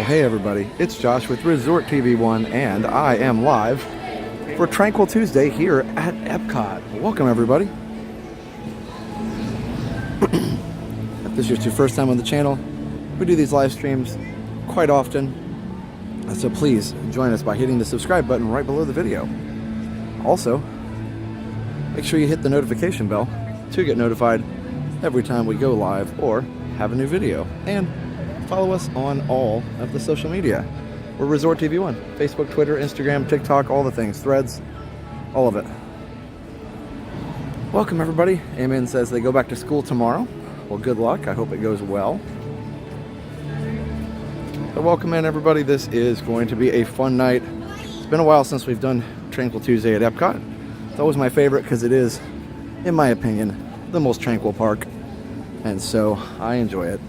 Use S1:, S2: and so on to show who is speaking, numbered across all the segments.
S1: Well, hey everybody, it's Josh with Resort TV1, and I am live for Tranquil Tuesday here at Epcot. Welcome everybody. If this is your first time on the channel, we do these live streams quite often, so please join us by hitting the subscribe button right below the video. Also, make sure you hit the notification bell to get notified every time we go live or have a new video. And follow us on all of the social media. We're Resort TV1. Facebook, Twitter, Instagram, TikTok, all the things. Threads, all of it. Welcome everybody. Amen says they go back to school tomorrow. Well, good luck. I hope it goes well. So welcome in everybody. This is going to be a fun night. It's been a while since we've done Tranquil Tuesday at Epcot. It's always my favorite because it is, in my opinion, the most tranquil park. And so I enjoy it.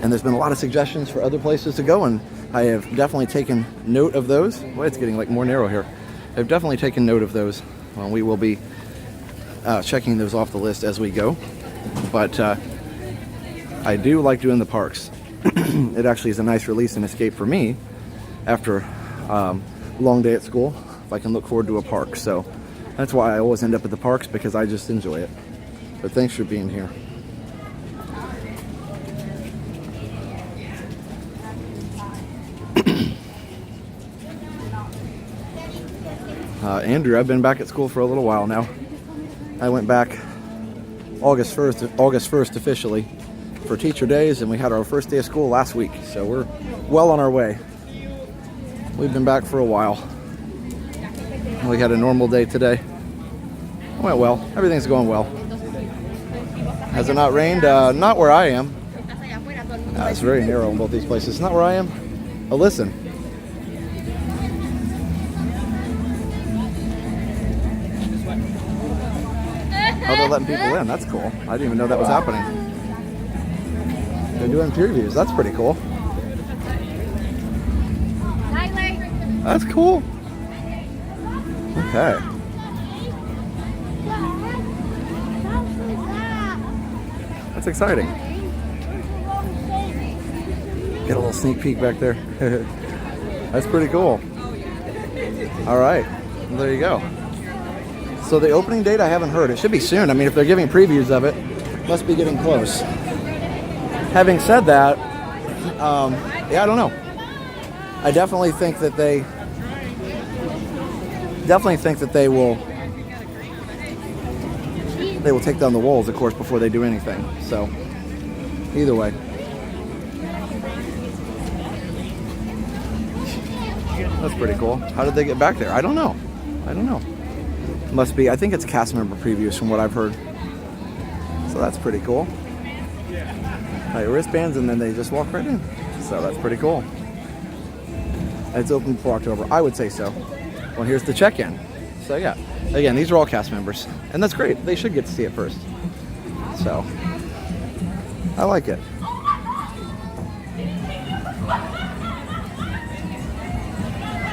S1: And there's been a lot of suggestions for other places to go, and I have definitely taken note of those. Boy, it's getting like more narrow here. I've definitely taken note of those. Well, we will be checking those off the list as we go. But I do like doing the parks. It actually is a nice release and escape for me after a long day at school, if I can look forward to a park. So that's why I always end up at the parks, because I just enjoy it. But thanks for being here. Andrew, I've been back at school for a little while now. I went back August 1st officially for teacher days, and we had our first day of school last week, so we're well on our way. We've been back for a while. We had a normal day today. It went well. Everything's going well. Has it not rained? Not where I am. It's very narrow in both these places. Not where I am. Oh, listen. Oh, they're letting people in. That's cool. I didn't even know that was happening. They're doing previews. That's pretty cool. That's cool. Okay. That's exciting. Get a little sneak peek back there. That's pretty cool. All right. Well, there you go. So the opening date, I haven't heard. It should be soon. I mean, if they're giving previews of it, it must be getting close. Having said that, yeah, I don't know. I definitely think that they will take down the walls, of course, before they do anything. So either way. That's pretty cool. How did they get back there? I don't know. Must be, I think it's cast member previews from what I've heard. So that's pretty cool. Wristbands, and then they just walk right in. So that's pretty cool. It's open for October. I would say so. Well, here's the check-in. So yeah, again, these are all cast members, and that's great. They should get to see it first. So I like it.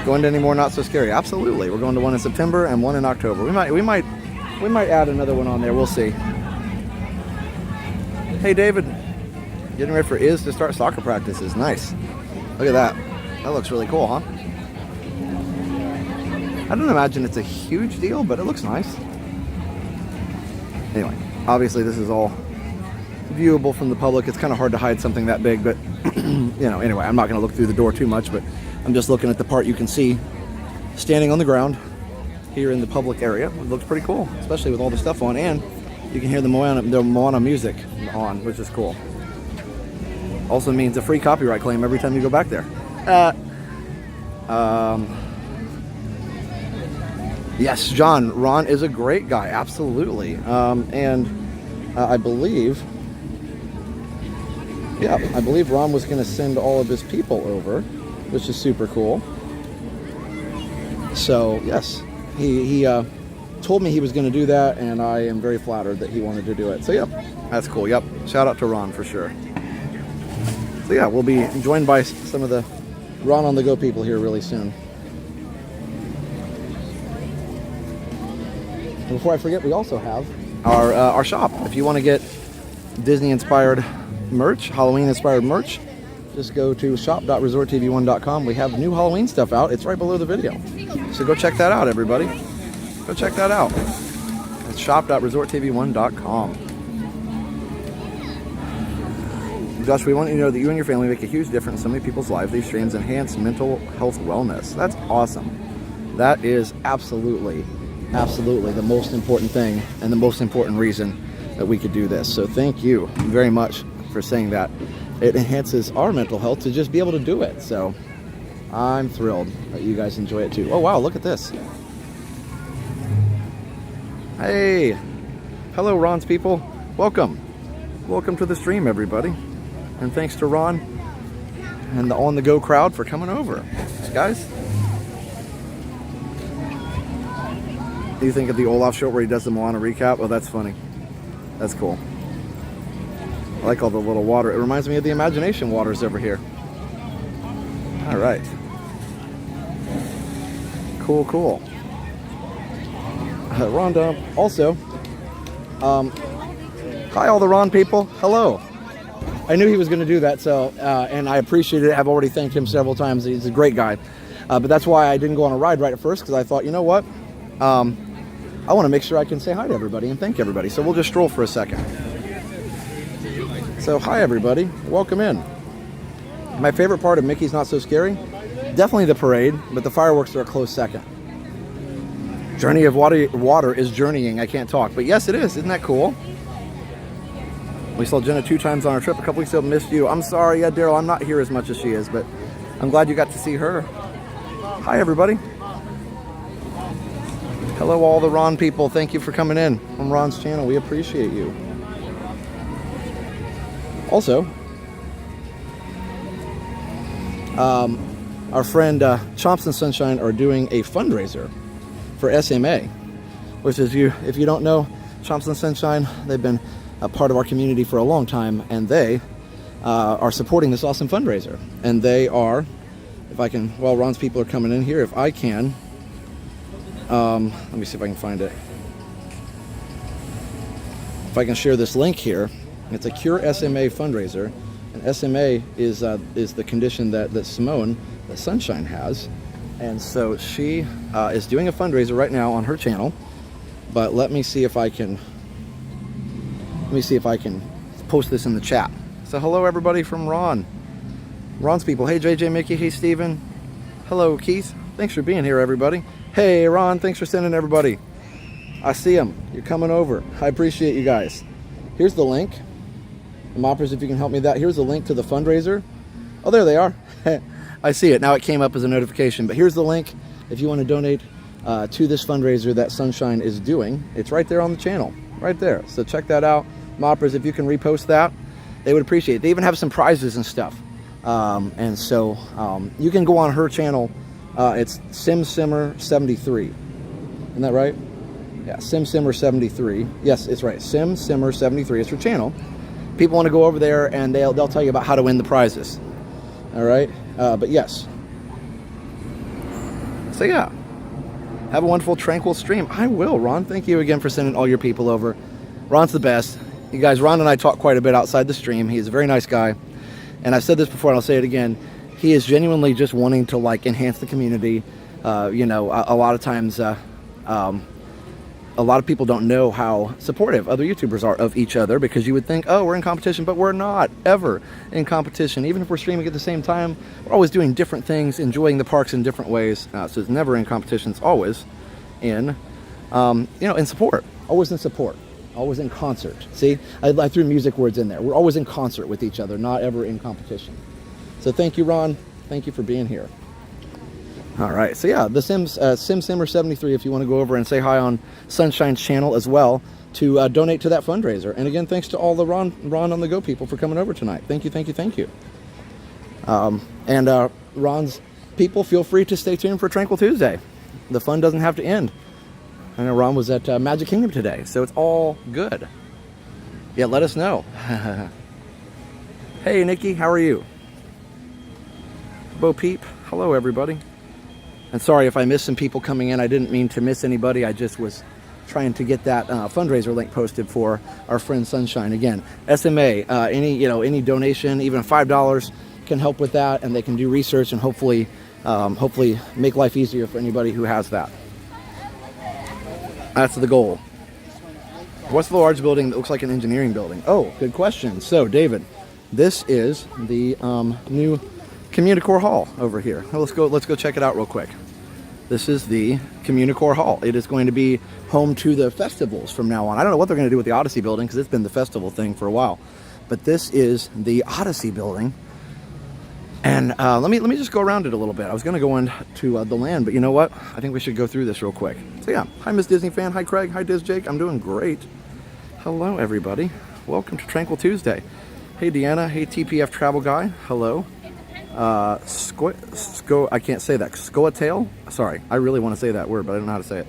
S1: Going to any more Not So Scary? Absolutely. We're going to one in September and one in October. We might add another one on there. We'll see. Hey David, getting ready for Iz to start soccer practices. Nice. Look at that. That looks really cool, huh? I don't imagine it's a huge deal, but it looks nice. Anyway, obviously this is all viewable from the public. It's kind of hard to hide something that big, but you know, anyway, I'm not going to look through the door too much, but I'm just looking at the part you can see standing on the ground here in the public area. It looks pretty cool, especially with all the stuff on, and you can hear the Moana music on, which is cool. Also means a free copyright claim every time you go back there. Yes, John, Ron is a great guy, absolutely. I believe Ron was going to send all of his people over, which is super cool. So yes, he told me he was going to do that, and I am very flattered that he wanted to do it. So yep, that's cool. Yep, shout out to Ron for sure. So yeah, we'll be joined by some of the Ron on the Go people here really soon. And before I forget, we also have our shop. If you want to get Disney inspired merch, Halloween inspired merch, just go to shop.resorttv1.com. We have new Halloween stuff out. It's right below the video. So go check that out, everybody. Go check that out. It's shop.resorttv1.com. Josh, we want you to know that you and your family make a huge difference in so many people's lives. These streams enhance mental health wellness. That's awesome. That is absolutely the most important thing and the most important reason that we could do this. So thank you very much for saying that. It enhances our mental health to just be able to do it. So I'm thrilled that you guys enjoy it too. Oh wow, look at this. Hey, hello Ron's people. Welcome to the stream, everybody. And thanks to Ron and the On The Go crowd for coming over. Guys, do you think of the Olaf show where he does the Moana recap? Oh, that's funny. That's cool. I like all the little water. It reminds me of the Imagination waters over here. All right. Cool. Ron Dump. Also, hi all the Ron people. Hello. I knew he was going to do that, so and I appreciate it. I've already thanked him several times. He's a great guy. But that's why I didn't go on a ride right at first, because I thought, you know what? I want to make sure I can say hi to everybody and thank everybody. So we'll just stroll for a second. So hi everybody, welcome in. My favorite part of Mickey's Not So Scary, definitely the parade, but the fireworks are a close second. Journey of water is journeying. I can't talk, but yes it is. Isn't that cool? We saw Jenna 2 times on our trip a couple weeks ago. Missed you. I'm sorry, yeah, Daryl, I'm not here as much as she is, but I'm glad you got to see her. Hi everybody. Hello all the Ron people. Thank you for coming in on Ron's channel. We appreciate you. Also, our friend Chomps and Sunshine are doing a fundraiser for SMA, which is, if you don't know, Chomps and Sunshine, they've been a part of our community for a long time, and they are supporting this awesome fundraiser. And they are, if I can, while Ron's people are coming in here, if I can, let me see if I can find it. If I can share this link here. It's a Cure SMA fundraiser, and SMA is the condition that Simone, the Sunshine, has, and so she is doing a fundraiser right now on her channel. But let me see if I can post this in the chat. So hello everybody from Ron's people. Hey JJ, Mickey, hey Steven. Hello Keith. Thanks for being here everybody. Hey Ron, thanks for sending everybody. I see them. You're coming over. I appreciate you guys. Here's the link. Moppers, if you can help me with that. Here's the link to the fundraiser. Oh, there they are. I see it. Now it came up as a notification. But here's the link if you want to donate to this fundraiser that Sunshine is doing. It's right there on the channel. Right there. So check that out. Moppers, if you can repost that, they would appreciate it. They even have some prizes and stuff. And so you can go on her channel. It's SimSimmer73. Isn't that right? Yeah, SimSimmer73. Yes, it's right. SimSimmer73 is her channel. People want to go over there and they'll tell you about how to win the prizes. All right, but yes. So yeah, have a wonderful Tranquil stream. I will, Ron. Thank you again for sending all your people over. Ron's the best. You guys, Ron and I talk quite a bit outside the stream. He's a very nice guy, and I've said this before and I'll say it again. He is genuinely just wanting to enhance the community. You know, a lot of times. A lot of people don't know how supportive other YouTubers are of each other, because you would think, oh, we're in competition, but we're not ever in competition. Even if we're streaming at the same time, we're always doing different things, enjoying the parks in different ways. So it's never in competition. It's always in, in support. Always in support. Always in concert. See, I threw music words in there. We're always in concert with each other, not ever in competition. So thank you, Ron. Thank you for being here. All right, so yeah, the SimSimmer73, if you want to go over and say hi on Sunshine's channel as well, to donate to that fundraiser. And again, thanks to all the Ron on the Go people for coming over tonight. Thank you. And Ron's people, feel free to stay tuned for Tranquil Tuesday. The fun doesn't have to end. I know Ron was at Magic Kingdom today, so it's all good. Yeah, let us know. Hey, Nikki, how are you? Bo Peep, hello, everybody. And sorry if I missed some people coming in. I didn't mean to miss anybody. I just was trying to get that fundraiser link posted for our friend Sunshine. Again, SMA, any donation, even $5, can help with that, and they can do research and hopefully make life easier for anybody who has that. That's the goal. What's the large building that looks like an engineering building? Oh, good question. So, David, this is the new Communicore Hall over here. Well, let's go check it out real quick. This is the Communicore Hall. It is going to be home to the festivals from now on. I don't know what they're going to do with the Odyssey building because it's been the festival thing for a while. But this is the Odyssey building. And let me just go around it a little bit. I was going to go into the land, but you know what? I think we should go through this real quick. So yeah, hi Miss Disney fan, hi Craig, hi Diz Jake. I'm doing great. Hello everybody. Welcome to Tranquil Tuesday. Hey Deanna, hey TPF Travel Guy, hello. I can't say that. Scoatail? Sorry, I really want to say that word, but I don't know how to say it.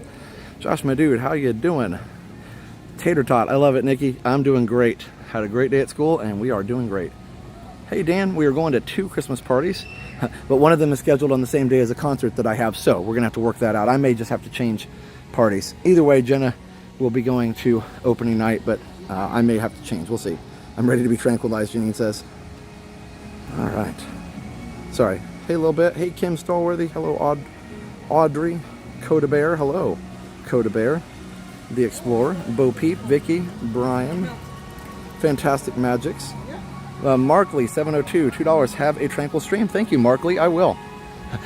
S1: Josh, my dude, how you doing? Tater Tot, I love it, Nikki. I'm doing great. Had a great day at school, and we are doing great. Hey Dan, we are going to 2 Christmas parties, but one of them is scheduled on the same day as a concert that I have, so we're going to have to work that out. I may just have to change parties. Either way, Jenna will be going to opening night, but I may have to change. We'll see. I'm ready to be tranquilized, Janine says. All right. Sorry. Hey, a little bit. Hey, Kim Stallworthy. Hello, Audrey. Coda Bear. Hello, Coda Bear. The Explorer. Bo Peep. Vicky. Brian. Fantastic Magics. Markley 702. $2. Have a tranquil stream. Thank you, Markley. I will.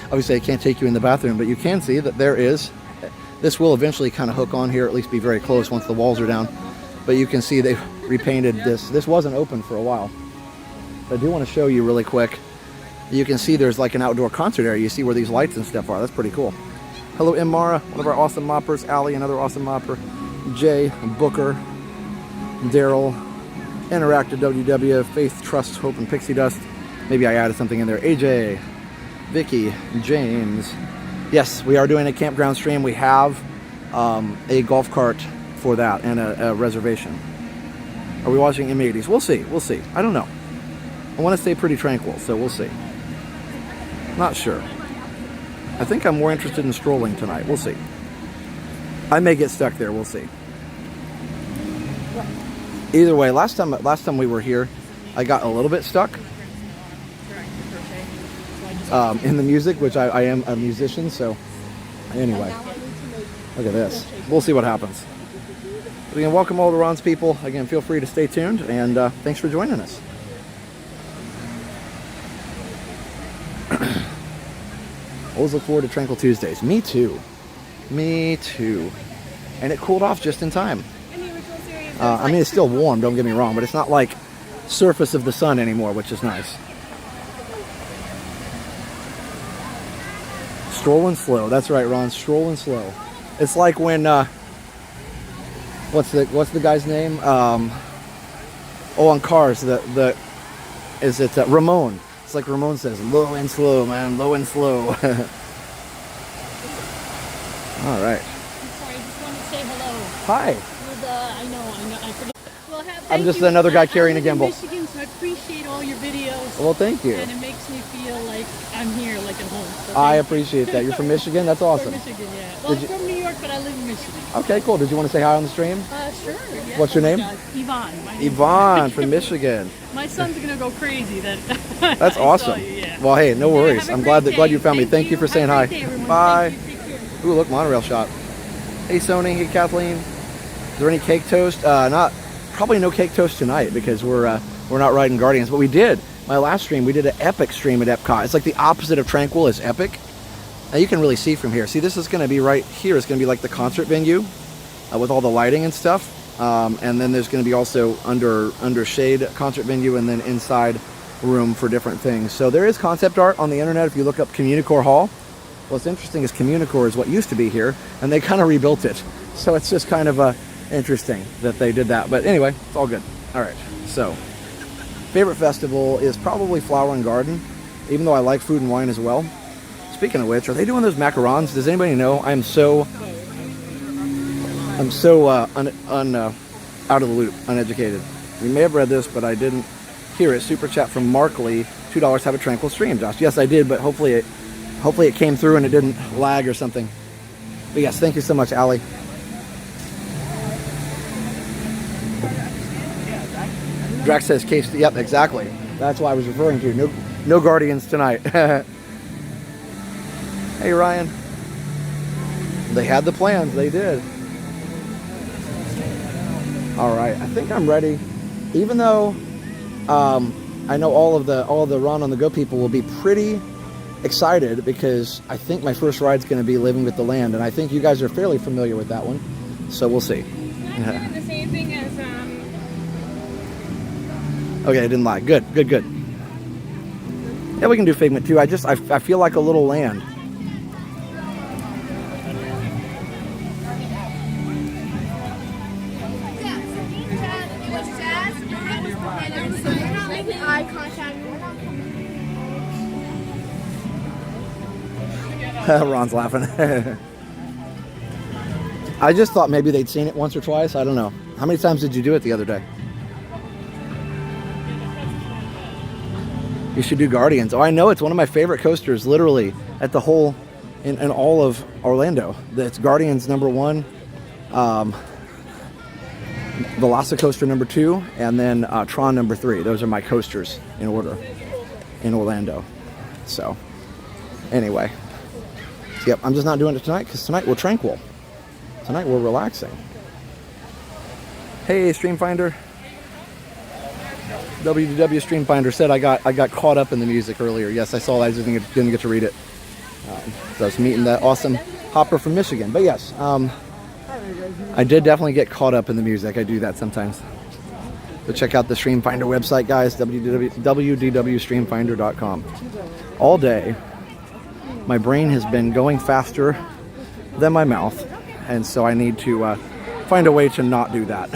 S1: Obviously, I can't take you in the bathroom, but you can see that there is. This will eventually kind of hook on here, at least be very close once the walls are down. But you can see they've repainted this. This wasn't open for a while. I do want to show you really quick. You can see there's like an outdoor concert area. You see where these lights and stuff are. That's pretty cool. Hello, Mara, one of our awesome moppers. Allie, another awesome mopper. Jay, Booker, Daryl, Interactive WW, Faith, Trust, Hope, and Pixie Dust. Maybe I added something in there. AJ, Vicky, James. Yes, we are doing a campground stream. We have a golf cart for that and a reservation. Are we watching M80s? We'll see. We'll see. I don't know. I want to stay pretty tranquil, so we'll see. Not sure. I think I'm more interested in strolling tonight. We'll see. I may get stuck there. We'll see. Either way, last time we were here, I got a little bit stuck in the music, which I am a musician, so anyway. Look at this. We'll see what happens. But again, welcome all the Ron's people. Again, feel free to stay tuned, and thanks for joining us. Always look forward to Tranquil Tuesdays. Me too. Me too. And it cooled off just in time. I mean, it's still warm, don't get me wrong, but it's not like surface of the sun anymore, which is nice. Strolling slow. That's right, Ron. Strolling slow. It's like when what's the guy's name? On Cars. Is it Ramon? It's like Ramon says, low and slow, man. Low and slow. All right.
S2: I'm sorry, I just want to say hello.
S1: Hi.
S2: I know. I forget. Well,
S1: I'm just another guy carrying a gimbal.
S2: I'm in Michigan, so I appreciate all your videos.
S1: Well, thank you.
S2: And it makes me feel like I'm here, like at home. So
S1: I appreciate that. You're from Michigan? That's awesome.
S2: From Michigan, yeah. Well, I'm from New York, but I live in Michigan.
S1: Okay, cool. Did you want to say hi on the stream?
S2: Sure. Yeah.
S1: What's your name?
S2: Yvonne.
S1: Yvonne from Michigan.
S2: My son's going to go crazy.
S1: That's awesome. Well, hey, no worries. I'm glad you found me. Thank you for saying hi. Bye. Ooh, look, monorail shot. Hey, Sony. Hey, Kathleen. Is there any cake toast? Probably no cake toast tonight because we're not riding Guardians. But we did. My last stream, we did an epic stream at Epcot. It's like the opposite of Tranquil is epic. Now you can really see from here. See, this is going to be right here. It's going to be like the concert venue with all the lighting and stuff. And then there's going to be also under shade concert venue and then inside room for different things. So there is concept art on the internet if you look up Communicore Hall. What's interesting is Communicore is what used to be here and they kind of rebuilt it. So it's just kind of interesting that they did that. But anyway, it's all good. All right, so favorite festival is probably Flower and Garden, even though I like food and wine as well. Speaking of which, are they doing those macarons? Does anybody know? I'm so out of the loop, uneducated. You may have read this, but I didn't hear it. Super chat from Markley, $2. Have a tranquil stream, Josh. Yes, I did, but hopefully it came through and it didn't lag or something. But yes, thank you so much, Allie. Drax says case. Yep, exactly. That's what I was referring to. No Guardians tonight. Hey, Ryan. They had the plans. They did. All right. I think I'm ready. Even though I know all the Ron on the Go people will be pretty excited because I think my first ride's going to be Living with the Land, and I think you guys are fairly familiar with that one. So we'll see.
S3: Doing the same thing as
S1: Okay, I didn't lie. Good. Yeah, we can do Figment too. I feel like a little land.
S3: eye contact.
S1: Ron's laughing. I just thought maybe they'd seen it once or twice. I don't know. How many times did you do it the other day? You should do Guardians. Oh, I know, it's one of my favorite coasters, literally, at the whole, in all of Orlando. It's Guardians #1, Velocicoaster #2, and then Tron #3. Those are my coasters in order in Orlando. So, anyway. Yep, I'm just not doing it tonight because tonight we're tranquil. Tonight we're relaxing. Hey, Streamfinder. WDW Streamfinder said I got caught up in the music earlier. Yes, I saw that. I just didn't get to read it. So I was meeting that awesome hopper from Michigan. But yes, I did definitely get caught up in the music. I do that sometimes. So check out the Streamfinder website, guys. www.streamfinder.com. All day, my brain has been going faster than my mouth, and so I need to find a way to not do that.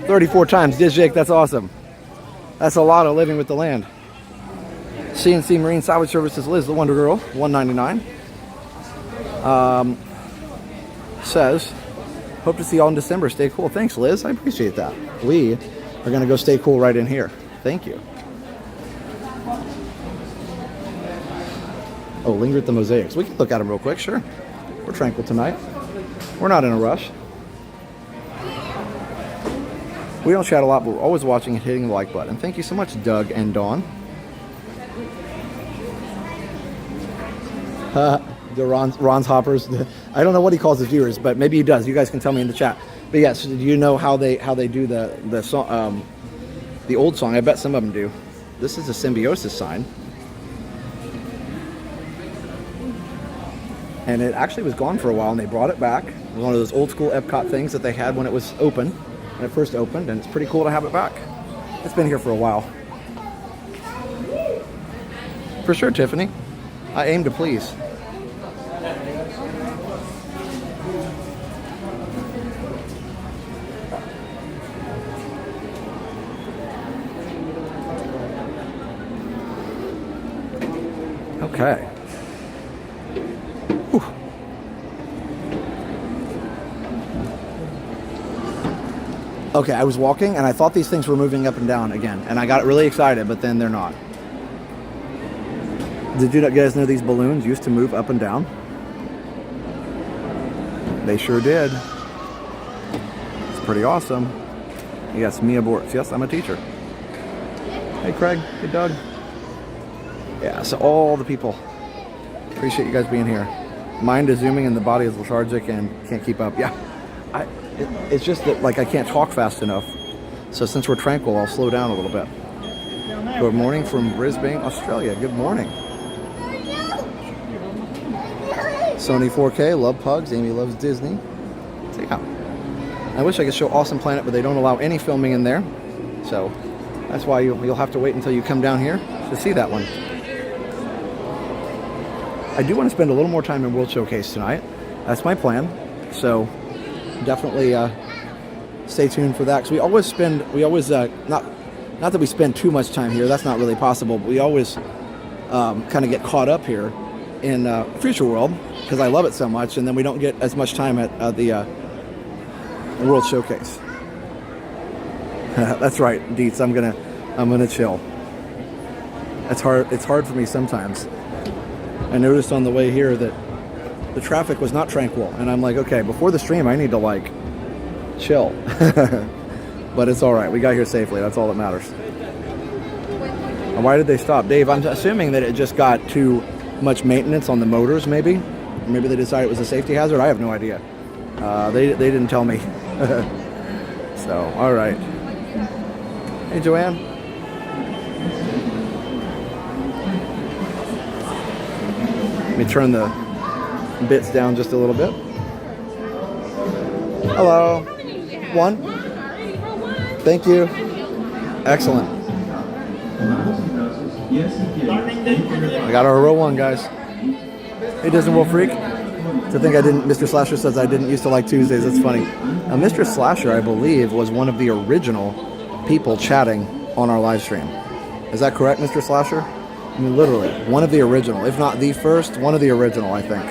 S1: 34 times, Diz that's awesome. That's a lot of Living with the Land. CNC Marine Salvage Services, Liz the Wonder Girl, $1.99. Says, hope to see y'all in December. Stay cool. Thanks, Liz. I appreciate that. We are going to go stay cool right in here. Thank you. Oh, linger at the mosaics. We can look at them real quick, sure. We're tranquil tonight. We're not in a rush. We don't chat a lot, but we're always watching and hitting the like button. Thank you so much, Doug and Dawn. Ron's hoppers. I don't know what he calls his viewers, but maybe he does. You guys can tell me in the chat. But yes, do you know how they do the song, the old song? I bet some of them do. This is a Symbiosis sign, and it actually was gone for a while, and they brought it back. It was one of those old school Epcot things that they had when it was open, when it first opened, and it's pretty cool to have it back. It's been here for a while. For sure, Tiffany. I aim to please. Okay. Whew. Okay, I was walking and I thought these things were moving up and down again, and I got really excited, but then they're not. Did you guys know these balloons used to move up and down? They sure did. It's pretty awesome. Yes, Mia Bortz. Yes, I'm a teacher. Hey, Craig. Hey, Doug. Yeah, so all the people. Appreciate you guys being here. Mind is zooming and the body is lethargic and can't keep up. Yeah, it's just that like I can't talk fast enough. So since we're tranquil, I'll slow down a little bit. Good morning from Brisbane, Australia. Good morning. Sony 4K, love pugs. Amy loves Disney. So yeah, I wish I could show Awesome Planet, but they don't allow any filming in there. So that's why you'll have to wait until you come down here to see that one. I do want to spend a little more time in World Showcase tonight. That's my plan. So definitely stay tuned for that. Because we always not that we spend too much time here. That's not really possible. But we always kind of get caught up here in Future World because I love it so much, and then we don't get as much time at the World Showcase. That's right, Deets. I'm gonna chill. It's hard for me sometimes. I noticed on the way here that the traffic was not tranquil, and I'm like, okay, before the stream, I need to like chill. But it's all right. We got here safely. That's all that matters. And why did they stop? Dave, I'm assuming that it just got too much maintenance on the motors, maybe? Maybe they decided it was a safety hazard? I have no idea. They didn't tell me. So, all right. Hey, Joanne. Let me turn the bits down just a little bit. Hello. One. Thank you. Excellent. I got our row one, guys. Hey, Disney World Freak. To think I didn't, Mr. Slasher says I didn't used to like Tuesdays. That's funny. Now, Mr. Slasher, I believe, was one of the original people chatting on our live stream. Is that correct, Mr. Slasher? I mean, literally, one of the original. If not the first, one of the original, I think.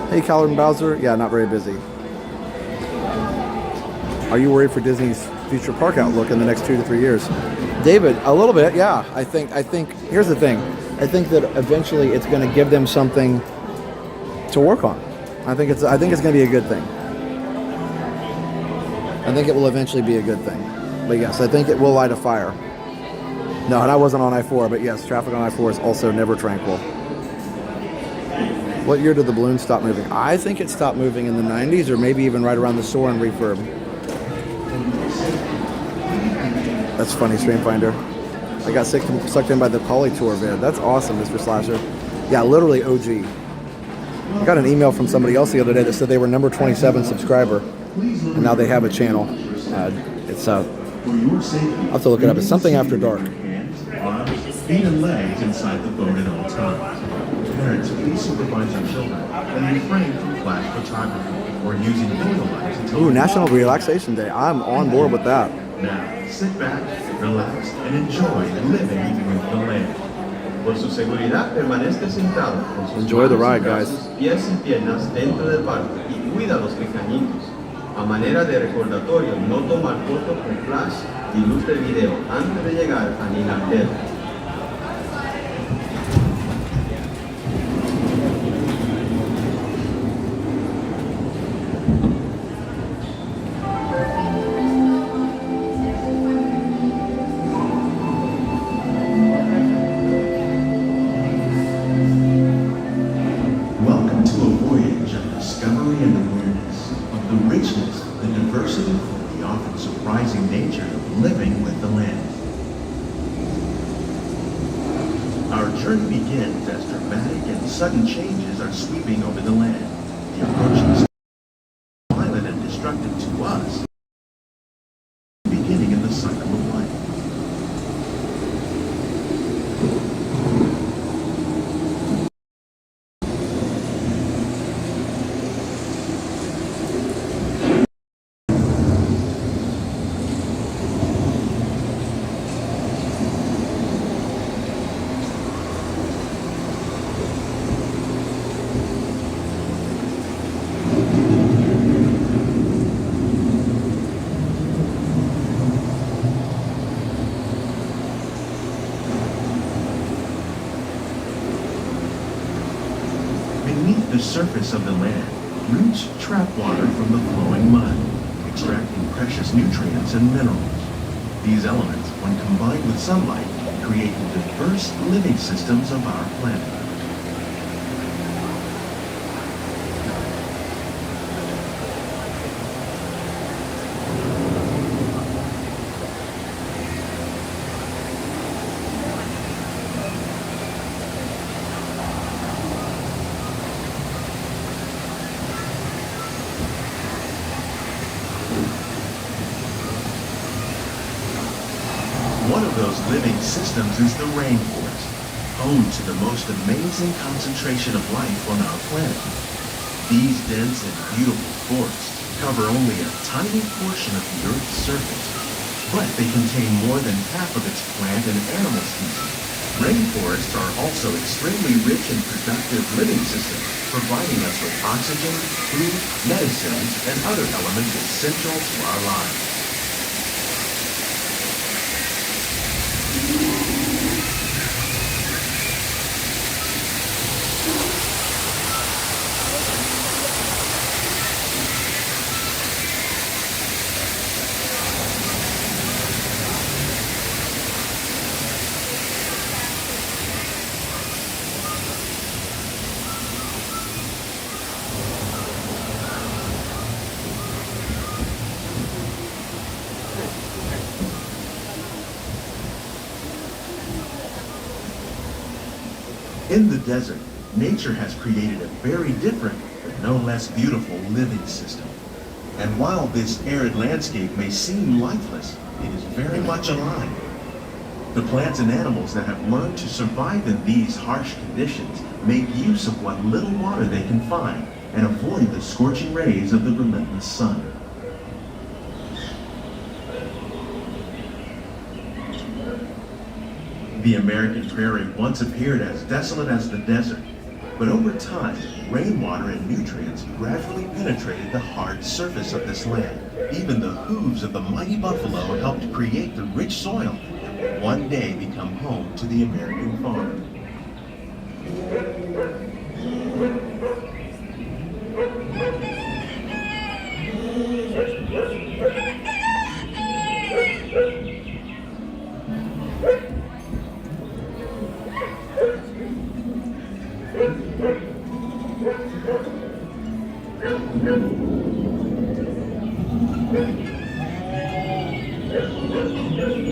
S1: Hey, Calvin Bowser. Yeah, not very busy. Are you worried for Disney's future park outlook in the next 2 to 3 years? David, a little bit, yeah. I think, here's the thing. I think that eventually it's going to give them something to work on. I think it's going to be a good thing. I think it will eventually be a good thing. But yes, I think it will light a fire. No, and I wasn't on I-4, but yes, traffic on I-4 is also never tranquil. What year did the balloon stop moving? I think it stopped moving in the 90s, or maybe even right around the Soarin' refurb. That's funny, Streamfinder. I got sucked in by the Polytour vid. That's awesome, Mr. Slasher. Yeah, literally OG. I got an email from somebody else the other day that said they were number 27 subscriber, and now they have a channel. It's I'll have to look it up. It's something after dark.
S4: Feet and legs inside the boat at all times. Parents, please supervise your children and refrain from flash photography or using video lights until...
S1: Ooh, National Relaxation Day. I'm on board with that.
S4: Now, sit back, relax, and enjoy living with the land. Por su seguridad, permanezca sentado con sus
S1: Enjoy the ride,
S4: manos y
S1: guys.
S4: brazos, pies y piernas dentro del barco y cuida a los pequeñitos. A manera de recordatorio, no tomar foto con flash y luz de video antes de llegar a Nilandel. Sudden changes are sweeping over the land. The approach is violent and destructive to us, beginning in the cycle of life. The surface of the land, roots trap water from the flowing mud, extracting precious nutrients and minerals. These elements, when combined with sunlight, create the diverse living systems of our planet. One of those living systems is the rainforest, home to the most amazing concentration of life on our planet. These dense and beautiful forests cover only a tiny portion of the Earth's surface, but they contain more than half of its plant and animal species. Rainforests are also extremely rich and productive living systems, providing us with oxygen, food, medicines, and other elements essential to our lives. In the desert, nature has created a very different, but no less beautiful living system. And while this arid landscape may seem lifeless, it is very much alive. The plants and animals that have learned to survive in these harsh conditions make use of what little water they can find and avoid the scorching rays of the relentless sun. The American prairie once appeared as desolate as the desert, but over time, rainwater and nutrients gradually penetrated the hard surface of this land. Even the hooves of the mighty buffalo helped create the rich soil that will one day become home to the American farm.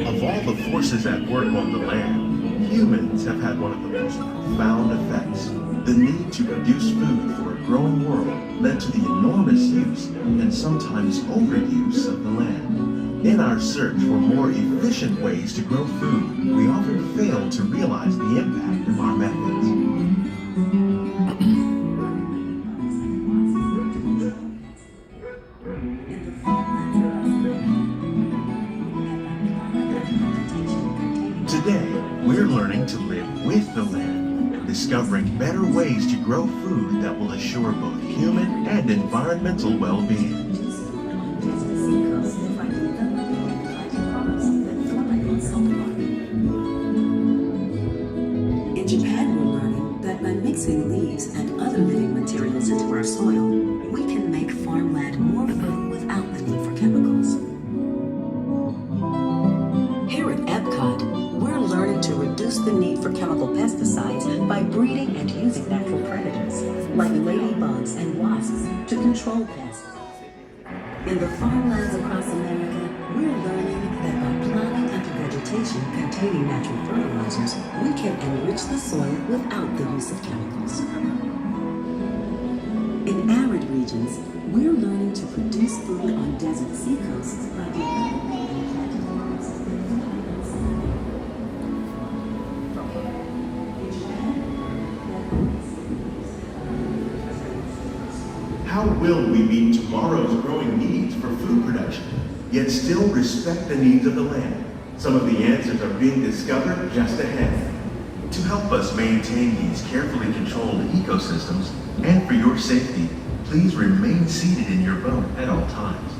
S4: Of all the forces at work on the land, humans have had one of the most profound effects. The need to produce food for a growing world led to the enormous use and sometimes overuse of the land. In our search for more efficient ways to grow food, we often fail to realize the impact of our methods. Today, we're learning to live with the land, discovering better ways to grow food that will assure both human and environmental well-being.
S5: In Japan, we're learning that by mixing leaves and other living materials into our soil, we can make farmland more fertile without the need for chemicals. Here at Epcot, we're learning to reduce the need for chemical pesticides by breeding and using natural predators, like ladybugs and wasps, to control pests. In the farmlands across America, we're learning that by plowing under vegetation containing natural fertilizers, we can enrich the soil without the use of chemicals. In arid regions, we're learning to produce food on desert seacoasts by developing and planting plants that fertilize
S4: How will we meet tomorrow's growing needs for food production, yet still respect the needs of the land? Some of the answers are being discovered just ahead. To help us maintain these carefully controlled ecosystems, and for your safety, please remain seated in your boat at all times.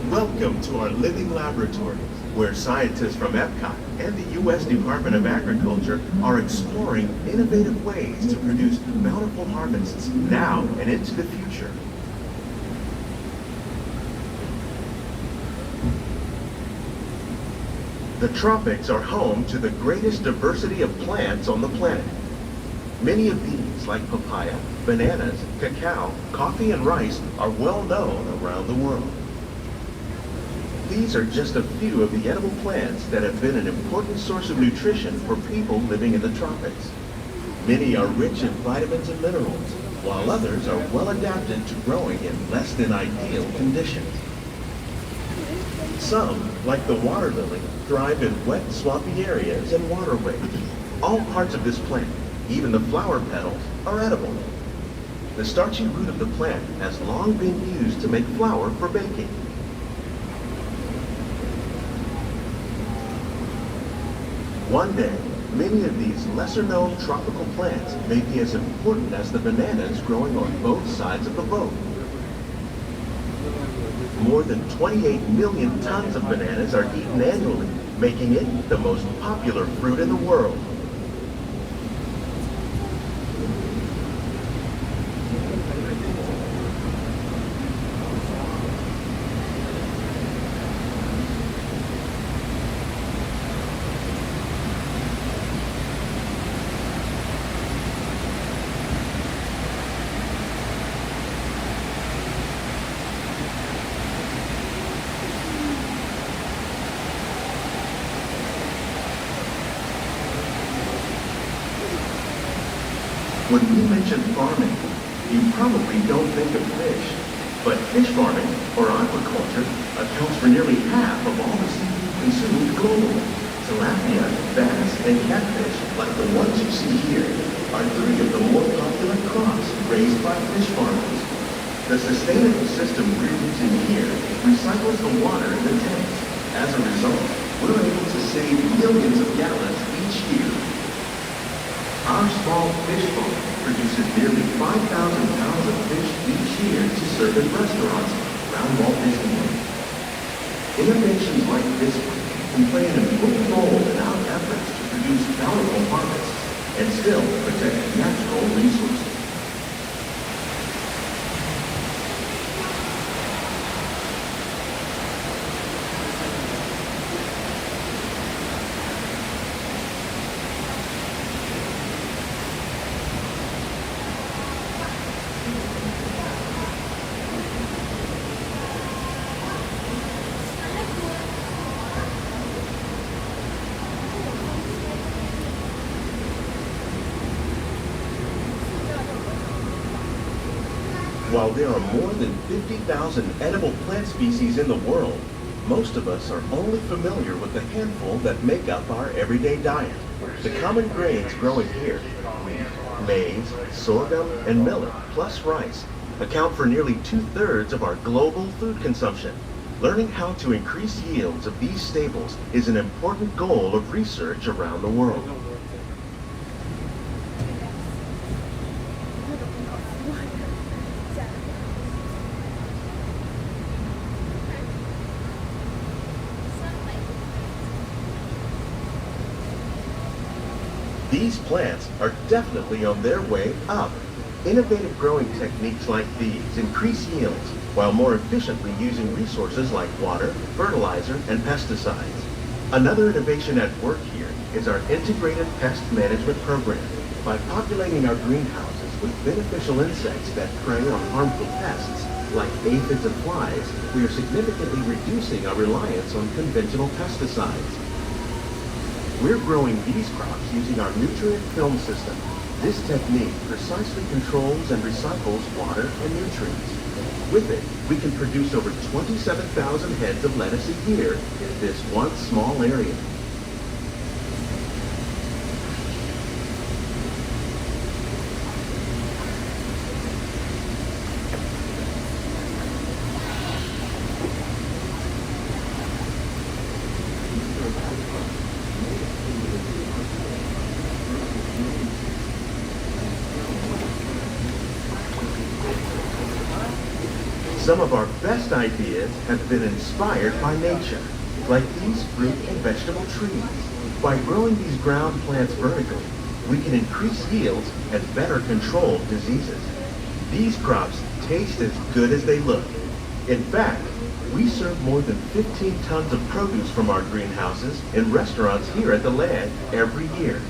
S4: Welcome to our living laboratories, where scientists from Epcot and the U.S. Department of Agriculture are exploring innovative ways to produce bountiful harvests now and into the future. The tropics are home to the greatest diversity of plants on the planet. Many of these, like papaya, bananas, cacao, coffee, and rice, are well known around the world. These are just a few of the edible plants that have been an important source of nutrition for people living in the tropics. Many are rich in vitamins and minerals, while others are well adapted to growing in less than ideal conditions. Some, like the water lily, thrive in wet, swampy areas and waterways. All parts of this plant, even the flower petals, are edible. The starchy root of the plant has long been used to make flour for baking. One day, many of these lesser-known tropical plants may be as important as the bananas growing on both sides of the boat. More than 28 million tons of bananas are eaten annually, making it the most popular fruit in the world. When we mention farming, you probably don't think of fish, but fish farming, or aquaculture, accounts for nearly half of all the seafood consumed globally. Tilapia, bass, and catfish, like the ones you see here, are three of the more popular crops raised by fish farmers. The sustainable system we're using here recycles the water in the tanks. As a result, we're able to save millions of gallons each year. Our small fish farm produces nearly 5,000 pounds of fish each year to serve in restaurants around Walt Disney World. Innovations like this one can play an important role in our efforts to produce bountiful harvests and still protect natural resources. While there are more than 50,000 edible plant species in the world, most of us are only familiar with the handful that make up our everyday diet. The common grains growing here, wheat, maize, sorghum, and millet, plus rice, account for nearly 2/3 of our global food consumption. Learning how to increase yields of these staples is an important goal of research around the world. These plants are definitely on their way up. Innovative growing techniques like these increase yields while more efficiently using resources like water, fertilizer, and pesticides. Another innovation at work here is our integrated pest management program. By populating our greenhouses with beneficial insects that prey on harmful pests like aphids and flies, we are significantly reducing our reliance on conventional pesticides. We're growing these crops using our nutrient film system. This technique precisely controls and recycles water and nutrients. With it, we can produce over 27,000 heads of lettuce a year in this one small area. Some of our best ideas have been inspired by nature, like these fruit and vegetable trees. By growing these ground plants vertically, we can increase yields and better control diseases. These crops taste as good as they look. In fact, we serve more than 15 tons of produce from our greenhouses in restaurants here at the land every year.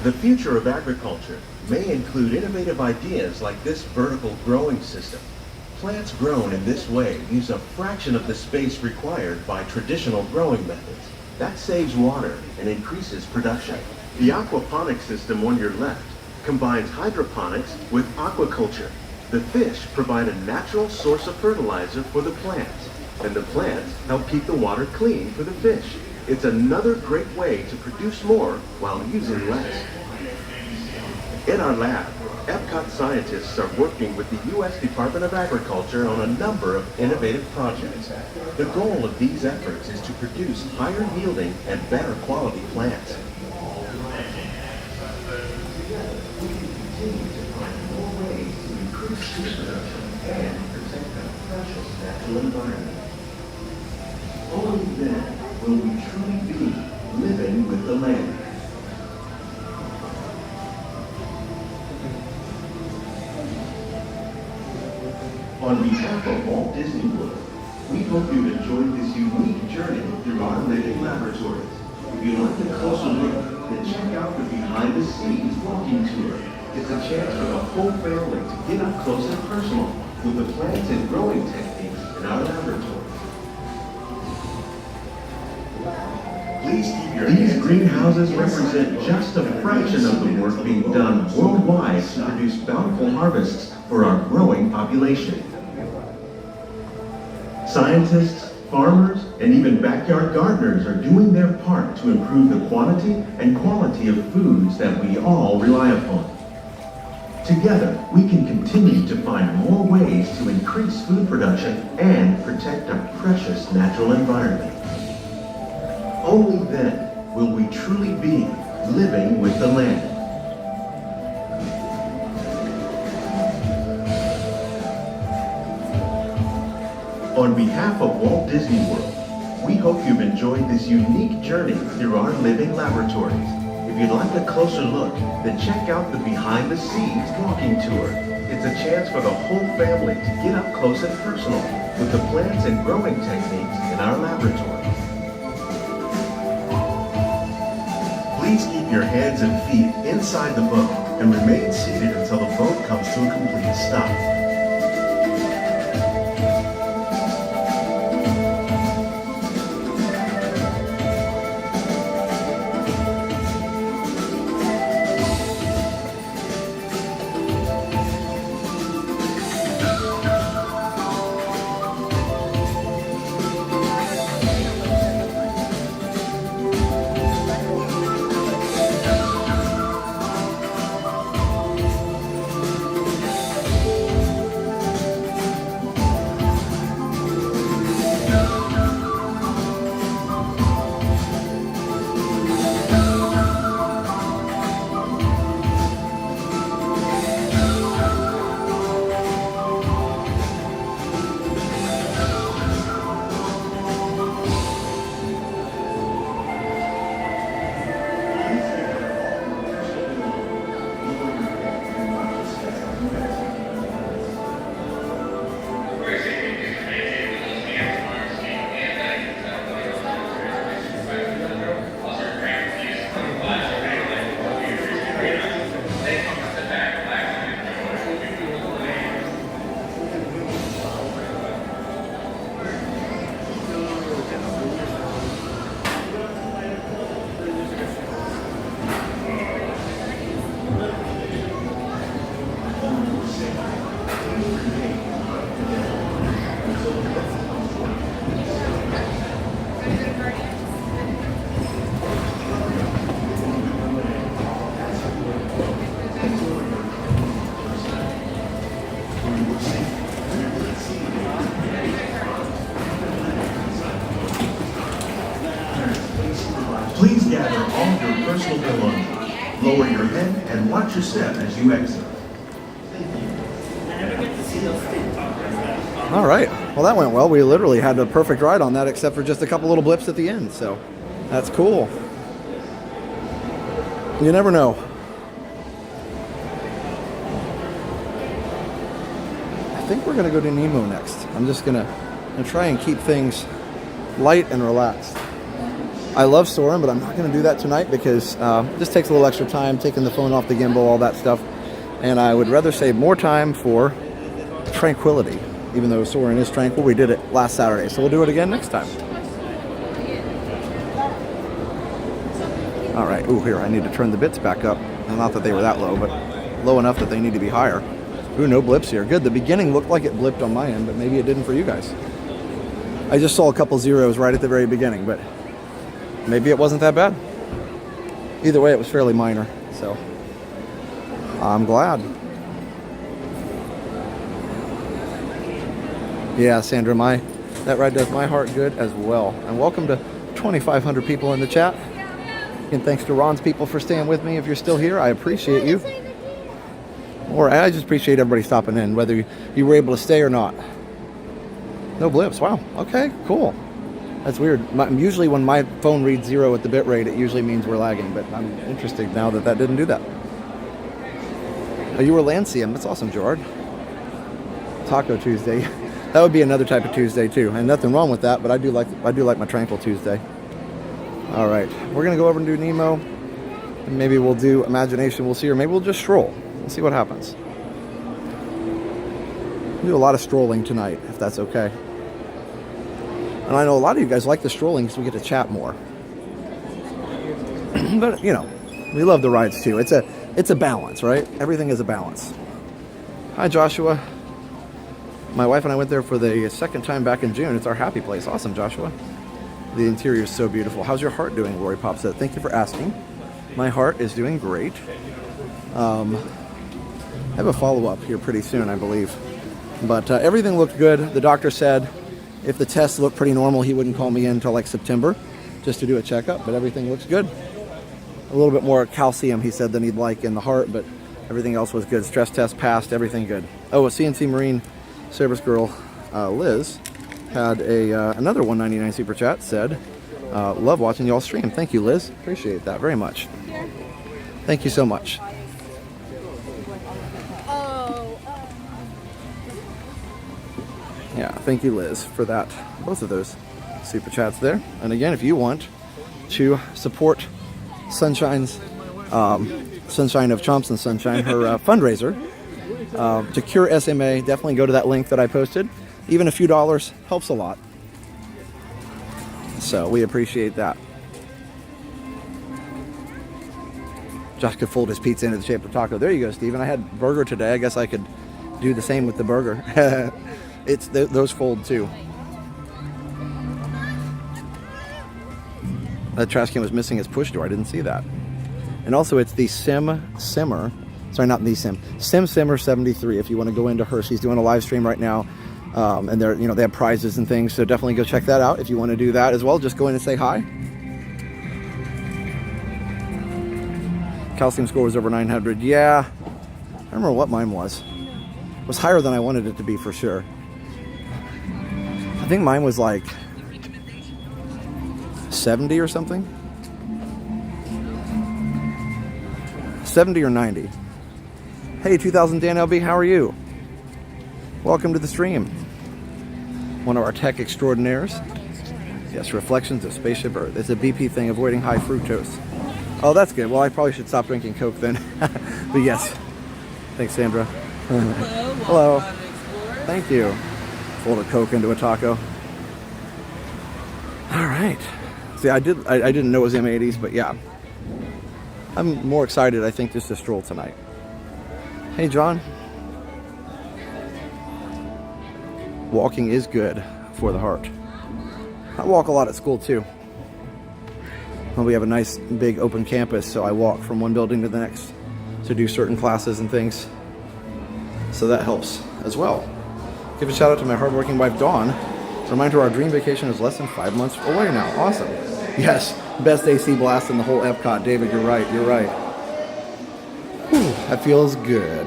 S4: The future of agriculture may include innovative ideas like this vertical growing system. Plants grown in this way use a fraction of the space required by traditional growing methods. That saves water and increases production. The aquaponics system on your left combines hydroponics with aquaculture. The fish provide a natural source of fertilizer for the plants, and the plants help keep the water clean for the fish. It's another great way to produce more while using less. In our lab, Epcot scientists are working with the U.S. Department of Agriculture on a number of innovative projects. The goal of these efforts is to produce higher yielding and better quality plants. We can continue to find more ways to improve food production and protect our precious natural environment. Only then will we truly be living with the land. On behalf of Walt Disney World, we hope you've enjoyed this unique journey through our living laboratories. If you'd like a closer look, then check out the behind the scenes walking tour. It's a chance for the whole family to get up close and personal with the plants and growing techniques in our laboratories. These greenhouses represent just a fraction of the work being done worldwide to produce bountiful harvests for our growing population. Scientists, farmers, and even backyard gardeners are doing their part to improve the quantity and quality of foods that we all rely upon. Together, we can continue to find more ways to increase food production and protect our precious natural environment. Only then will we truly be living with the land. On behalf of Walt Disney World, we hope you've enjoyed this unique journey through our living laboratories. If you'd like a closer look, then check out the behind the scenes walking tour. It's a chance for the whole family to get up close and personal with the plants and growing techniques in our laboratories. Please keep your hands and feet inside the boat and remain seated until the boat comes to a complete stop. Please gather all your personal belongings. Lower your head and watch your step as you exit.
S1: All right. Well, that went well. We literally had a perfect ride on that, except for just a couple little blips at the end. So that's cool. You never know. I think we're going to go to Nemo next. I'm just going to try and keep things light and relaxed. I love Soarin', but I'm not going to do that tonight because it just takes a little extra time, taking the phone off the gimbal, all that stuff. And I would rather save more time for tranquility. Even though Soarin' is tranquil, we did it last Saturday, so we'll do it again next time. All right. Ooh, here, I need to turn the bits back up. Not that they were that low, but low enough that they need to be higher. Ooh, no blips here. Good. The beginning looked like it blipped on my end, but maybe it didn't for you guys. I just saw a couple zeros right at the very beginning, but maybe it wasn't that bad. Either way, it was fairly minor, so I'm glad. Yeah, Sandra, that ride does my heart good as well. And welcome to 2,500 people in the chat. And thanks to Ron's people for staying with me. If you're still here, I appreciate you. Or I just appreciate everybody stopping in, whether you were able to stay or not. No blips. Wow. Okay, cool. That's weird. Usually when my phone reads 0 at the bit rate, it usually means we're lagging, but I'm interested now that didn't do that. Oh, you were Lancium. That's awesome, Gerard. Taco Tuesday. That would be another type of Tuesday too, and nothing wrong with that, but I do like my Tranquil Tuesday. All right, we're gonna go over and do Nemo, and maybe we'll do Imagination. We'll see, or maybe we'll just stroll. We'll see what happens. We'll do a lot of strolling tonight, if that's okay. And I know a lot of you guys like the strolling because we get to chat more. But, you know, we love the rides too. It's a balance, right? Everything is a balance. Hi, Joshua. My wife and I went there for the second time back in June. It's our happy place. Awesome, Joshua. The interior is so beautiful. How's your heart doing, Lori Pop said. Thank you for asking. My heart is doing great. I have a follow-up here pretty soon, I believe. But everything looked good. The doctor said if the tests looked pretty normal, he wouldn't call me in until like September just to do a checkup, but everything looks good. A little bit more calcium, he said, than he'd like in the heart, but everything else was good. Stress test passed, everything good. Oh, a CNC Marine service girl, Liz, had another $1.99 super chat, said, love watching y'all stream. Thank you, Liz. Appreciate that very much. Thank you so much. Yeah, thank you, Liz, for that. Both of those super chats there. And again, if you want to support Sunshine's Sunshine of Chomps and Sunshine, her fundraiser to cure SMA, definitely go to that link that I posted. Even a few dollars helps a lot. So we appreciate that. Josh could fold his pizza into the shape of a taco. There you go, Steven. I had burger today. I guess I could do the same with the burger. It's those fold too. That trash can was missing its push door. I didn't see that. And also it's the Simmer. Sorry, not the Simmer 73. If you want to go into her, she's doing a live stream right now. And they're, they have prizes and things. So definitely go check that out. If you want to do that as well, just go in and say hi. Calcium score was over 900. Yeah. I don't remember what mine was. It was higher than I wanted it to be for sure. I think mine was like 70 or something. 70 or 90. Hey, 2000 Dan LB, how are you? Welcome to the stream. One of our tech extraordinaires. Yes, reflections of Spaceship Earth. It's a BP thing, avoiding high fructose. Oh, that's good. Well, I probably should stop drinking Coke then. But yes. Thanks, Sandra. Hello. Thank you. Fold a Coke into a taco. All right. See, I didn't know it was M80s, but yeah. I'm more excited, I think, just to stroll tonight. Hey, John. Walking is good for the heart. I walk a lot at school, too. Well, we have a nice, big, open campus, so I walk from one building to the next to do certain classes and things. So that helps as well. Give a shout out to my hardworking wife, Dawn. Remind her our dream vacation is less than 5 months away now. Awesome. Yes, best AC blast in the whole Epcot. David, you're right. You're right. Whew, that feels good.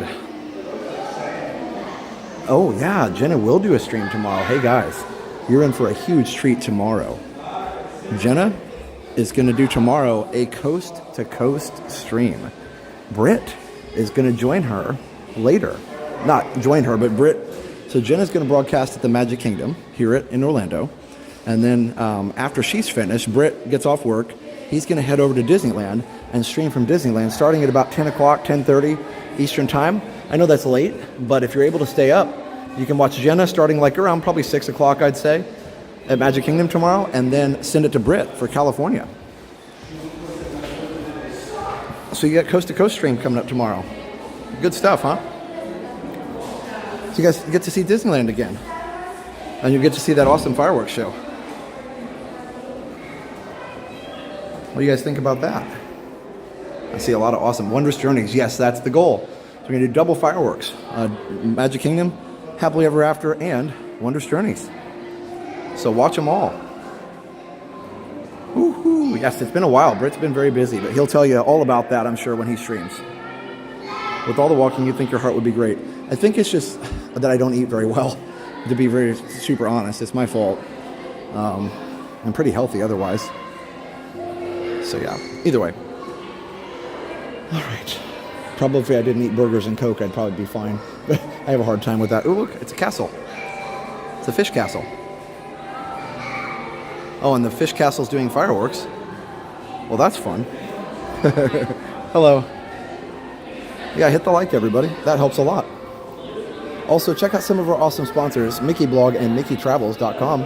S1: Oh, yeah, Jenna will do a stream tomorrow. Hey, guys, you're in for a huge treat tomorrow. Jenna is going to do tomorrow a coast-to-coast stream. Britt is going to join her later. Not join her, but Britt. So Jenna's going to broadcast at the Magic Kingdom, here in Orlando. And then after she's finished, Britt gets off work. He's going to head over to Disneyland and stream from Disneyland starting at about 10 o'clock, 10:30 Eastern time. I know that's late, but if you're able to stay up, you can watch Jenna starting like around probably 6 o'clock, I'd say, at Magic Kingdom tomorrow, and then send it to Britt for California. So you got Coast to Coast stream coming up tomorrow. Good stuff, huh? So you guys get to see Disneyland again. And you get to see that awesome fireworks show. What do you guys think about that? I see a lot of awesome Wondrous Journeys. Yes, that's the goal. So we're going to do double fireworks. Magic Kingdom, Happily Ever After, and Wondrous Journeys. So watch them all. Woohoo! Yes, it's been a while. Britt's been very busy, but he'll tell you all about that, I'm sure, when he streams. With all the walking, you'd think your heart would be great. I think it's just that I don't eat very well, to be very super honest. It's my fault. and pretty healthy otherwise. So yeah, either way. All right. Probably if I didn't eat burgers and Coke, I'd probably be fine. But I have a hard time with that. Oh, look, it's a castle. It's a fish castle. Oh, and the fish castle's doing fireworks. Well, that's fun. Hello. Yeah, hit the like, everybody. That helps a lot. Also, check out some of our awesome sponsors, Mickey Blog and MickeyTravels.com.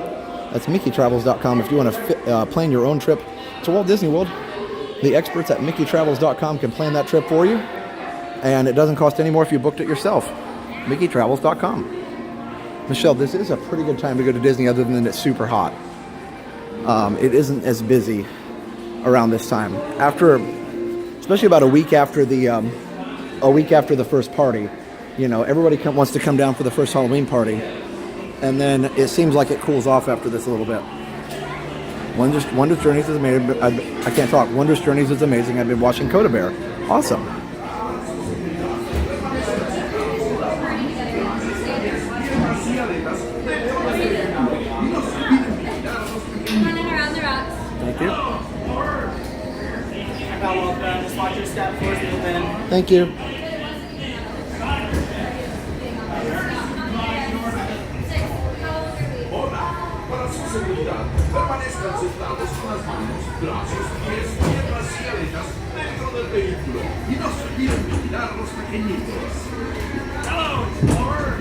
S1: That's MickeyTravels.com if you want to plan your own trip to Walt Disney World. The experts at MickeyTravels.com can plan that trip for you, and it doesn't cost any more if you booked it yourself. MickeyTravels.com. Michelle, this is a pretty good time to go to Disney other than it's super hot. It isn't as busy around this time. Especially about a week after the first party, you know, everybody wants to come down for the first Halloween party, and then it seems like it cools off after this a little bit. Wondrous Journeys is amazing. I can't talk. Wondrous Journeys is amazing. I've been watching Coda Bear. Awesome.
S3: Running around the rocks.
S1: Thank you.
S6: Just watch your step towards the open.
S1: Thank you.
S7: Permanezcan sentados con las manos, brazos, pies, piernas y aletas dentro del vehículo y no se olviden vigilar a los pequeñitos.
S8: Hello, explorer.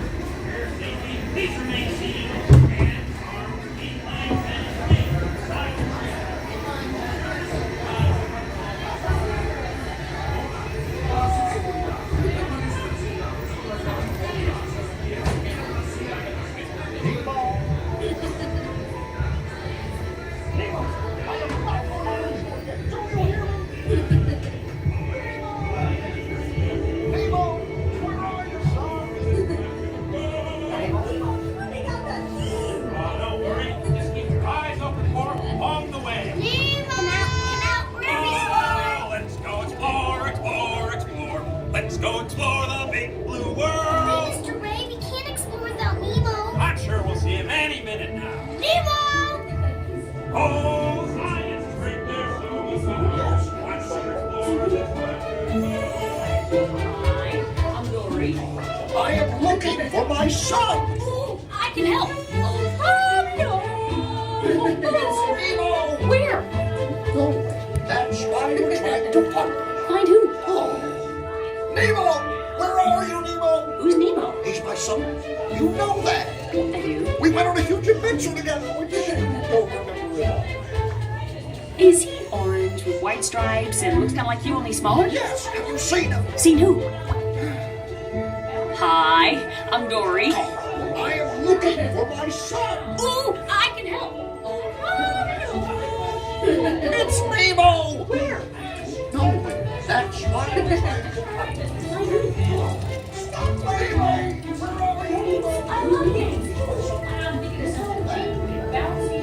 S8: Air safety, please remain seated. Hands, arms, feet, legs, and feet. Side to side. Don't worry, just keep your eyes open for him along the way. Oh, let's go explore, explore, explore. Let's go explore the big blue world.
S3: Mr. Ray, we can't explore without Nemo.
S8: I'm sure we'll see him any minute now.
S3: Nemo!
S8: Oh, science is right there, so we go. Let's explore this way.
S2: I'm Dory.
S7: I am looking for my son!
S2: Oh, I can help. Oh, no.
S7: It's Nemo!
S2: Where?
S7: Oh, that's why we're trying to find.
S2: Find who?
S7: Oh. Nemo! Where are you, Nemo?
S2: Who's Nemo?
S7: He's my son. You know that.
S2: I do.
S7: We went on a huge adventure together. We didn't. Don't remember it all.
S9: Is he orange with white stripes and looks kind of like you, only smaller?
S7: Yes, have you seen him?
S9: Seen who? Hi, I'm Dory.
S7: Oh, I am looking for my son.
S2: Ooh, I can help.
S7: It's Nemo!
S2: Where?
S7: No, that's why we're trying to find him. Stop, Nemo! Where are you?
S2: I love games. I'm thinking of something bouncy.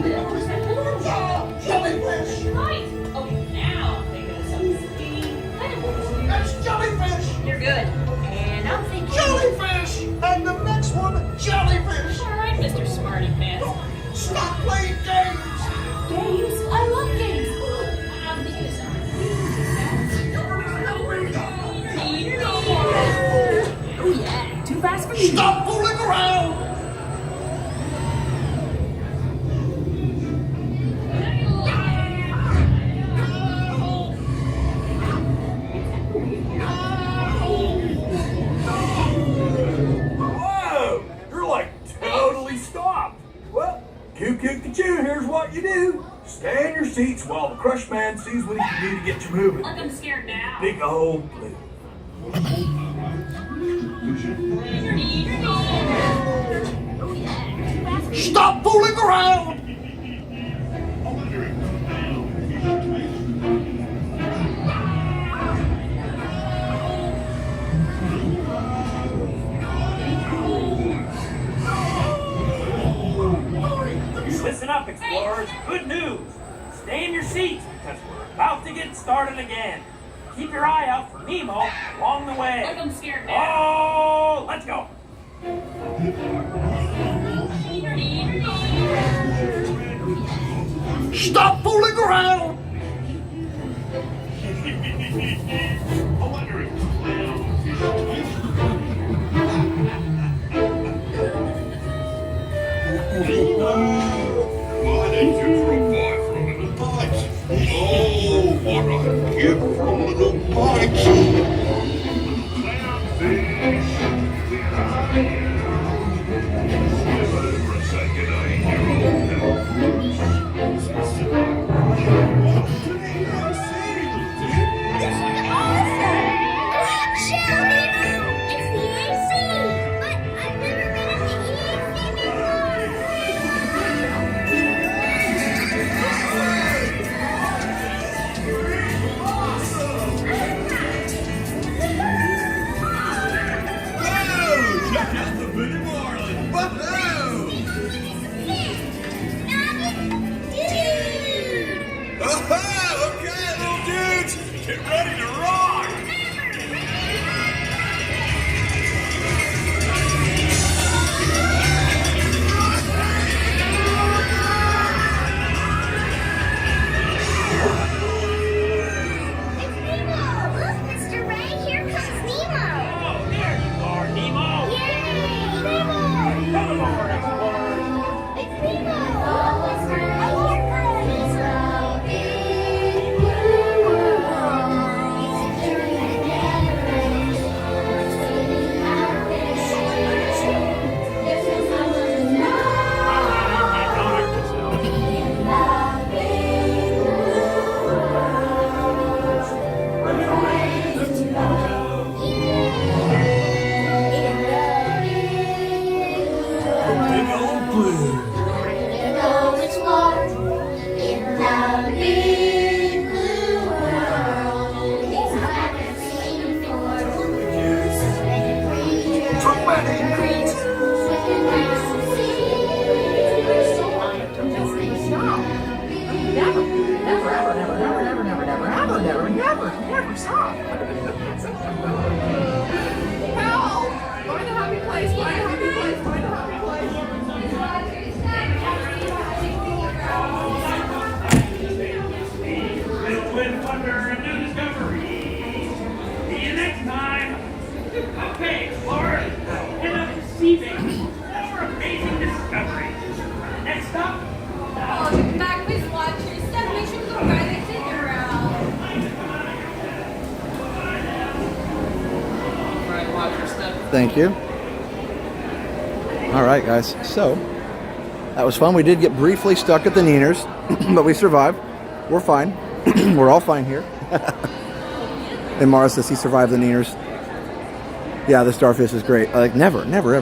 S7: Ah, jellyfish!
S2: Right. Oh, now I'm thinking of something.
S7: That's jellyfish!
S2: You're good. And I'm thinking.
S7: Jellyfish! And the next one, jellyfish!
S2: All right, Mr. Smarty Pants.
S7: Stop playing games!
S2: Games? I love games. I'm thinking of something. Oh yeah, too fast for you.
S7: Stop fooling around!
S8: Whoa! You're like totally stopped. Well, coo-coo-ca-choo, here's what you do. Stay in your seats while the crush man sees what he can do to get you moving.
S2: Like I'm scared now.
S8: Big old blue.
S7: Stop fooling around!
S8: Listen up, explorers. Good news. Stay in your seats because we're about to get started again. Keep your eye out for Nemo along the way.
S2: Like I'm scared now.
S8: Oh, let's go.
S7: Stop fooling around! Why did you provide for a little bite? Oh, what a gift for a little bite! Clownfish, where are you? Slip over and say good day,
S8: Okay, explorers, end up receiving more amazing discoveries. Next up,
S3: Back, please watch your step. Make sure to go right next to your route.
S6: Right, watch your step.
S1: Thank you. All right, guys. So that was fun. We did get briefly stuck at the Nieners, but we survived. We're fine. We're all fine here. And Mara says he survived the Nieners. Yeah, the starfish is great. Like never, ever.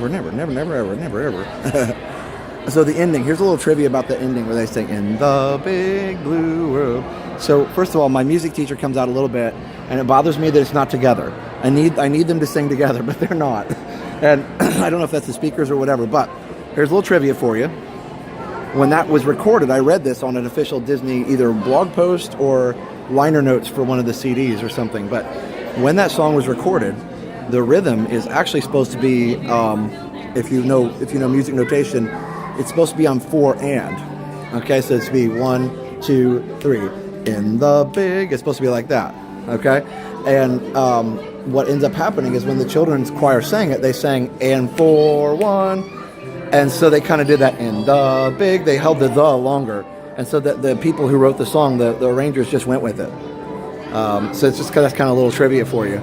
S1: So the ending. Here's a little trivia about the ending where they sing "In the Big Blue World." So first of all, my music teacher comes out a little bit, and it bothers me that it's not together. I need them to sing together, but they're not. And I don't know if that's the speakers or whatever. But here's a little trivia for you. When that was recorded, I read this on an official Disney either blog post or liner notes for one of the CDs or something. But when that song was recorded, the rhythm is actually supposed to be, if you know music notation, it's supposed to be on 4 and. Okay, so it's to be 1, 2, 3. In the big, it's supposed to be like that. Okay, and what ends up happening is when the children's choir sang it, they sang "and 4, 1," and so they kind of did that in the big. They held the longer, and so that the people who wrote the song, the arrangers just went with it. So it's just that's kind of a little trivia for you.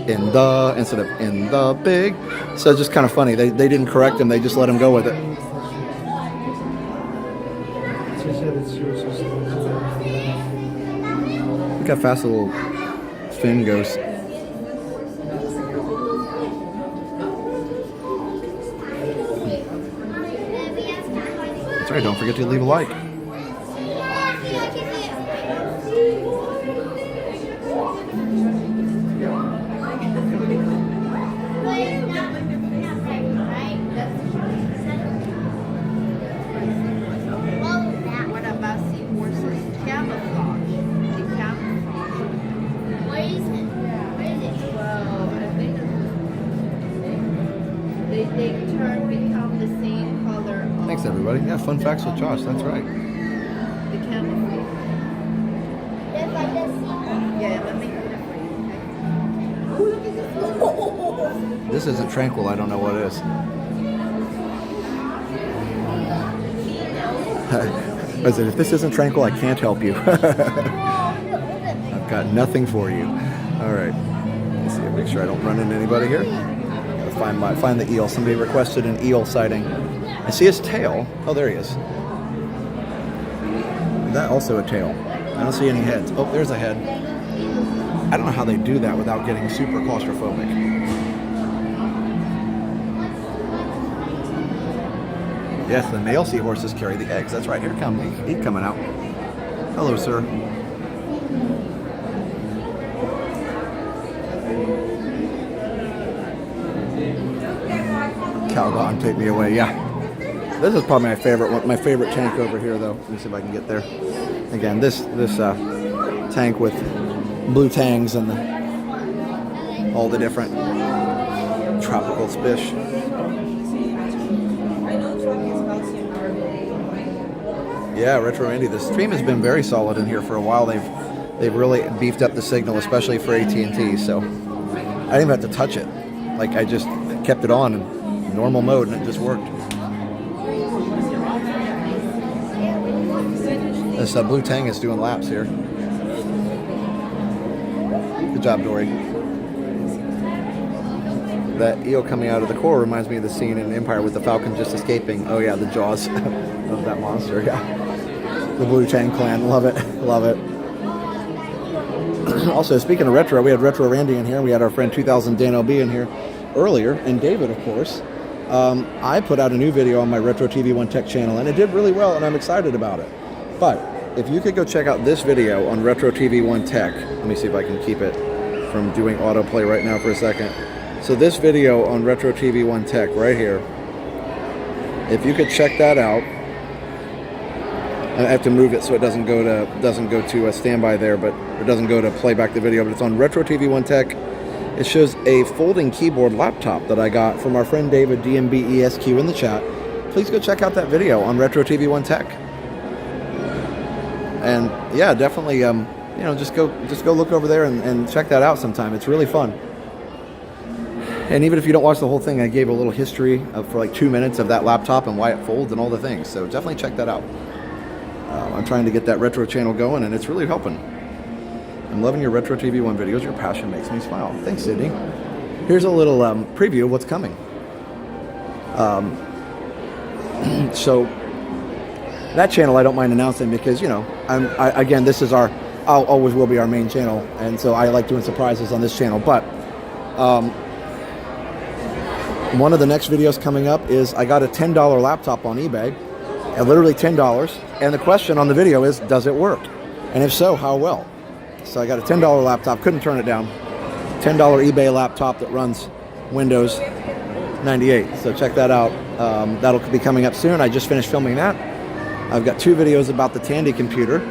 S1: In the instead of in the big. So it's just kind of funny. They didn't correct him. They just let him go with it. Look how fast the little fin goes. That's right. Don't forget to leave a like.
S3: What about seahorses? Camouflage. They camouflage. What is it? What is it? Well, I think they become the same color.
S1: Thanks, everybody. Yeah, fun facts with Josh. That's right.
S3: The camouflage. Yeah, let me put it for you. Oh, look at this.
S1: This isn't Tranquil. I don't know what it is. I said, if this isn't Tranquil, I can't help you. I've got nothing for you. All right. Let's see. Make sure I don't run into anybody here. Find the eel. Somebody requested an eel sighting. I see his tail. Oh, there he is. That also a tail. I don't see any heads. Oh, there's a head. I don't know how they do that without getting super claustrophobic. Yes, the male seahorses carry the eggs. That's right. Here comes he's coming out. Hello, sir. Calgon, take me away. Yeah, this is probably my favorite one. My favorite tank over here, though. Let me see if I can get there. Again, this tank with blue tangs and all the different tropical fish. Yeah, Retro Andy. The stream has been very solid in here for a while. They've really beefed up the signal, especially for AT&T. So I didn't even have to touch it. Like I just kept it on in normal mode and it just worked. This blue tang is doing laps here. Good job, Dory. That eel coming out of the core reminds me of the scene in Empire with the falcon just escaping. Oh yeah, the jaws of that monster. Yeah, the blue tang clan. Love it. Love it. Also, speaking of retro, we had Retro Randy in here. We had our friend 2000 Dan LB in here earlier, and David, of course. I put out a new video on my Retro TV One Tech channel, and it did really well, and I'm excited about it. But if you could go check out this video on Retro TV One Tech, let me see if I can keep it from doing autoplay right now for a second. So this video on Retro TV One Tech right here, if you could check that out, I have to move it so it doesn't go to a standby there, but it doesn't go to play back the video. But it's on Retro TV One Tech. It shows a folding keyboard laptop that I got from our friend David DMBESQ in the chat. Please go check out that video on Retro TV One Tech. And yeah, definitely, just go look over there and check that out sometime. It's really fun. And even if you don't watch the whole thing, I gave a little history for like 2 minutes of that laptop and why it folds and all the things. So definitely check that out. I'm trying to get that retro channel going, and it's really helping. I'm loving your Retro TV One videos. Your passion makes me smile. Thanks, Sydney. Here's a little preview of what's coming. So that channel I don't mind announcing because, again, this is always will be our main channel, and so I like doing surprises on this channel. But one of the next videos coming up is I got a $10 laptop on eBay, literally $10, and the question on the video is, does it work? And if so, how well? So I got a $10 laptop, couldn't turn it down. $10 eBay laptop that runs Windows 98. So check that out. That'll be coming up soon. I just finished filming that. I've got 2 videos about the Tandy computer.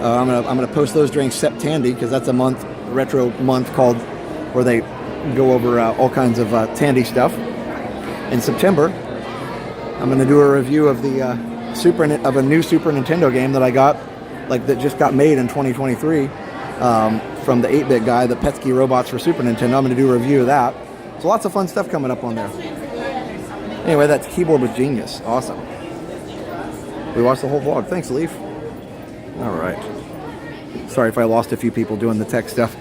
S1: I'm gonna post those during Septandy because that's a month, retro month called where they go over all kinds of Tandy stuff. In September, I'm gonna do a review of the of a new Super Nintendo game that I got, that just got made in 2023 from the 8-bit guy, the Petsky Robots for Super Nintendo. I'm gonna do a review of that. So lots of fun stuff coming up on there. Anyway, that keyboard was genius. Awesome. We watched the whole vlog. Thanks, Leaf. All right. Sorry if I lost a few people doing the tech stuff.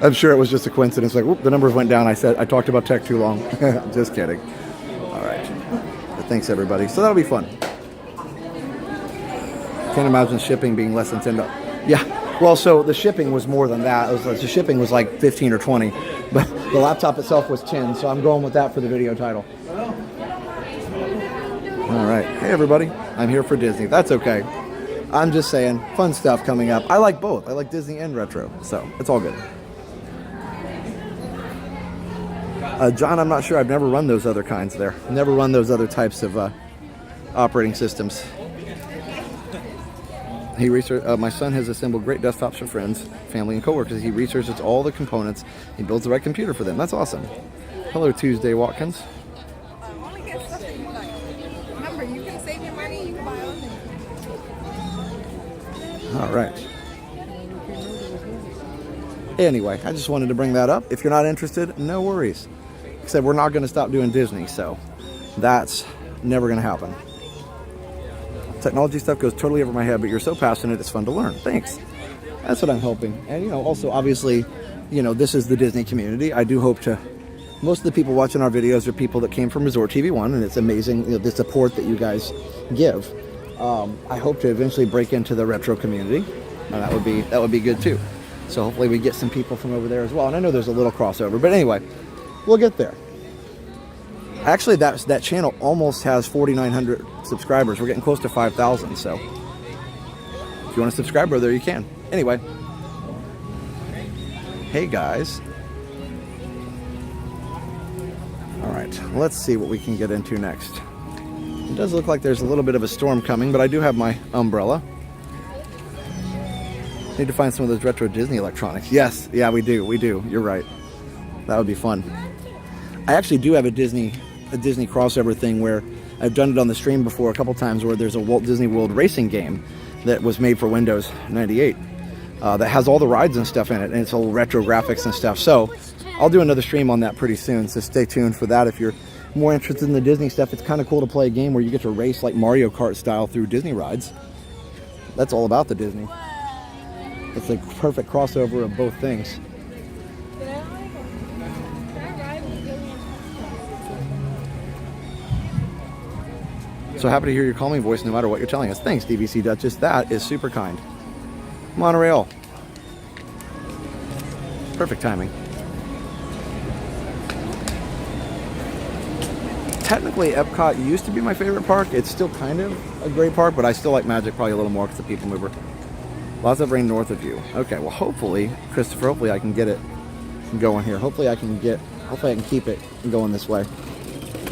S1: I'm sure it was just a coincidence. Whoop, the numbers went down. I talked about tech too long. Just kidding. All right. But thanks, everybody. So that'll be fun. Can't imagine shipping being less than $10. Yeah. Well, so the shipping was more than that. The shipping was like 15 or 20, but the laptop itself was 10. So I'm going with that for the video title. All right. Hey, everybody. I'm here for Disney. That's okay. I'm just saying, fun stuff coming up. I like both. I like Disney and retro, so it's all good. John, I'm not sure. I've never run those other kinds there. Never run those other types of operating systems. My son has assembled great desktops for friends, family, and coworkers. He researches all the components. He builds the right computer for them. That's awesome. Hello, Tuesday Watkins.
S3: Only get stuff that you like. Remember, you can save your money. You can buy all things.
S1: All right. Anyway, I just wanted to bring that up. If you're not interested, no worries. Except we're not going to stop doing Disney, so that's never going to happen. Technology stuff goes totally over my head, but you're so passionate, it's fun to learn. Thanks. That's what I'm hoping. And, you know, also, obviously, you know, this is the Disney community. I do hope to... Most of the people watching our videos are people that came from Resort TV 1, and it's amazing, you know, the support that you guys give. I hope to eventually break into the retro community, and that would be good too. So hopefully we get some people from over there as well. And I know there's a little crossover, but anyway, we'll get there. Actually, that channel almost has 4,900 subscribers. We're getting close to 5,000. So if you want to subscribe over there, you can. Anyway, hey guys. All right, let's see what we can get into next. It does look like there's a little bit of a storm coming, but I do have my umbrella. Need to find some of those retro Disney electronics. Yes, yeah, we do. You're right. That would be fun. I actually do have a Disney crossover thing where I've done it on the stream before a couple times, where there's a Walt Disney World racing game that was made for Windows 98 that has all the rides and stuff in it, and it's all retro graphics and stuff. So I'll do another stream on that pretty soon, so stay tuned for that if you're more interested in the Disney stuff. It's kind of cool to play a game where you get to race like Mario Kart style through Disney rides. That's all about the Disney. It's a perfect crossover of both things. So happy to hear your calming voice no matter what you're telling us. Thanks, DVC Duchess. That is super kind. Monorail. Perfect timing. Technically, Epcot used to be my favorite park. It's still kind of a great park, but I still like Magic probably a little more because the people mover. Lots of rain north of you. Okay, well, hopefully, Christopher, hopefully I can get it going here. Hopefully I can keep it going this way.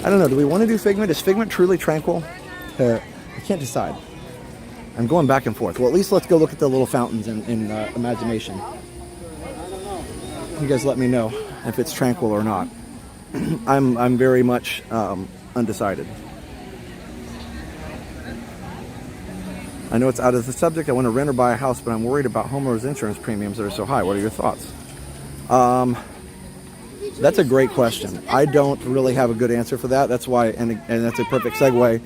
S1: I don't know, do we want to do Figment? Is Figment truly tranquil? I can't decide. I'm going back and forth. Well, at least let's go look at the little fountains in Imagination. You guys let me know if it's tranquil or not. I'm very much undecided. I know it's out of the subject. I want to rent or buy a house, but I'm worried about homeowners insurance premiums that are so high. What are your thoughts? That's a great question. I don't really have a good answer for that. That's why, and that's a perfect segue.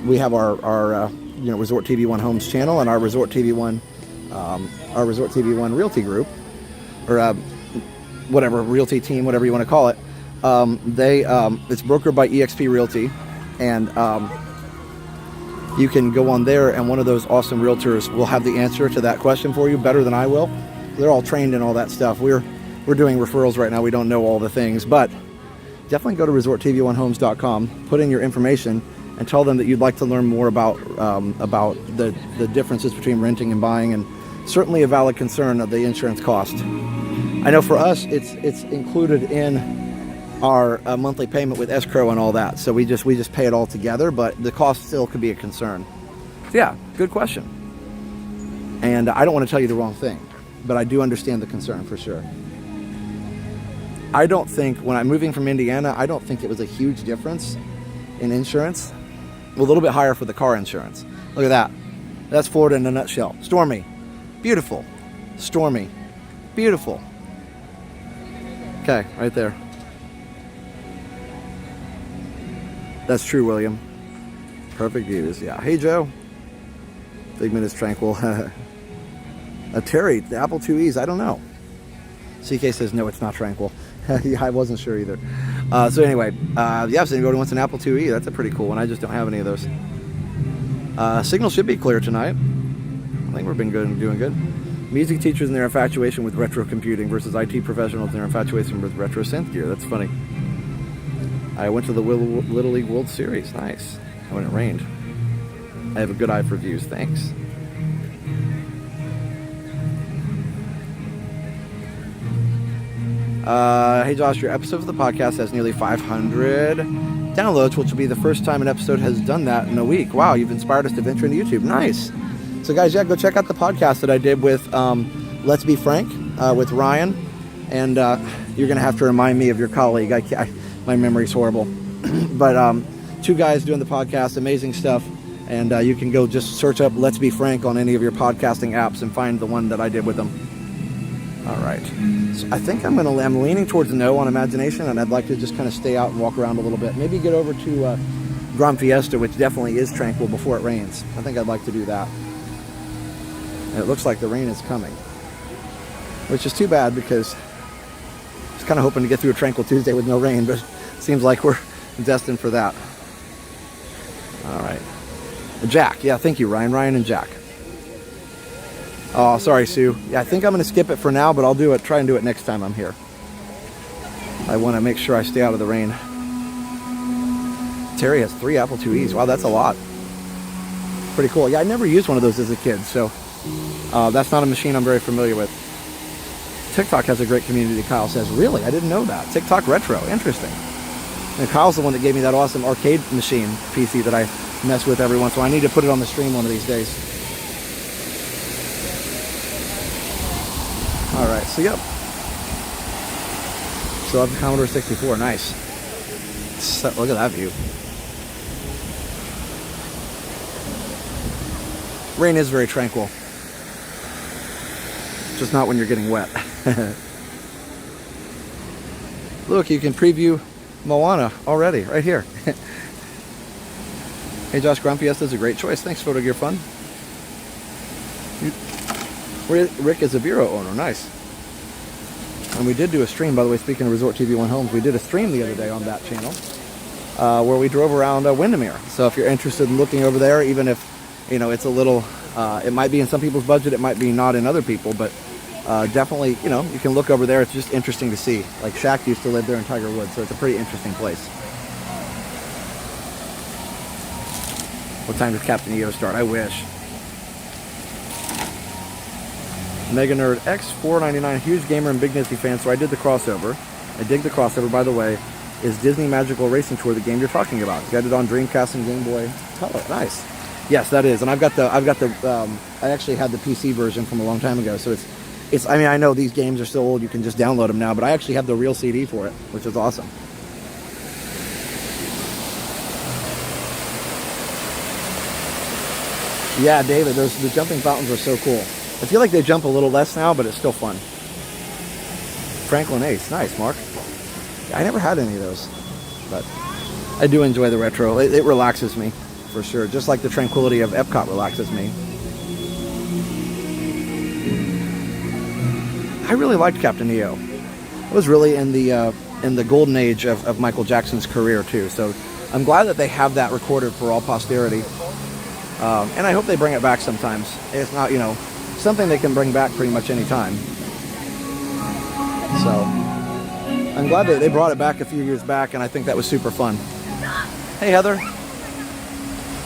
S1: We have our Resort TV 1 Homes channel and our Resort TV 1 Realty group, or whatever Realty team, whatever you want to call it. It's brokered by EXP Realty, and you can go on there, and one of those awesome realtors will have the answer to that question for you better than I will. They're all trained in all that stuff. We're doing referrals right now. We don't know all the things, but definitely go to resorttv1homes.com, put in your information, and tell them that you'd like to learn more about the differences between renting and buying, and certainly a valid concern of the insurance cost. I know for us, it's included in our monthly payment with escrow and all that, so we just pay it all together, but the cost still could be a concern. So yeah, good question. And I don't want to tell you the wrong thing, but I do understand the concern for sure. I don't think, when I'm moving from Indiana, I don't think it was a huge difference in insurance. A little bit higher for the car insurance. Look at that. That's Florida in a nutshell. Stormy. Beautiful. Stormy. Beautiful. Okay, right there. That's true, William. Perfect views, yeah. Hey, Joe. Figment is tranquil. Terry, the Apple IIe's, I don't know. CK says, no, it's not tranquil. Yeah, I wasn't sure either. So anyway, yeah, so anybody wants an Apple IIe, that's a pretty cool one. I just don't have any of those. Signal should be clear tonight. I think we've been good and doing good. Music teachers and their infatuation with retro computing versus IT professionals and their infatuation with retro synth gear. That's funny. I went to the Little League World Series. Nice. When it rained. I have a good eye for views. Thanks. Hey Josh, your episode of the podcast has nearly 500 downloads, which will be the first time an episode has done that in a week. Wow, you've inspired us to venture into YouTube. Nice. So guys, yeah, go check out the podcast that I did with Let's Be Frank, with Ryan. And you're going to have to remind me of your colleague. My memory's horrible. But two guys doing the podcast, amazing stuff. And you can go just search up Let's Be Frank on any of your podcasting apps and find the one that I did with them. All right. So I think I'm leaning towards no on imagination, and I'd like to just kind of stay out and walk around a little bit. Maybe get over to Grand Fiesta, which definitely is tranquil before it rains. I think I'd like to do that. And it looks like the rain is coming, which is too bad because I was kind of hoping to get through a Tranquil Tuesday with no rain, but it seems like we're destined for that. All right. Jack. Yeah, thank you, Ryan. Ryan and Jack. Oh, sorry, Sue. Yeah, I think I'm going to skip it for now, but I'll do it. Try and do it next time I'm here. I want to make sure I stay out of the rain. Terry has 3 Apple IIe's. Wow, that's a lot. Pretty cool. Yeah, I never used one of those as a kid, so that's not a machine I'm very familiar with. TikTok has a great community, Kyle says. Really? I didn't know that. TikTok Retro. Interesting. And Kyle's the one that gave me that awesome arcade machine PC that I mess with every once in a while. I need to put it on the stream one of these days. All right, so yep. So I have the Commodore 64. Nice. So, look at that view. Rain is very tranquil. Just not when you're getting wet. Look, you can preview Moana already, right here. Hey Josh, Grand Fiesta is a great choice. Thanks, Photo Gear Fun. Rick is a bureau owner. Nice. And we did do a stream, by the way, speaking of Resort TV One Homes, we did a stream the other day on that channel where we drove around Windermere. So if you're interested in looking over there, even if, you know, it's a little, it might be in some people's budget, it might be not in other people, but definitely, you know, you can look over there. It's just interesting to see. Like Shaq used to live there in Tiger Woods, so it's a pretty interesting place. What time does Captain EO start? I wish. Mega Nerd X 499, huge gamer and big Disney fan, so I did the crossover. I dig the crossover, by the way. Is Disney Magical Racing Tour the game you're talking about? You got it on Dreamcast and Game Boy Color. Nice. Yes, that is. And I actually had the PC version from a long time ago, so it's. I mean, I know these games are so old, you can just download them now, but I actually have the real CD for it, which is awesome. Yeah, David, the jumping fountains are so cool. I feel like they jump a little less now, but it's still fun. Franklin Ace. Nice, Mark. I never had any of those, but I do enjoy the retro. It relaxes me, for sure. Just like the tranquility of Epcot relaxes me. I really liked Captain EO. It was really in the golden age of Michael Jackson's career, too. So I'm glad that they have that recorded for all posterity. And I hope they bring it back sometimes. It's not, you know, something they can bring back pretty much any time. So I'm glad they brought it back a few years back, and I think that was super fun. Hey Heather.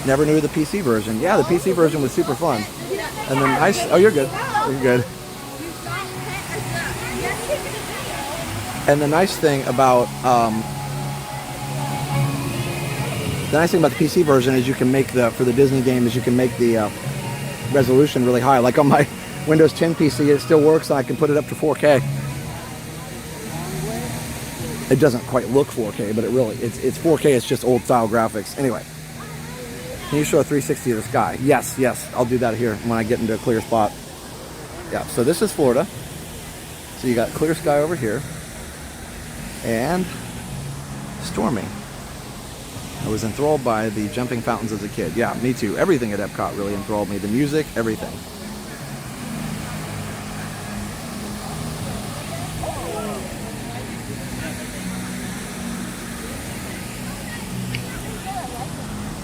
S1: Never knew the PC version. Yeah, the PC version was super fun. And then oh, you're good. You're good. And the nice thing about the PC version is you can make for the Disney game is you can make the resolution really high. Like on my Windows 10 PC, it still works, and I can put it up to 4K. It doesn't quite look 4K, but it's 4K. It's just old style graphics. Anyway, can you show a 360 of the sky? Yes, I'll do that here when I get into a clear spot. Yeah. So this is Florida. So you got clear sky over here, and stormy. I was enthralled by the jumping fountains as a kid. Yeah, me too. Everything at Epcot really enthralled me. The music, everything.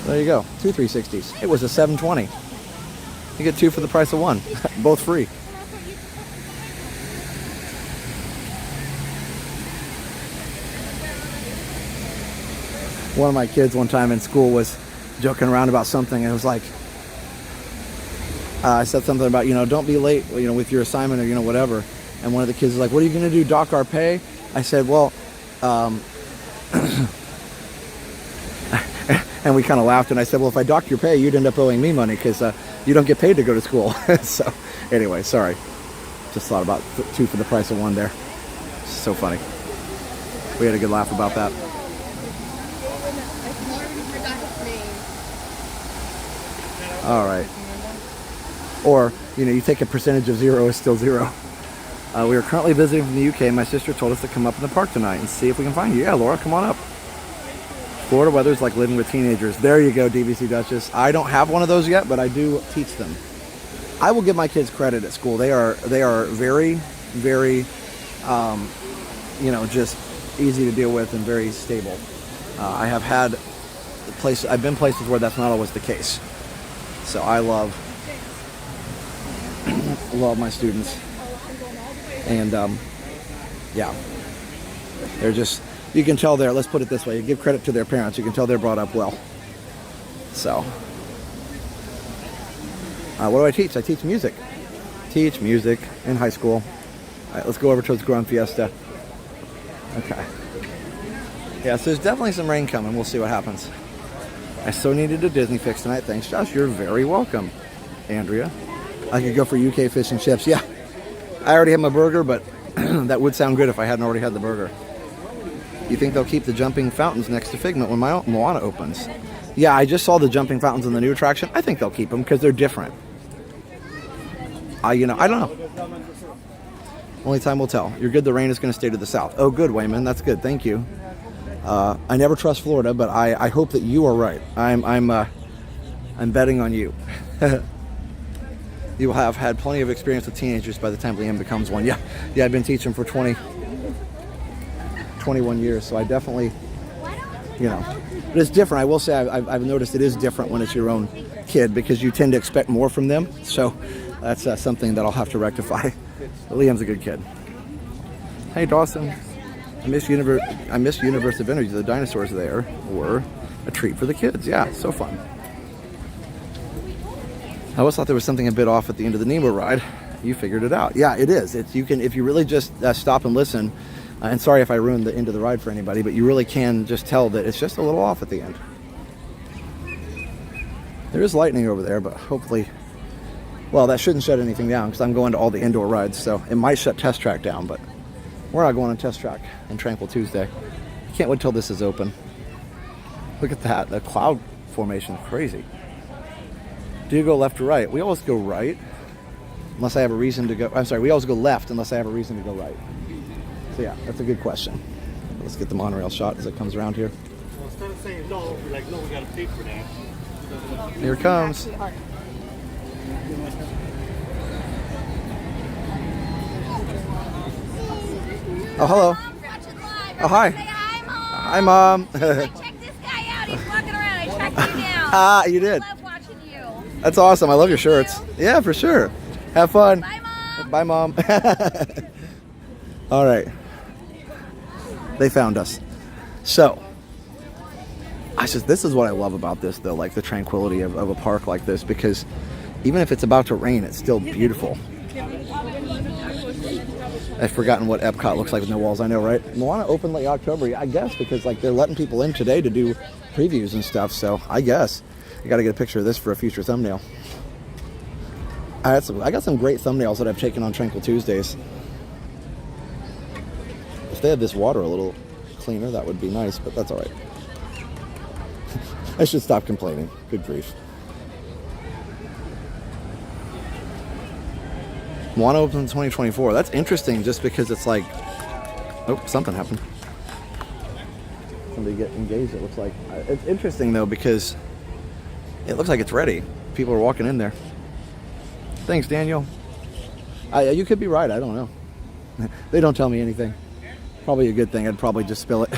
S1: There you go. 2 360s. It was a $720. You get 2 for the price of 1. Both free. One of my kids one time in school was joking around about something, and it was like, I said something about, you know, don't be late, you know, with your assignment or, you know, whatever. And one of the kids was like, what are you going to do, dock our pay? I said, well, and we kind of laughed, and I said, well, if I docked your pay, you'd end up owing me money because you don't get paid to go to school. So anyway, sorry. Just thought about 2 for the price of 1 there. So funny. We had a good laugh about that. All right. Or, you know, you take a percentage of 0, it's still 0. We are currently visiting from the UK. My sister told us to come up in the park tonight and see if we can find you. Yeah, Laura, come on up. Florida weather's like living with teenagers. There you go, DVC Duchess. I don't have one of those yet, but I do teach them. I will give my kids credit at school. They are very, very, you know, just easy to deal with and very stable. I have had places, I've been places where that's not always the case. So I love my students. And yeah, they're just, you can tell they're, let's put it this way, you give credit to their parents, you can tell they're brought up well. So, what do I teach? I teach music. Teach music in high school. All right, let's go over towards Grand Fiesta. Okay. Yeah, so there's definitely some rain coming. We'll see what happens. I so needed a Disney fix tonight. Thanks, Josh. You're very welcome. Andrea. I could go for UK fish and chips. Yeah. I already have my burger, but that would sound good if I hadn't already had the burger. You think they'll keep the jumping fountains next to Figment when Moana opens? Yeah, I just saw the jumping fountains in the new attraction. I think they'll keep them because they're different. You know, I don't know. Only time will tell. You're good. The rain is going to stay to the south. Oh, good, Wayman. That's good. Thank you. I never trust Florida, but I hope that you are right. I'm betting on you. You will have had plenty of experience with teenagers by the time Liam becomes one. Yeah, I've been teaching for 21 years, so I definitely, you know, but it's different. I will say I've noticed it is different when it's your own kid because you tend to expect more from them. So that's something that I'll have to rectify. But Liam's a good kid. Hey, Dawson. I miss Universe of Energy. The dinosaurs there were a treat for the kids. Yeah, so fun. I always thought there was something a bit off at the end of the Nemo ride. You figured it out. Yeah, it is. It's, you can, if you really just stop and listen. And sorry if I ruined the end of the ride for anybody, but you really can just tell that it's just a little off at the end. There is lightning over there, but hopefully, well, that shouldn't shut anything down because I'm going to all the indoor rides, so it might shut Test Track down, but we're not going on Test Track on Tranquil Tuesday. I can't wait till this is open. Look at that. The cloud formation is crazy. Do you go left or right? We always go right unless I have a reason to go. I'm sorry, we always go left unless I have a reason to go right. So yeah, that's a good question. Let's get the monorail shot as it comes around here.
S10: Well, instead of saying no, we're like, no, we got to pay for that.
S1: Here it comes. Oh, hello. Oh, hi. Hi, Mom.
S3: Check this guy out. He's walking around. I tracked you down.
S1: Ah, you did.
S3: I love watching you.
S1: That's awesome. I love your shirts. Yeah, for sure. Have fun.
S3: Bye, Mom.
S1: Bye, Mom. All right. They found us. So, this is what I love about this, though, like the tranquility of a park like this, because even if it's about to rain, it's still beautiful. I've forgotten what Epcot looks like with no walls. I know, right? Moana opened late October, I guess, because like they're letting people in today to do previews and stuff. So I guess I got to get a picture of this for a future thumbnail. I got some great thumbnails that I've taken on Tranquil Tuesdays. If they had this water a little cleaner, that would be nice, but that's all right. I should stop complaining. Good grief. Moana opens in 2024. That's interesting just because it's like, oh, something happened. Somebody get engaged, it looks like. It's interesting though because it looks like it's ready. People are walking in there. Thanks, Daniel. You could be right, I don't know. They don't tell me anything. Probably a good thing, I'd probably just spill it.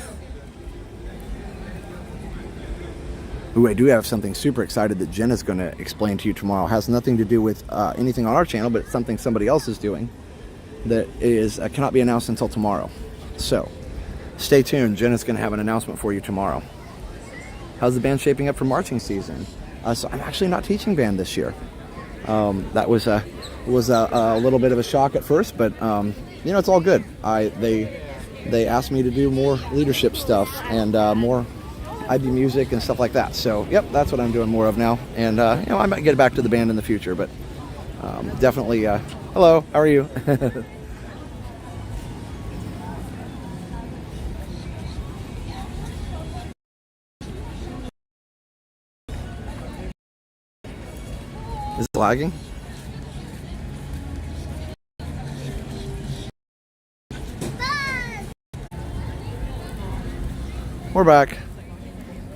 S1: Ooh, I do have something super excited that Jen is going to explain to you tomorrow. It has nothing to do with anything on our channel, but it's something somebody else is doing that is cannot be announced until tomorrow. So, stay tuned. Jen is going to have an announcement for you tomorrow. How's the band shaping up for marching season? So I'm actually not teaching band this year. That was a little bit of a shock at first, but you know, it's all good. They asked me to do more leadership stuff and more IB music and stuff like that. So, yep, that's what I'm doing more of now. And, you know, I might get back to the band in the future, but definitely, hello, how are you? Lagging. We're back.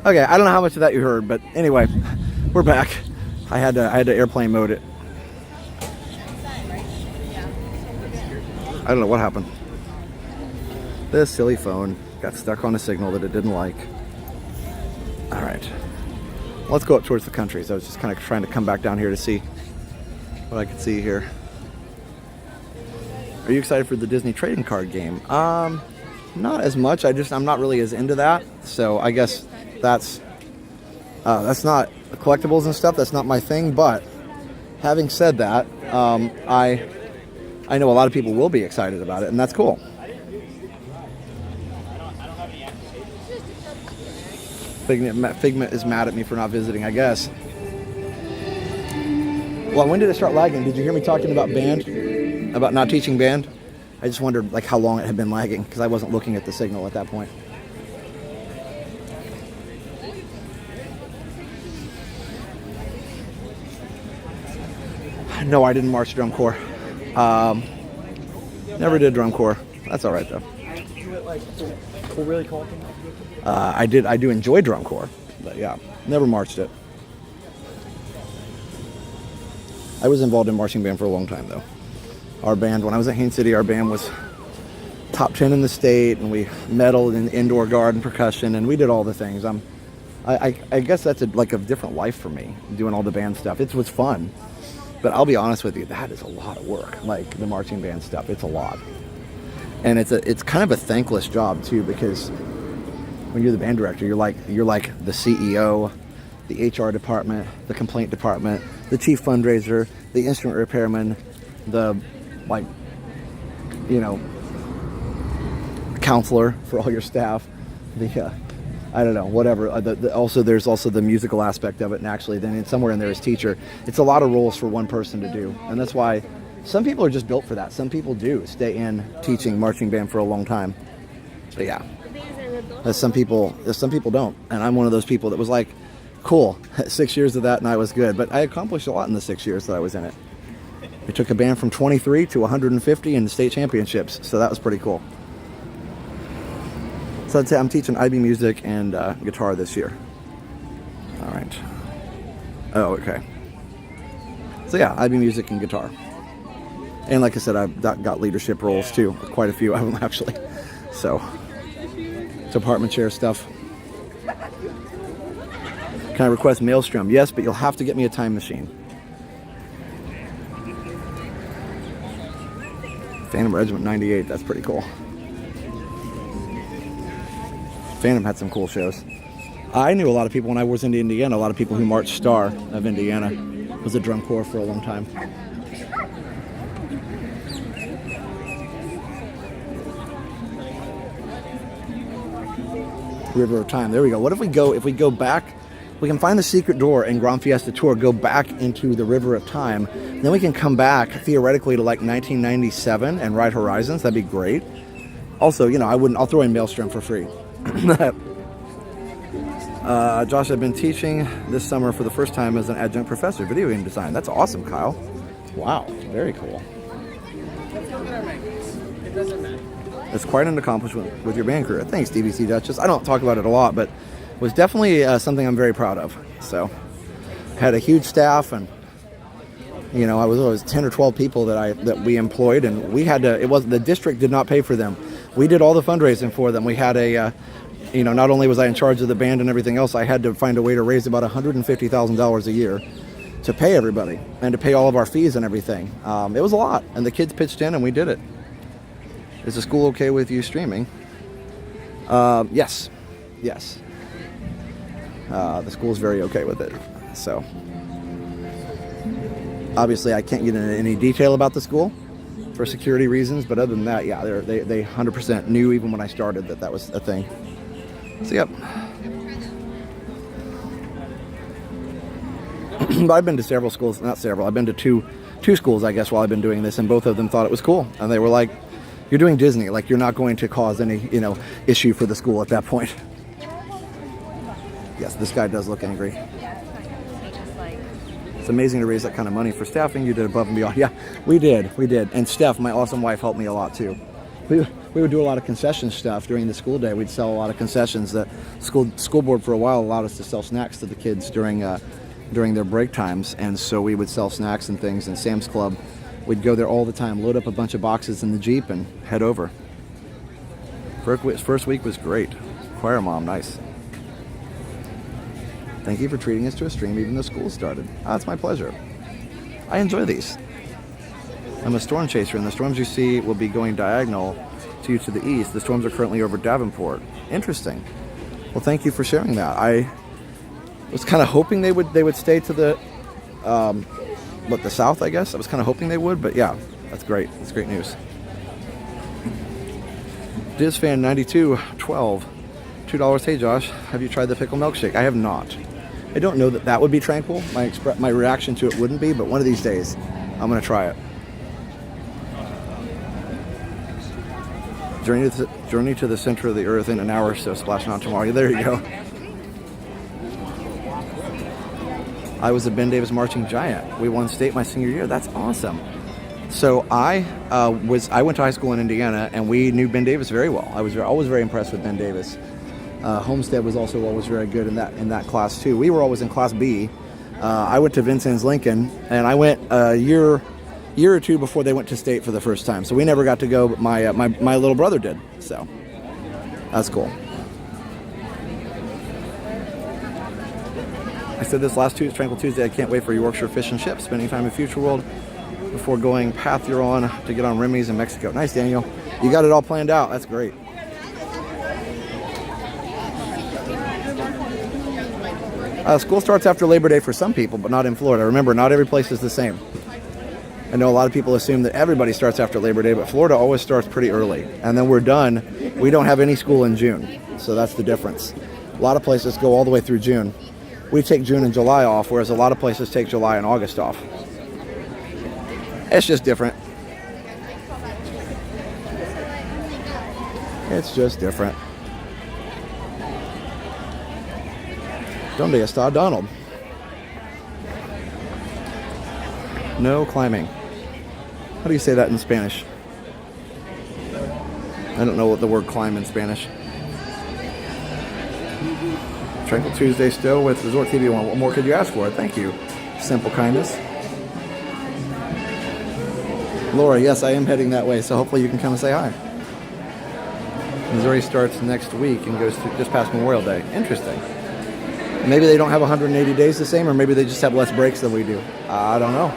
S1: Okay, I don't know how much of that you heard, but anyway, we're back. I had to airplane mode it. I don't know what happened. This silly phone got stuck on a signal that it didn't like. All right, let's go up towards the countries. I was just kind of trying to come back down here to see what I could see here. Are you excited for the Disney trading card game? Not as much. I'm not really as into that. So I guess that's not collectibles and stuff. That's not my thing. But having said that, I know a lot of people will be excited about it, and that's cool. Figment is mad at me for not visiting, I guess. Well, when did it start lagging? Did you hear me talking about band? About not teaching band? I just wondered like how long it had been lagging because I wasn't looking at the signal at that point. No, I didn't march drum corps. Never did drum corps. That's all right though. I do enjoy drum corps, but yeah, never marched it. I was involved in marching band for a long time though. Our band, when I was at Haines City, our band was top 10 in the state, and we medaled in indoor guard and percussion, and we did all the things. I guess that's like a different life for me, doing all the band stuff. It was fun, but I'll be honest with you, that is a lot of work. Like the marching band stuff, it's a lot, and it's kind of a thankless job too, because when you're the band director, you're like the CEO, the HR department, the complaint department, the chief fundraiser, the instrument repairman, the counselor for all your staff, I don't know, whatever. There's also the musical aspect of it, and actually then somewhere in there is teacher. It's a lot of roles for one person to do, and that's why some people are just built for that. Some people do stay in teaching marching band for a long time. But yeah, some people don't, and I'm one of those people that was like, cool, 6 years of that and I was good, but I accomplished a lot in the 6 years that I was in it. We took a band from 23 to 150 in the state championships, so that was pretty cool. So I'd say I'm teaching IB music and guitar this year. All right. Oh, okay. So yeah, IB music and guitar. And like I said, I've got leadership roles too, quite a few of them actually. So, department chair stuff. Can I request Maelstrom? Yes, but you'll have to get me a time machine. Phantom Regiment 98, that's pretty cool. Phantom had some cool shows. I knew a lot of people when I was in Indiana, a lot of people who marched Star of Indiana. Was a drum corps for a long time. River of Time, there we go. What if we go back, we can find the secret door in Grand Fiesta Tour, go back into the River of Time, then we can come back theoretically to like 1997 and ride Horizons. That'd be great. Also, I'll throw in Maelstrom for free. Josh, I've been teaching this summer for the first time as an adjunct professor, video game design. That's awesome, Kyle. Wow, very cool. It's quite an accomplishment with your band career. Thanks, DVC Duchess. I don't talk about it a lot, but it was definitely something I'm very proud of. So, had a huge staff, and I was always 10 or 12 people that we employed, and we had to. The district did not pay for them. We did all the fundraising for them. We had not only was I in charge of the band and everything else, I had to find a way to raise about $150,000 a year to pay everybody and to pay all of our fees and everything. It was a lot, and the kids pitched in, and we did it. Is the school okay with you streaming? Yes. The school's very okay with it. So, obviously, I can't get into any detail about the school for security reasons, but other than that, yeah, they 100% knew even when I started that was a thing. So, yep. But I've been to several schools, not several, I've been to two schools, I guess, while I've been doing this, and both of them thought it was cool. And they were like, you're doing Disney, like you're not going to cause any, issue for the school at that point. Yes, this guy does look angry. It's amazing to raise that kind of money for staffing. You did above and beyond. Yeah, we did. And Steph, my awesome wife, helped me a lot too. We would do a lot of concession stuff during the school day. We'd sell a lot of concessions. The school board for a while allowed us to sell snacks to the kids during their break times, and so we would sell snacks and things. And Sam's Club, we'd go there all the time, load up a bunch of boxes in the Jeep, and head over. First week was great. Choir mom, nice. Thank you for treating us to a stream even though school started. It's my pleasure. I enjoy these. I'm a storm chaser, and the storms you see will be going diagonal to you to the east. The storms are currently over Davenport. Interesting. Well, thank you for sharing that. I was kind of hoping they would stay to the the south, I guess. I was kind of hoping they would, but yeah, that's great. That's great news. DizFan9212, $2. Hey Josh, have you tried the pickle milkshake? I have not. I don't know that would be Tranquil. My reaction to it wouldn't be, but one of these days I'm going to try it. Journey to the center of the earth in an hour or so, splashing on tomorrow. There you go. I was a Ben Davis marching giant. We won state my senior year. That's awesome. So I went to high school in Indiana, and we knew Ben Davis very well. I was always very impressed with Ben Davis. Homestead was also always very good in that class too. We were always in class B. I went to Vincennes Lincoln, and I went a year or two before they went to state for the first time. So we never got to go, but my little brother did. So that's cool. I said this last Tuesday, Tranquil Tuesday, I can't wait for Yorkshire Fish and Chips, spending time in Future World before going path you're on to get on Remy's in Mexico. Nice, Daniel. You got it all planned out. That's great. School starts after Labor Day for some people, but not in Florida. Remember, not every place is the same. I know a lot of people assume that everybody starts after Labor Day, but Florida always starts pretty early. And then we're done. We don't have any school in June, so that's the difference. A lot of places go all the way through June. We take June and July off, whereas a lot of places take July and August off. It's just different. It's just different. Donde está Donald? No climbing. How do you say that in Spanish? I don't know what the word climb in Spanish. Tranquil Tuesday still with Resort TV One. What more could you ask for? Thank you. Simple kindness. Laura, yes, I am heading that way, so hopefully you can come and say hi. Missouri starts next week and goes through just past Memorial Day. Interesting. Maybe they don't have 180 days the same, or maybe they just have less breaks than we do. I don't know.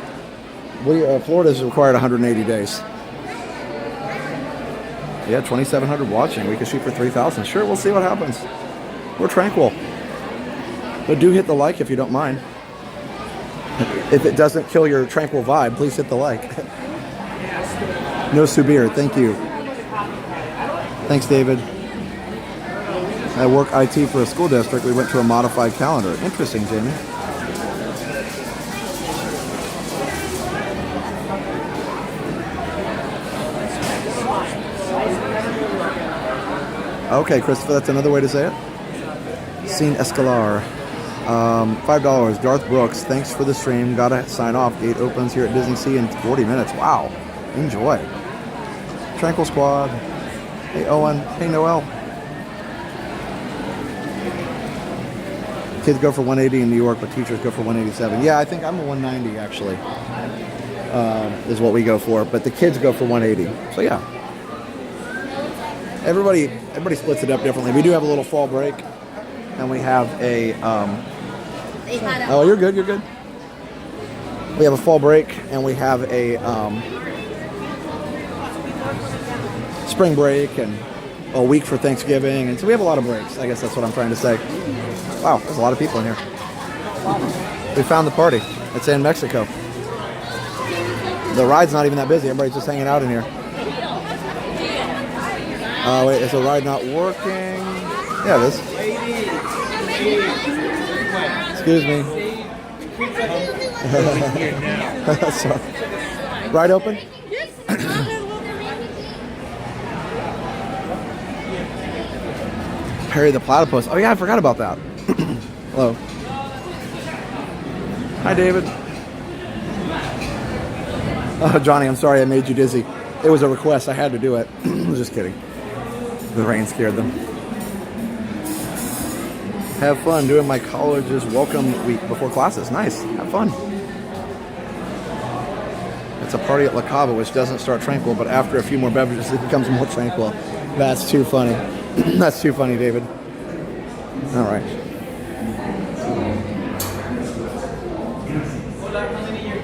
S1: Florida's required 180 days. Yeah, 2,700 watching. We could shoot for 3,000. Sure, we'll see what happens. We're Tranquil. But do hit the like if you don't mind. If it doesn't kill your Tranquil vibe, please hit the like. No Subir, thank you. Thanks, David. I work IT for a school district. We went to a modified calendar. Interesting, Jamie. Okay, Christopher, that's another way to say it. Scene Escalar. $5. Darth Brooks, thanks for the stream. Gotta sign off. Gate opens here at Disney Sea in 40 minutes. Wow. Enjoy. Tranquil Squad. Hey, Owen. Hey, Noel. Kids go for 180 in New York, but teachers go for 187. Yeah, I think I'm a 190, actually, is what we go for. But the kids go for 180. So, yeah. Everybody splits it up differently. We do have a little fall break, and we have a... oh, you're good, you're good. We have a fall break, and we have a spring break, and a week for Thanksgiving. And so we have a lot of breaks. I guess that's what I'm trying to say. Wow, there's a lot of people in here. We found the party. It's in Mexico. The ride's not even that busy. Everybody's just hanging out in here. Wait, is the ride not working? Yeah, it is. Excuse me. Sorry. Ride open? Harry the Platypus. Oh yeah, I forgot about that. Hello. Hi, David. Johnny, I'm sorry I made you dizzy. It was a request. I had to do it. Just kidding. The rain scared them. Have fun doing my college's welcome week before classes. Nice. Have fun. It's a party at La Cava, which doesn't start tranquil, but after a few more beverages, it becomes more tranquil. That's too funny. That's too funny, David. All right.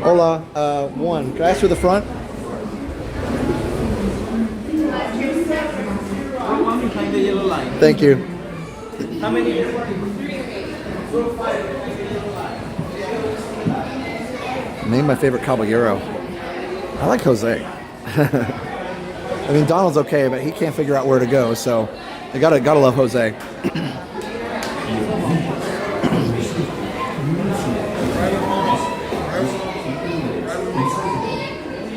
S1: Hola. One. Can I ask for the front?
S6: Behind the yellow line.
S1: Thank you.
S6: How many?
S1: Name my favorite caballero. I like Jose. I mean, Donald's okay, but he can't figure out where to go, so I gotta love Jose.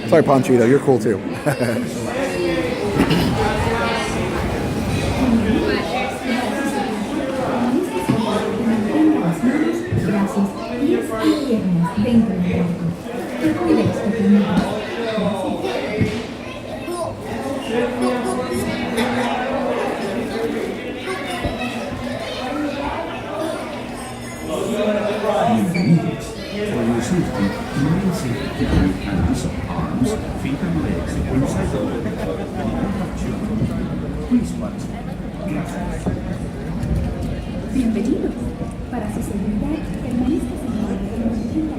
S1: Sorry, Panchito, you're cool too.
S7: For your safety, remain safe keeping your hands, arms, feet and legs inside the boat. When you have children, please watch.
S11: Bienvenidos. Para su seguridad, permanezca sentado en la silla.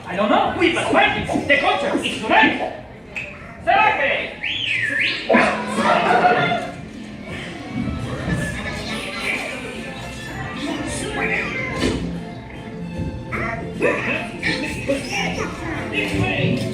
S8: I don't know. We must find it. The culture is tonight. Select. This way.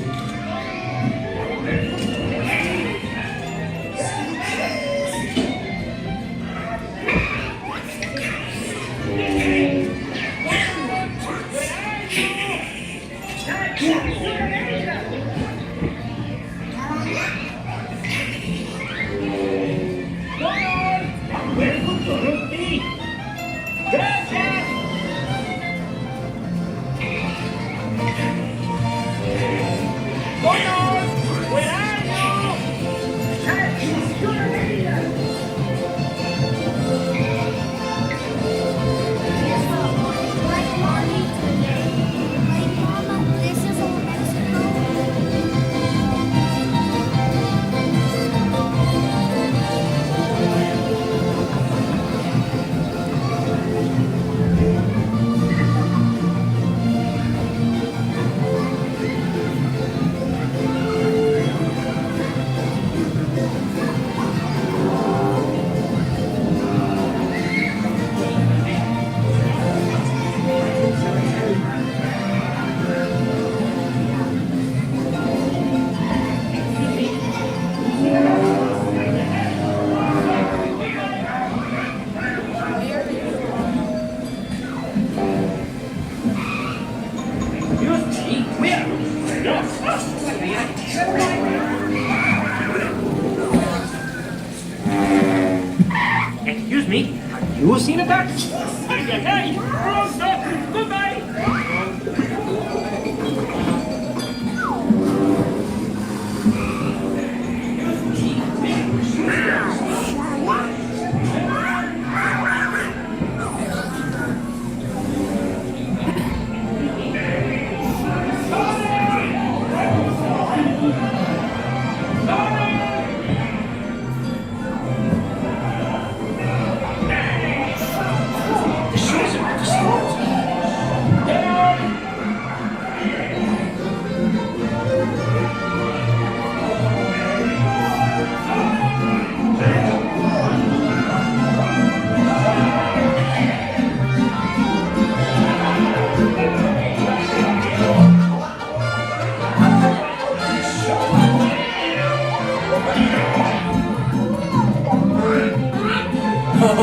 S8: Excuse me, have you seen a duck? Hey, goodbye.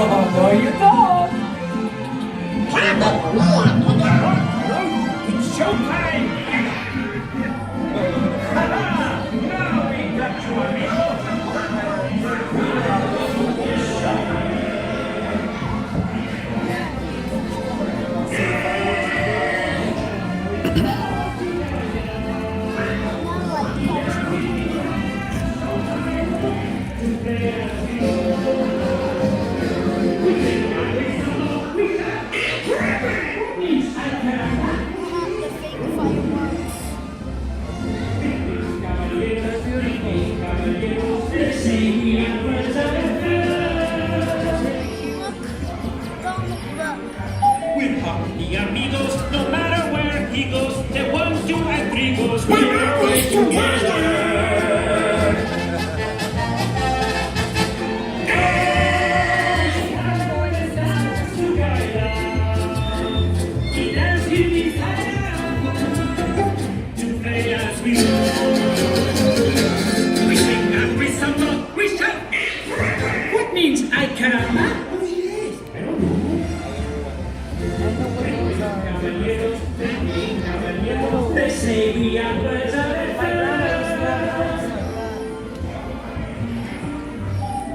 S8: Oh, you don't. It's showtime. Now we got you, amigo. We're happy amigos, no matter where he goes. The 1, 2, and 3 goes. We're always together. To play as we go. We sing and we stumble, we shout. What means I can? They say we are birds of a feather.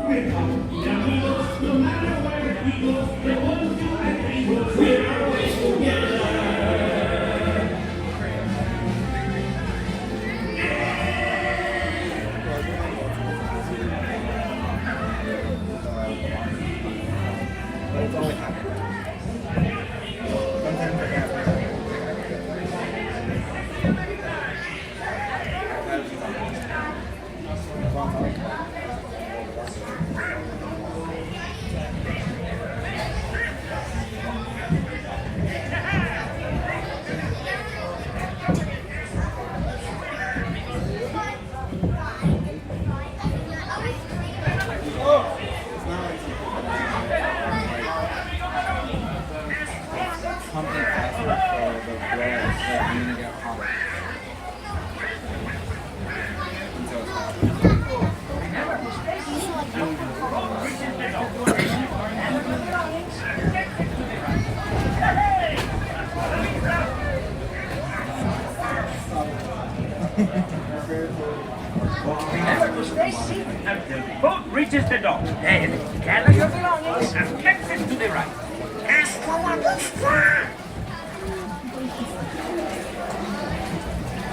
S8: We're happy amigos, no matter where we go. The 1, 2, and 3 goes. We're always together. Remember to stay seated until the boat reaches the dock. Then gather your belongings and exit to the right.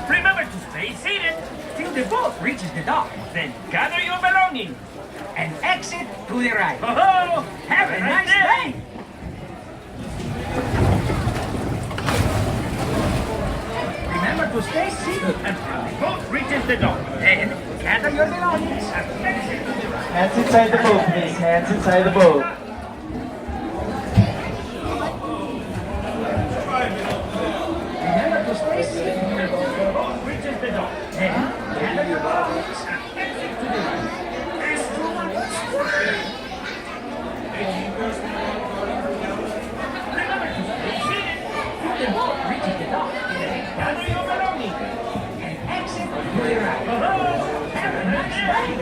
S8: Remember to stay seated till the boat reaches the dock. Then gather your belongings and exit to the right. Oh, have a nice day. Remember to stay seated until the boat reaches the dock. Then gather your belongings and exit to the right.
S6: Hands inside the boat, please. Hands inside the boat.
S8: Remember to stay seated until the boat reaches the dock. Then gather your belongings and exit to the right. Remember to stay seated until the boat reaches the dock. Then gather your belongings and exit to the right. Have a nice day.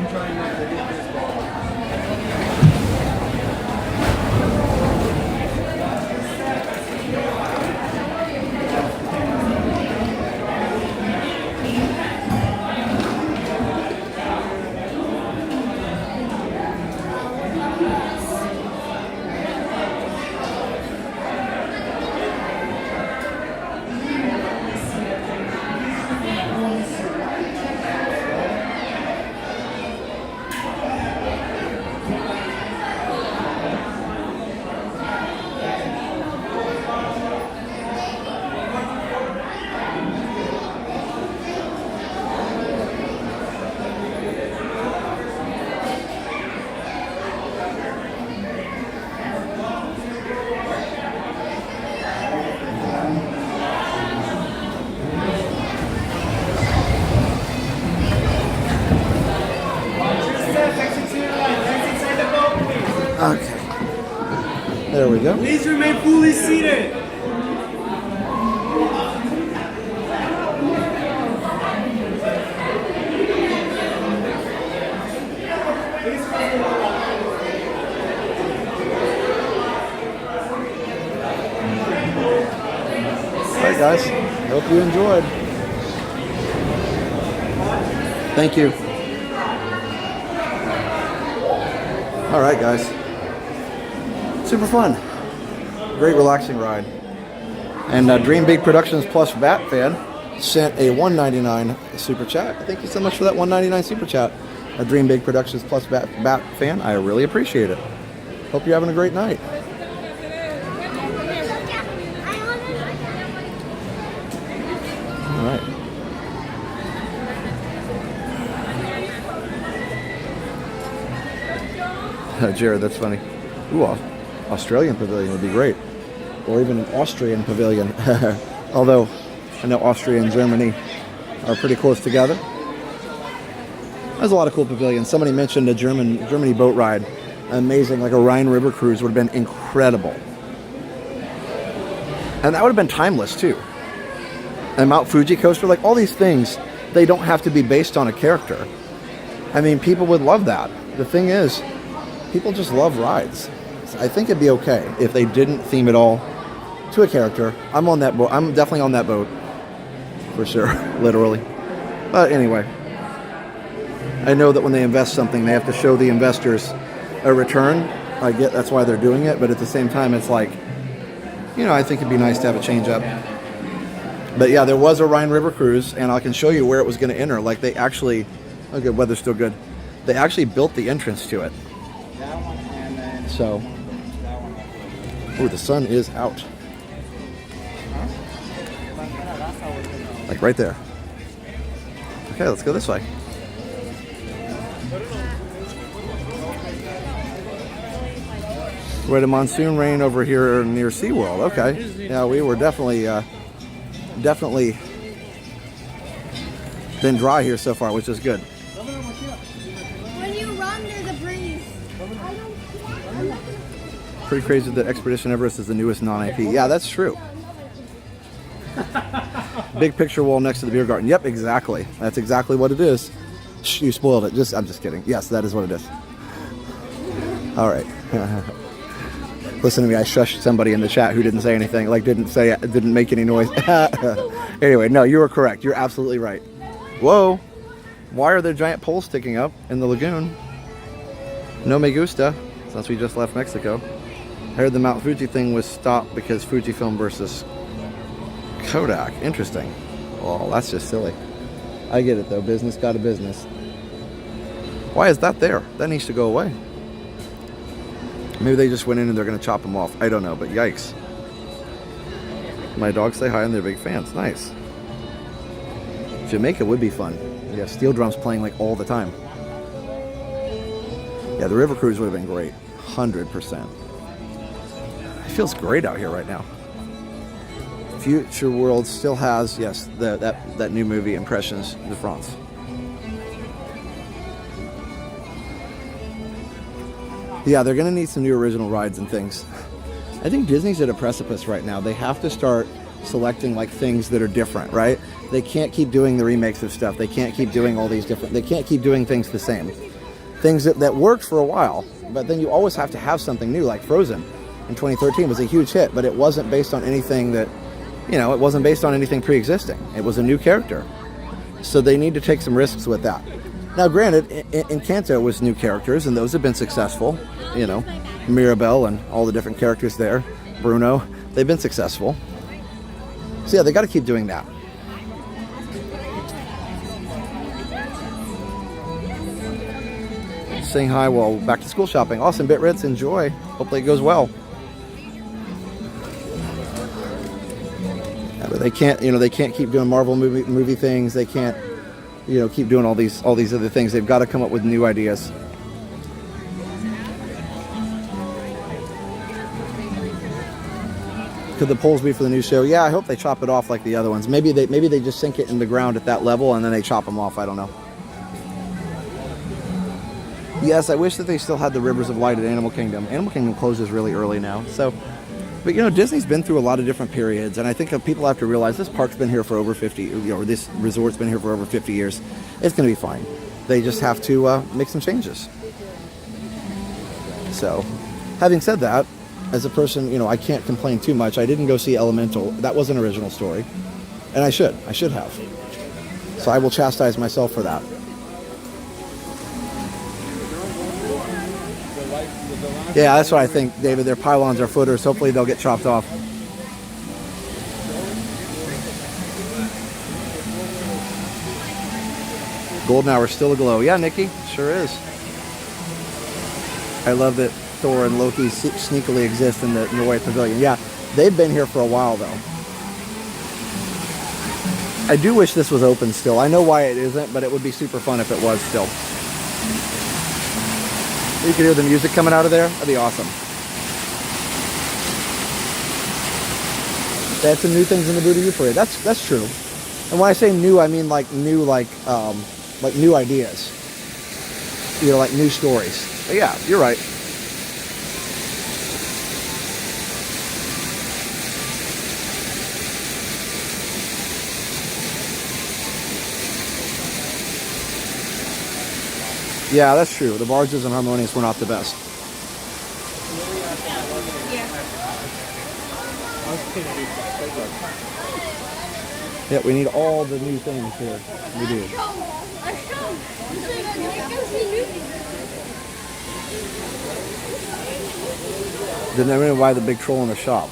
S1: Okay. There we go.
S6: Please remain fully seated.
S1: guys. Hope you enjoyed. Thank you. All right, guys. Super fun. Great relaxing ride. And Dream Big Productions Plus Bat fan sent a $1.99 super chat. Thank you so much for that $1.99 super chat. A Dream Big Productions Plus Bat fan. I really appreciate it. Hope you're having a great night. All right. Jared, that's funny. Ooh, Australian pavilion would be great. Or even an Austrian pavilion. Although, I know Austria and Germany are pretty close together. There's a lot of cool pavilions. Somebody mentioned a Germany boat ride. Amazing, like a Rhine River cruise would have been incredible. And that would have been timeless, too. And Mount Fuji coaster, like all these things, they don't have to be based on a character. I mean, people would love that. The thing is, people just love rides. So I think it'd be okay if they didn't theme it all to a character. I'm on that boat. I'm definitely on that boat. For sure. Literally. But anyway. I know that when they invest something, they have to show the investors a return. I get that's why they're doing it. But at the same time, it's like, you know, I think it'd be nice to have a change up. But yeah, there was a Rhine River cruise, and I can show you where it was going to enter. Like they actually, okay, weather's still good. They actually built the entrance to it. So, oh, the sun is out. Like right there. Okay, let's go this way. We had a monsoon rain over here near SeaWorld. Okay, yeah, we were definitely been dry here so far, which is good.
S3: When you run, there's a breeze.
S1: Pretty crazy that Expedition Everest is the newest non-IP. Yeah, that's true. Big picture wall next to the beer garden. Yep, exactly. That's exactly what it is. Shh, you spoiled it. I'm just kidding. Yes, that is what it is. All right. Listen to me. I shushed somebody in the chat who didn't say anything. Like didn't make any noise. Anyway, no, you were correct. You're absolutely right. Whoa. Why are there giant poles sticking up in the lagoon? No me gusta. Since we just left Mexico. I heard the Mount Fuji thing was stopped because Fujifilm versus Kodak. Interesting. Well, that's just silly. I get it though. Business got a business. Why is that there? That needs to go away. Maybe they just went in and they're going to chop them off. I don't know, but yikes. My dogs say hi and they're big fans. Nice. Jamaica would be fun. You have steel drums playing like all the time. Yeah, the river cruise would have been great. 100%. It feels great out here right now. Future World still has, yes, that new movie, Impressions de France. Yeah, they're going to need some new original rides and things. I think Disney's at a precipice right now. They have to start selecting like things that are different, right? They can't keep doing the remakes of stuff. They can't keep doing all these different, they can't keep doing things the same. Things that worked for a while, but then you always have to have something new, like Frozen in 2013 was a huge hit, but it wasn't based on anything that, you know, it wasn't based on anything pre-existing. It was a new character. So they need to take some risks with that. Now, granted, Encanto was new characters, and those have been successful. You know, Mirabelle and all the different characters there. Bruno, they've been successful. So yeah, they got to keep doing that. Saying hi while back to school shopping. Awesome, Bitrits, enjoy. Hopefully it goes well. Yeah, but they can't, you know, they can't keep doing Marvel movie things. They can't, you know, keep doing all these other things. They've got to come up with new ideas. Could the poles be for the new show? Yeah, I hope they chop it off like the other ones. Maybe they just sink it in the ground at that level and then they chop them off. I don't know. Yes, I wish that they still had the Rivers of Light at Animal Kingdom. Animal Kingdom closes really early now. So, but you know, Disney's been through a lot of different periods, and I think people have to realize this park's been here for over 50, you know, or this resort's been here for over 50 years. It's going to be fine. They just have to make some changes. So, having said that, as a person, you know, I can't complain too much. I didn't go see Elemental. That was an original story. And I should have. So I will chastise myself for that. Yeah, that's what I think, David. Their pylons are footers. Hopefully they'll get chopped off. Golden hour still aglow. Yeah, Nikki, sure is. I love that Thor and Loki sneakily exist in the Norway pavilion. Yeah, they've been here for a while though. I do wish this was open still. I know why it isn't, but it would be super fun if it was still. You could hear the music coming out of there. That'd be awesome. They had some new things in the Buddha U Parade. That's true. And when I say new, I mean like new ideas. You know, like new stories. But yeah, you're right. Yeah, that's true. The barges and harmonious were not the best. Yeah, we need all the new things here. We do. Didn't everyone buy the big troll in the shop?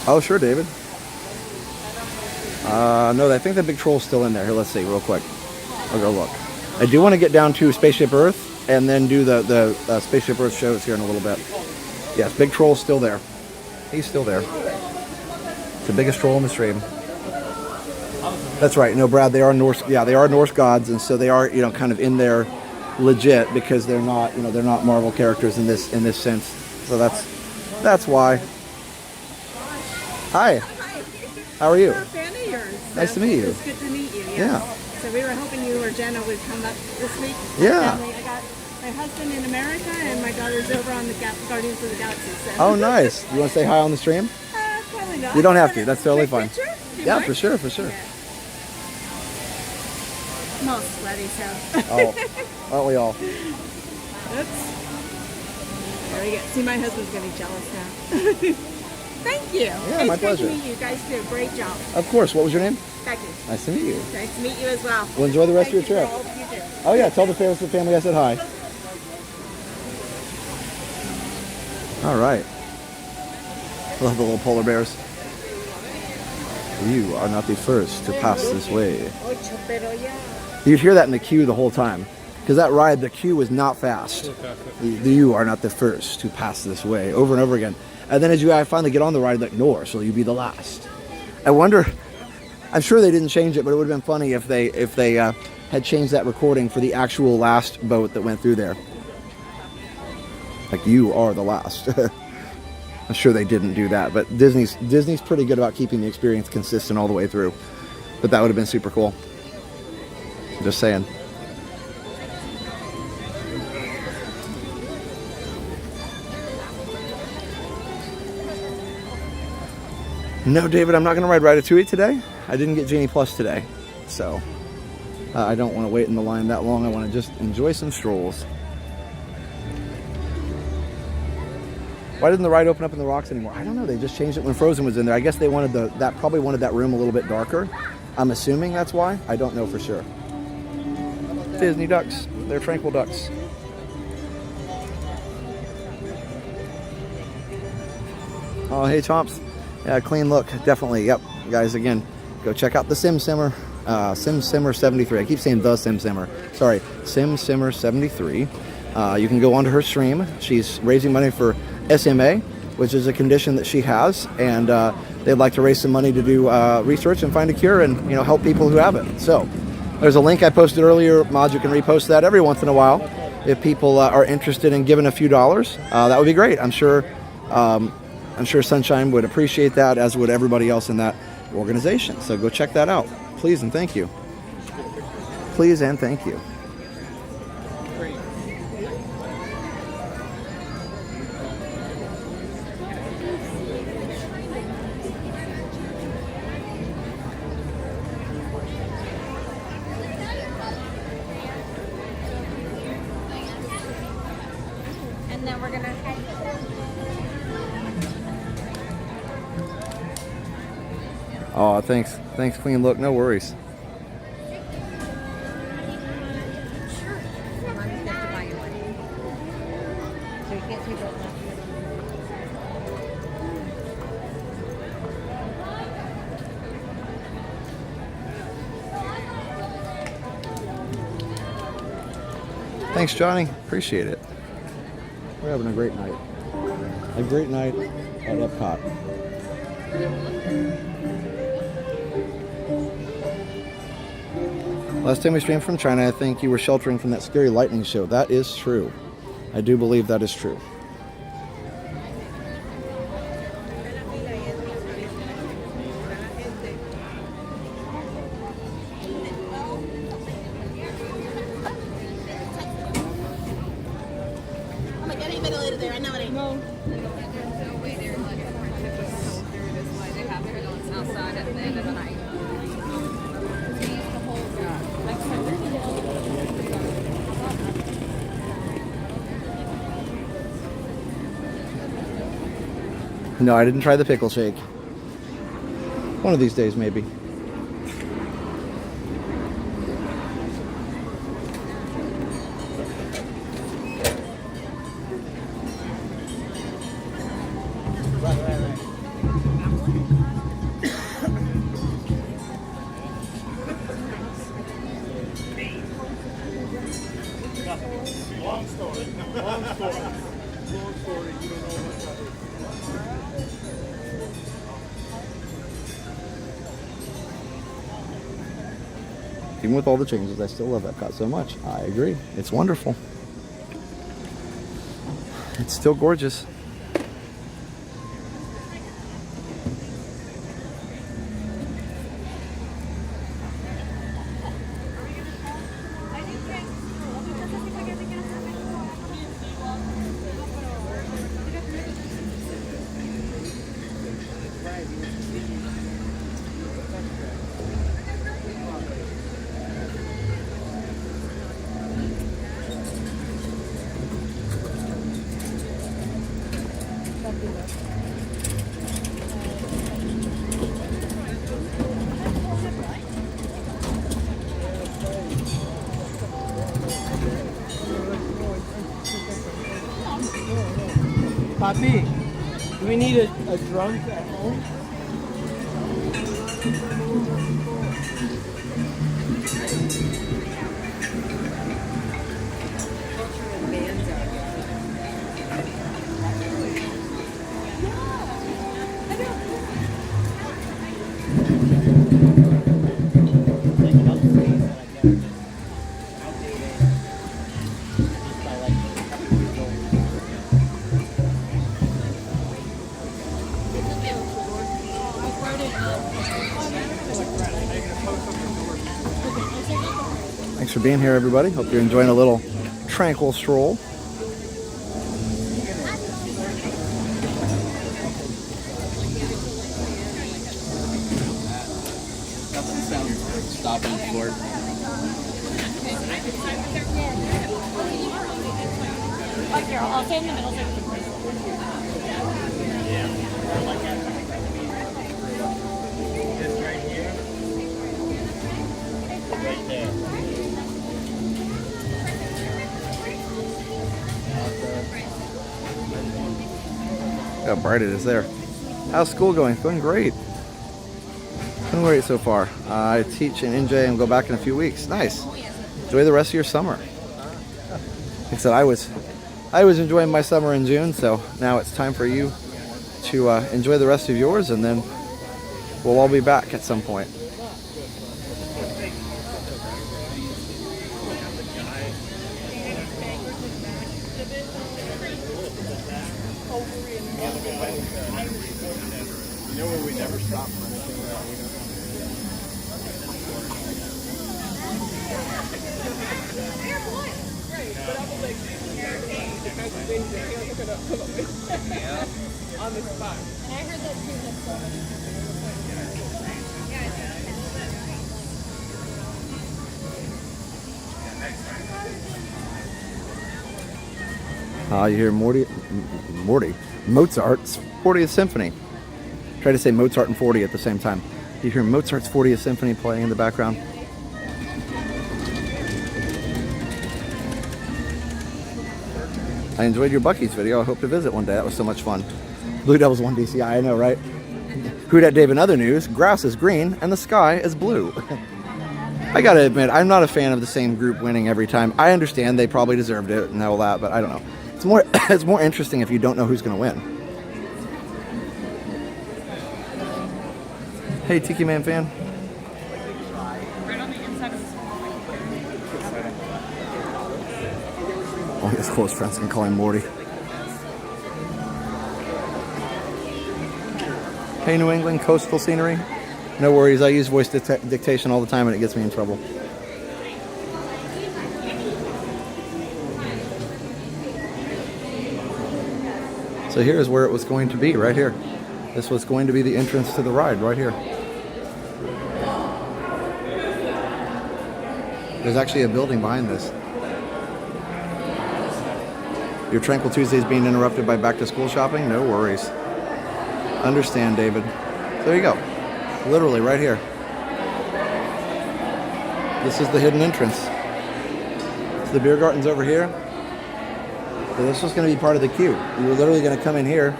S1: Oh, sure, David. No, I think the big troll's still in there. Here, let's see real quick. I'll go look. I do want to get down to Spaceship Earth and then do the Spaceship Earth shows here in a little bit. Yes, big troll's still there. He's still there. It's the biggest troll in the stream. That's right. No, Brad, they are Norse. Yeah, they are Norse gods, and so they are, you know, kind of in there legit because they're not, you know, they're not Marvel characters in this sense. So that's why. Hi. How are you?
S12: We're a fan of yours.
S1: Nice to meet you.
S12: It's good to meet you.
S1: Yeah.
S12: So we were hoping you or Jenna would come up this week.
S1: Yeah.
S12: I got my husband in America and my daughter's over on the Guardians of the Galaxy. So.
S1: Oh, nice. You want to say hi on the stream?
S12: Probably not.
S1: You don't have to. That's totally fine. Yeah,
S12: mind?
S1: for sure, for sure.
S12: Yeah. I'm all sweaty, so.
S1: Oh, aren't we all?
S12: Oops. There we go. See, my husband's going to be jealous now. Thank you.
S1: Yeah, my pleasure.
S12: Nice to meet you. You guys did a great job.
S1: Of course. What was your name?
S12: Becky.
S1: Nice to meet you.
S12: Nice to meet you as well.
S1: Well, enjoy the rest of your trip.
S12: You too.
S1: Oh, yeah. Tell the family I said hi. All right. Love the little polar bears. You are not the first to pass this way. You'd hear that in the queue the whole time. Because that ride, the queue was not fast. You are not the first to pass this way. Over and over again. And then as you finally get on the ride, like, nor shall you be the last. I wonder, I'm sure they didn't change it, but it would have been funny if they had changed that recording for the actual last boat that went through there. Like, you are the last. I'm sure they didn't do that, but Disney's pretty good about keeping the experience consistent all the way through. But that would have been super cool. Just saying. No, David, I'm not going to ride Ratatouille today. I didn't get Genie Plus today, so I don't want to wait in the line that long. I want to just enjoy some strolls. Why didn't the ride open up in the rocks anymore? I don't know. They just changed it when Frozen was in there. I guess they wanted probably wanted that room a little bit darker. I'm assuming that's why. I don't know for sure. Disney ducks. They're tranquil ducks. Oh, hey, Chomps. Yeah, clean look, definitely. Yep, guys, again, go check out the Sim Simmer 73. I keep saying the Sim Simmer. Sorry, Sim Simmer 73. You can go onto her stream. She's raising money for SMA, which is a condition that she has, and they'd like to raise some money to do research and find a cure and, you know, help people who have it. So there's a link I posted earlier. Mod, you can repost that every once in a while if people are interested in giving a few dollars. That would be great. I'm sure Sunshine would appreciate that, as would everybody else in that organization. So go check that out. Please and thank you. Please and thank you.
S3: And And then we're gonna head.
S1: Oh, thanks. Thanks, Queen. Look, no worries. Thanks, Johnny. Appreciate it. We're having a great night. A great night at Epcot. Last time we streamed from China, I think you were sheltering from that scary lightning show. That is true. I do believe that is true. No, I didn't try the pickle shake. One of these days, maybe.
S10: Long story. Long story. Long story. You don't know what's happening.
S1: Even with all the changes, I still love Epcot so much. I agree. It's wonderful. It's still gorgeous.
S6: Papi, do we need a drunk at home?
S1: Thanks for being here, everybody. Hope you're enjoying a little tranquil stroll.
S6: Nothing sounds stopping short.
S2: Like here, I'll stay in the middle.
S10: Just right here. Right there.
S1: Look how bright it is there. How's school going? It's going great. Going great so far. I teach in NJ and go back in a few weeks. Nice. Enjoy the rest of your summer. Like I said, I was enjoying my summer in June, so now it's time for you to enjoy the rest of yours, and then we'll all be back at some point.
S10: You know where we never stop for anything around here?
S12: On the spot.
S3: And I heard that too.
S1: You hear Mozart's 40th Symphony. Try to say Mozart and 40 at the same time. You hear Mozart's 40th Symphony playing in the background. I enjoyed your Buc-ee's video. I hope to visit one day. That was so much fun. Blue Devils won DCI, I know, right? Who Dat Dave in other news, grass is green and the sky is blue. I gotta admit, I'm not a fan of the same group winning every time. I understand they probably deserved it and all that, but I don't know. It's more interesting if you don't know who's gonna win. Hey, Tiki Man fan. Oh, his close friends can call him Morty. Hey, New England, coastal scenery. No worries, I use voice dictation all the time and it gets me in trouble. So here's where it was going to be, right here. This was going to be the entrance to the ride, right here. There's actually a building behind this. Your Tranquil Tuesday is being interrupted by back to school shopping? No worries. Understand, David. There you go. Literally right here. This is the hidden entrance. So the beer garden's over here. So this was going to be part of the queue. You were literally going to come in here.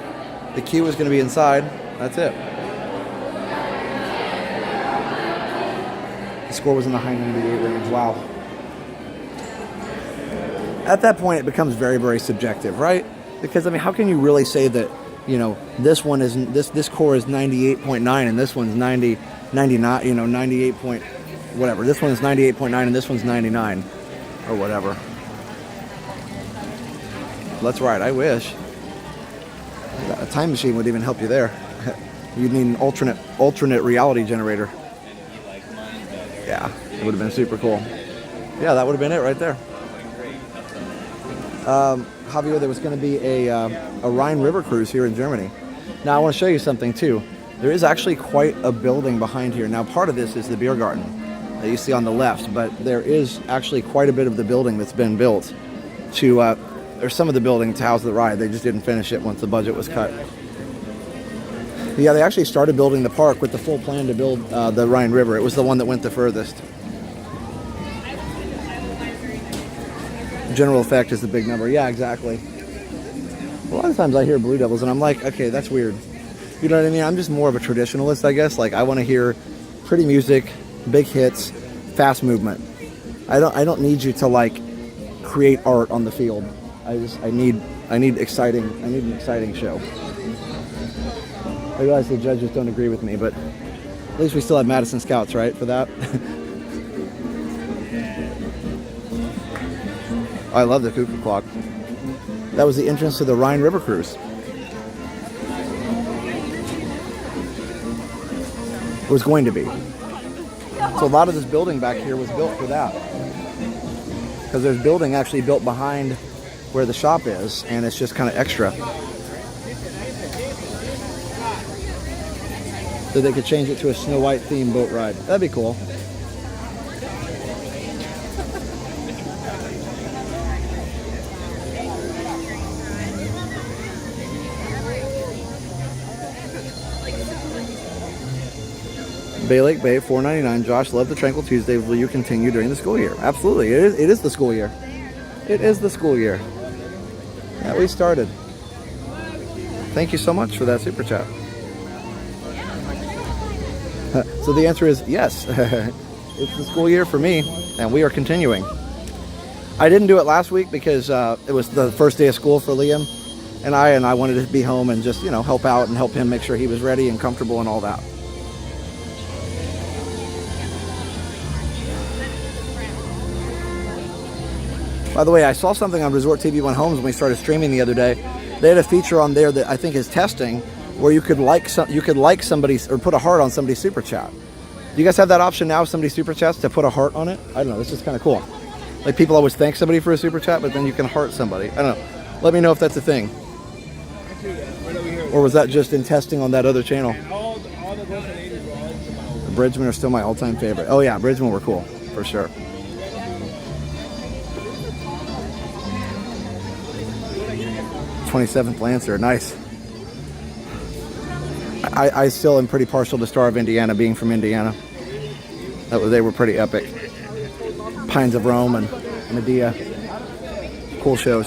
S1: The queue was going to be inside. That's it. The score was in the high 98 range. Wow. At that point, it becomes very, very subjective, right? Because, I mean, how can you really say that, you know, this one is, this score is 98.9 and this one's 99, you know, 98 point, whatever. This one's 98.9 and this one's 99 or whatever. That's right, I wish. A time machine would even help you there. You'd need an alternate reality generator. Yeah, it would have been super cool. Yeah, that would have been it right there. Javier, there was going to be a Rhine River cruise here in Germany. Now, I want to show you something, too. There is actually quite a building behind here. Now, part of this is the beer garden that you see on the left, but there is actually quite a bit of the building that's been built to, or some of the building to house the ride. They just didn't finish it once the budget was cut. Yeah, they actually started building the park with the full plan to build the Rhine River. It was the one that went the furthest. General effect is the big number. Yeah, exactly. A lot of times I hear Blue Devils and I'm like, okay, that's weird. You know what I mean? I'm just more of a traditionalist, I guess. Like, I want to hear pretty music, big hits, fast movement. I don't need you to like create art on the field. I need an exciting show. I realize the judges don't agree with me, but at least we still have Madison Scouts, right, for that? I love the cuckoo clock. That was the entrance to the Rhine River cruise. It was going to be. So a lot of this building back here was built for that. Because there's building actually built behind where the shop is, and it's just kind of extra. So they could change it to a Snow White themed boat ride. That'd be cool. Bay Lake Bay, $4.99. Josh, love the Tranquil Tuesday. Will you continue during the school year? Absolutely. It is the school year. It is the school year. Yeah, we started. Thank you so much for that super chat. So the answer is yes. It's the school year for me, and we are continuing. I didn't do it last week because it was the first day of school for Liam, and I wanted to be home and just, you know, help out and help him make sure he was ready and comfortable and all that. By the way, I saw something on Resort TV One Homes when we started streaming the other day. They had a feature on there that I think is testing, where you could like somebody or put a heart on somebody's super chat. Do you guys have that option now? If somebody super chats, to put a heart on it? I don't know. This is kind of cool. Like, people always thank somebody for a super chat, but then you can heart somebody. I don't know. Let me know if that's a thing. Or was that just in testing on that other channel? The Bridgemen are still my all-time favorite. Oh yeah, Bridgemen were cool for sure. 27th Lancer, nice. I still am pretty partial to Star of Indiana, being from Indiana. They were pretty epic. Pines of Rome and Medea. Cool shows.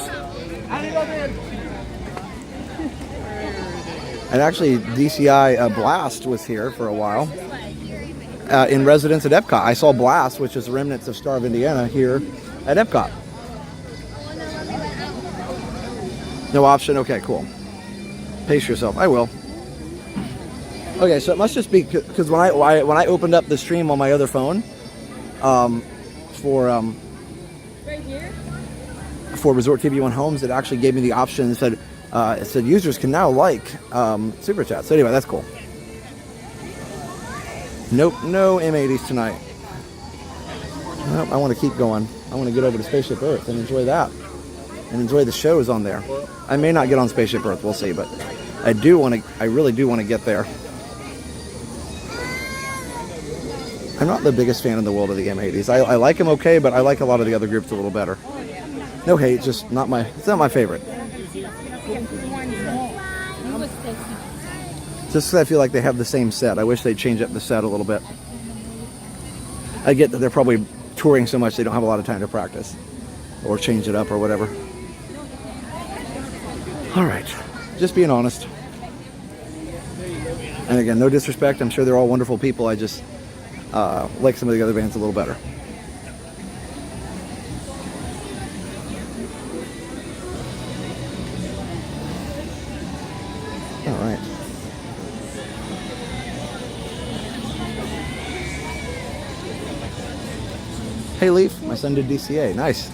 S1: And actually, DCI Blast was here for a while. In residence at Epcot. I saw Blast, which is the remnants of Star of Indiana, here at Epcot. No option? Okay, cool. Pace yourself. I will. Okay, so it must just be because when I opened up the stream on my other phone, for Resort TV One Homes, it actually gave me the option. It said users can now like super chat. So anyway, that's cool. Nope, no M80s tonight. Nope, I want to keep going. I want to get over to Spaceship Earth and enjoy that, and enjoy the shows on there. I may not get on Spaceship Earth, we'll see, but I really do want to get there. I'm not the biggest fan in the world of the M80s. I like them okay, but I like a lot of the other groups a little better. No hate, just it's not my favorite. Just because I feel like they have the same set. I wish they'd change up the set a little bit. I get that they're probably touring so much they don't have a lot of time to practice. Or change it up or whatever. Alright, just being honest. And again, no disrespect, I'm sure they're all wonderful people, I just like some of the other bands a little better. Alright. Hey Leaf, my son did DCA, nice.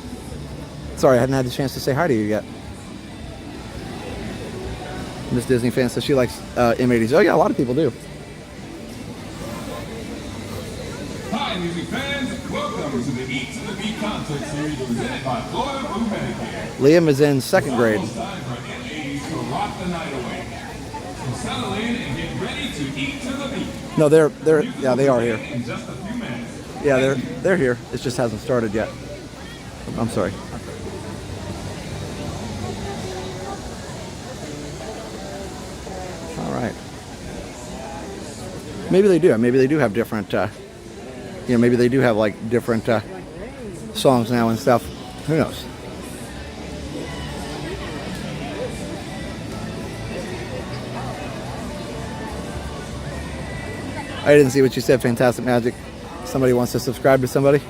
S1: Sorry, I hadn't had the chance to say hi to you yet. Miss Disney fan says she likes M80s. Oh yeah, a lot of people do.
S13: Hi music fans, welcome to the Eat to the Beat concert series presented by Florida Blue Medicare.
S1: Liam is in 2nd grade.
S13: It's time for M80s to rock the night away. So settle in and get ready to eat to the beat.
S1: No, they are here.
S13: In just a few minutes.
S1: Yeah, they're here. It just hasn't started yet. I'm sorry. All right. Maybe they do. Maybe they do have different. Maybe they do have like different songs now and stuff. Who knows? I didn't see what you said. Fantastic Magic. Somebody wants to subscribe to somebody.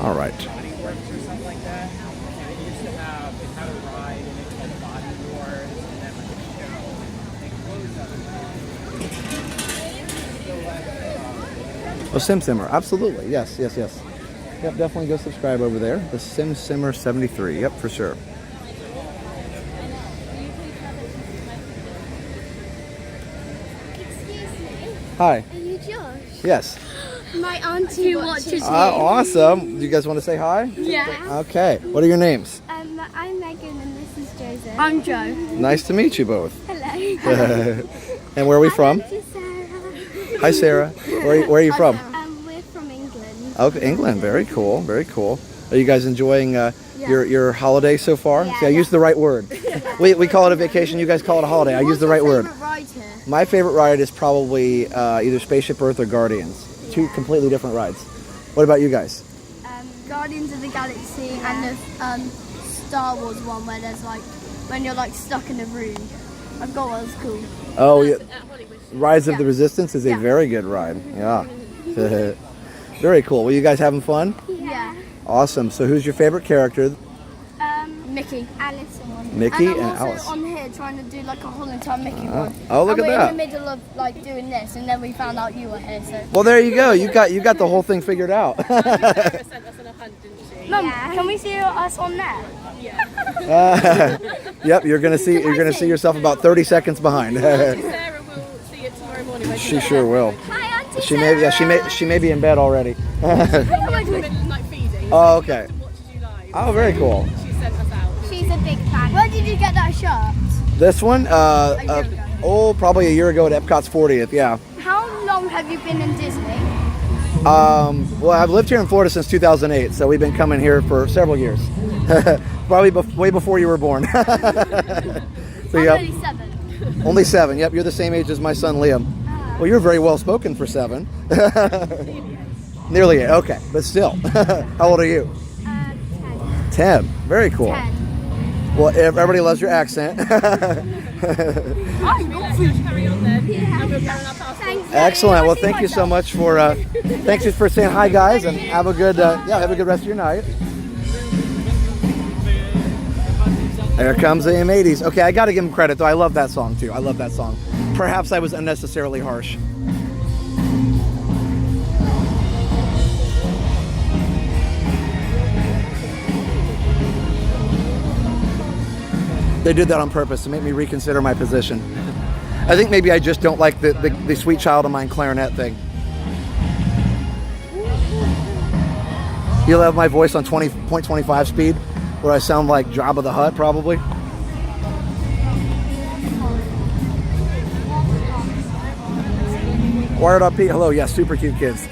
S1: All right. Oh, Sim Simmer. Absolutely. Yes. Yep, definitely go subscribe over there. The Sim Simmer 73. Yep, for sure. Hi.
S3: Are you Josh?
S1: Yes.
S3: My auntie watches you.
S1: Awesome. Do you guys want to say hi?
S3: Yeah.
S1: Okay. What are your names?
S3: I'm Megan and this is Joseph. I'm Joe.
S1: Nice to meet you both.
S3: Hello.
S1: And where are we from?
S3: Sarah.
S1: Hi, Sarah. Where are you from?
S3: We're from England.
S1: Okay, England. Very cool. Very cool. Are you guys enjoying your holiday so far?
S3: Yeah.
S1: See, I used the right word. We call it a vacation. You guys call it a holiday. I use the right word.
S3: Ride here?
S1: My favorite ride is probably either Spaceship Earth or Guardians. Two completely different rides. What about you guys?
S3: Guardians of the Galaxy and the Star Wars one where there's like when you're like stuck in a room. I've got one. It's cool.
S1: Oh yeah. Rise of the Resistance is a very good ride. Yeah. Very cool. Well, you guys having fun?
S3: Yeah.
S1: Awesome. So who's your favorite character?
S3: Mickey. Alice.
S1: Mickey and
S3: I'm also
S1: Alice.
S3: on here trying to do like a whole entire Mickey one.
S1: Oh, look at
S3: we're
S1: that.
S3: in the middle of like doing this, and then we found out you were here. So.
S1: Well, there you go. You got the whole thing figured out.
S3: Mum, can we see us on there?
S1: Yep, you're gonna see yourself about 30 seconds behind.
S12: Sarah will see it tomorrow morning.
S1: She sure will.
S3: Hi, Auntie
S1: She may be in bed already. Oh, okay. Oh, very cool.
S12: She sent us out.
S3: She's a big fan. Where did you get that shirt?
S1: This one,
S3: A year ago.
S1: probably a year ago at Epcot's 40th. Yeah.
S3: How long have you been in Disney?
S1: Well, I've lived here in Florida since 2008, so we've been coming here for several years. Probably way before you were born. So, yep.
S3: Only 7.
S1: Only 7. Yep, you're the same age as my son Liam. Well, you're very well spoken for 7. Nearly 8. Okay, but still. How old are you?
S3: 10.
S1: 10. Very cool.
S3: 10.
S1: Well, everybody loves your accent. Excellent. Well, thank you so much for thanks for saying hi, guys, and have a good have a good rest of your night. There comes the M80s. Okay, I got to give them credit though. I love that song too. I love that song. Perhaps I was unnecessarily harsh. They did that on purpose to make me reconsider my position. I think maybe I just don't like the Sweet Child of Mine clarinet thing. You'll have my voice on 20.25 speed, where I sound like Jabba the Hutt, probably. Wired Up Pete, hello, yes, super cute kids.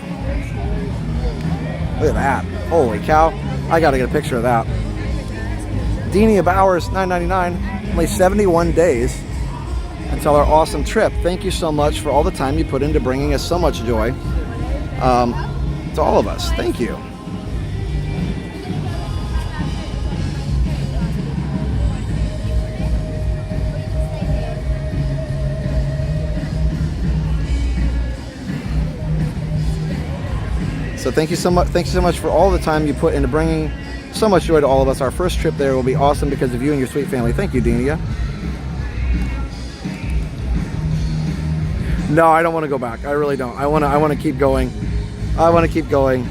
S1: Look at that. Holy cow. I gotta get a picture of that. Deanie Bowers, $9.99. Only 71 days until our awesome trip. Thank you so much for all the time you put into bringing us so much joy to all of us. Thank you. So thank you so much. Thank you so much for all the time you put into bringing so much joy to all of us. Our first trip there will be awesome because of you and your sweet family. Thank you, Denia. No, I don't want to go back. I really don't. I want to keep going. I want to keep going.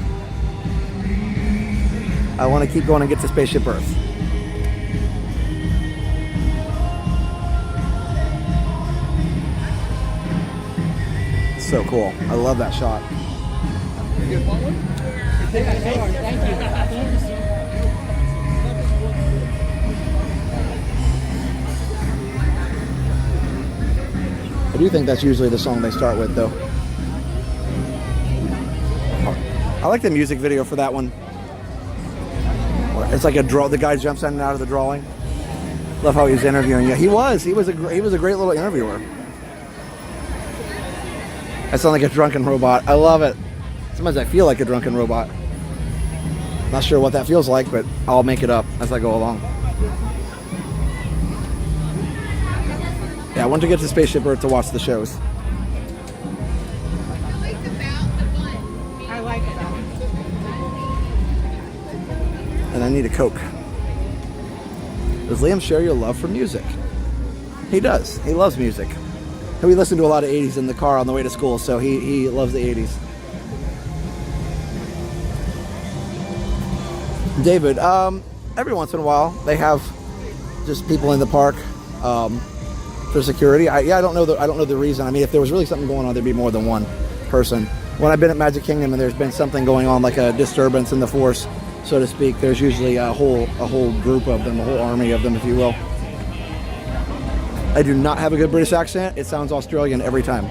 S1: I want to keep going and get to Spaceship Earth. So cool. I love that shot. I do think that's usually the song they start with, though. I like the music video for that one. It's like a draw. The guy jumps in and out of the drawing. Love how he's interviewing you. He was a great little interviewer. I sound like a drunken robot. I love it. Sometimes I feel like a drunken robot. Not sure what that feels like, but I'll make it up as I go along. Yeah, I want to get to Spaceship Earth to watch the shows.
S12: I like it.
S1: And I need a Coke. Does Liam share your love for music? He does. He loves music. We listen to a lot of 80s in the car on the way to school, so he loves the 80s. David, every once in a while they have just people in the park for security. I don't know the reason. I mean, if there was really something going on, there'd be more than one person. When I've been at Magic Kingdom and there's been something going on, like a disturbance in the force, so to speak, there's usually a whole group of them, a whole army of them, if you will. I do not have a good British accent. It sounds Australian every time.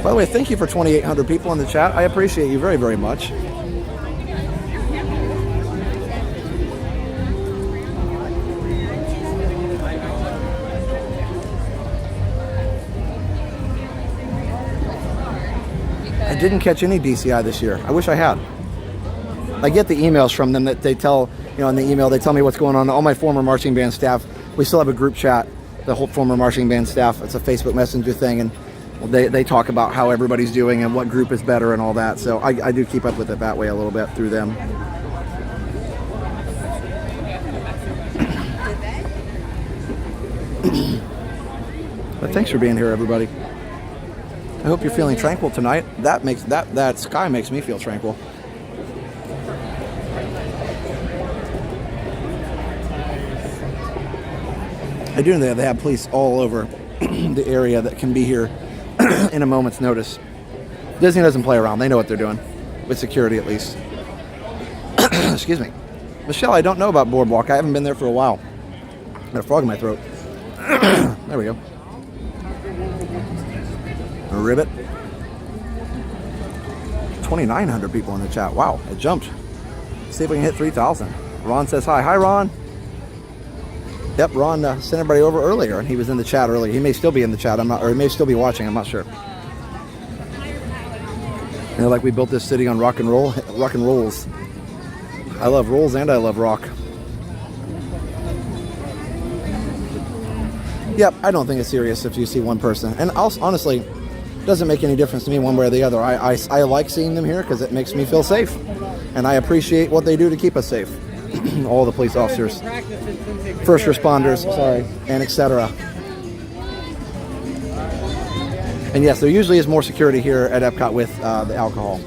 S1: By the way, thank you for 2,800 people in the chat. I appreciate you very, very much. I didn't catch any DCI this year. I wish I had. I get the emails from them that they tell, in the email, they tell me what's going on. All my former marching band staff, we still have a group chat, the whole former marching band staff. It's a Facebook Messenger thing, and they talk about how everybody's doing and what group is better and all that. So I do keep up with it that way a little bit through them. But thanks for being here, everybody. I hope you're feeling tranquil tonight. That sky makes me feel tranquil. I do know they have police all over the area that can be here in a moment's notice. Disney doesn't play around. They know what they're doing, with security at least. Excuse me. Michelle, I don't know about Boardwalk. I haven't been there for a while. I got a frog in my throat. There we go. A ribbit. 2,900 people in the chat. Wow, it jumped. See if we can hit 3,000. Ron says hi. Hi, Ron. Yep, Ron sent everybody over earlier, and he was in the chat earlier. He may still be in the chat. Or he may still be watching. I'm not sure. You know, like we built this city on rock and rolls. I love rolls and I love rock. Yep, I don't think it's serious if you see one person. And also, honestly, it doesn't make any difference to me one way or the other. I like seeing them here because it makes me feel safe. And I appreciate what they do to keep us safe. All the police officers, first responders, and etc. And yes, there usually is more security here at Epcot with the alcohol.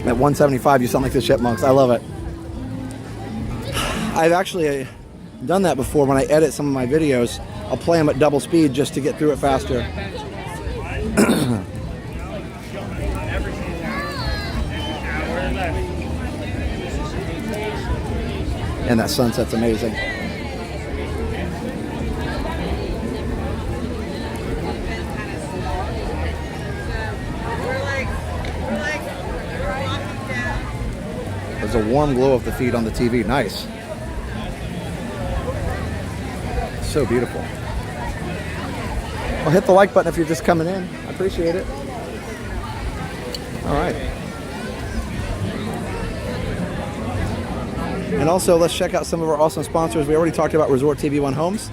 S1: At 175, you sound like the Chipmunks. I love it. I've actually done that before. When I edit some of my videos, I'll play them at double speed just to get through it faster. And that sunset's amazing. There's a warm glow of the feet on the TV. Nice. So beautiful. Well, hit the like button if you're just coming in. I appreciate it. All right. And also, let's check out some of our awesome sponsors. We already talked about Resort TV One Homes.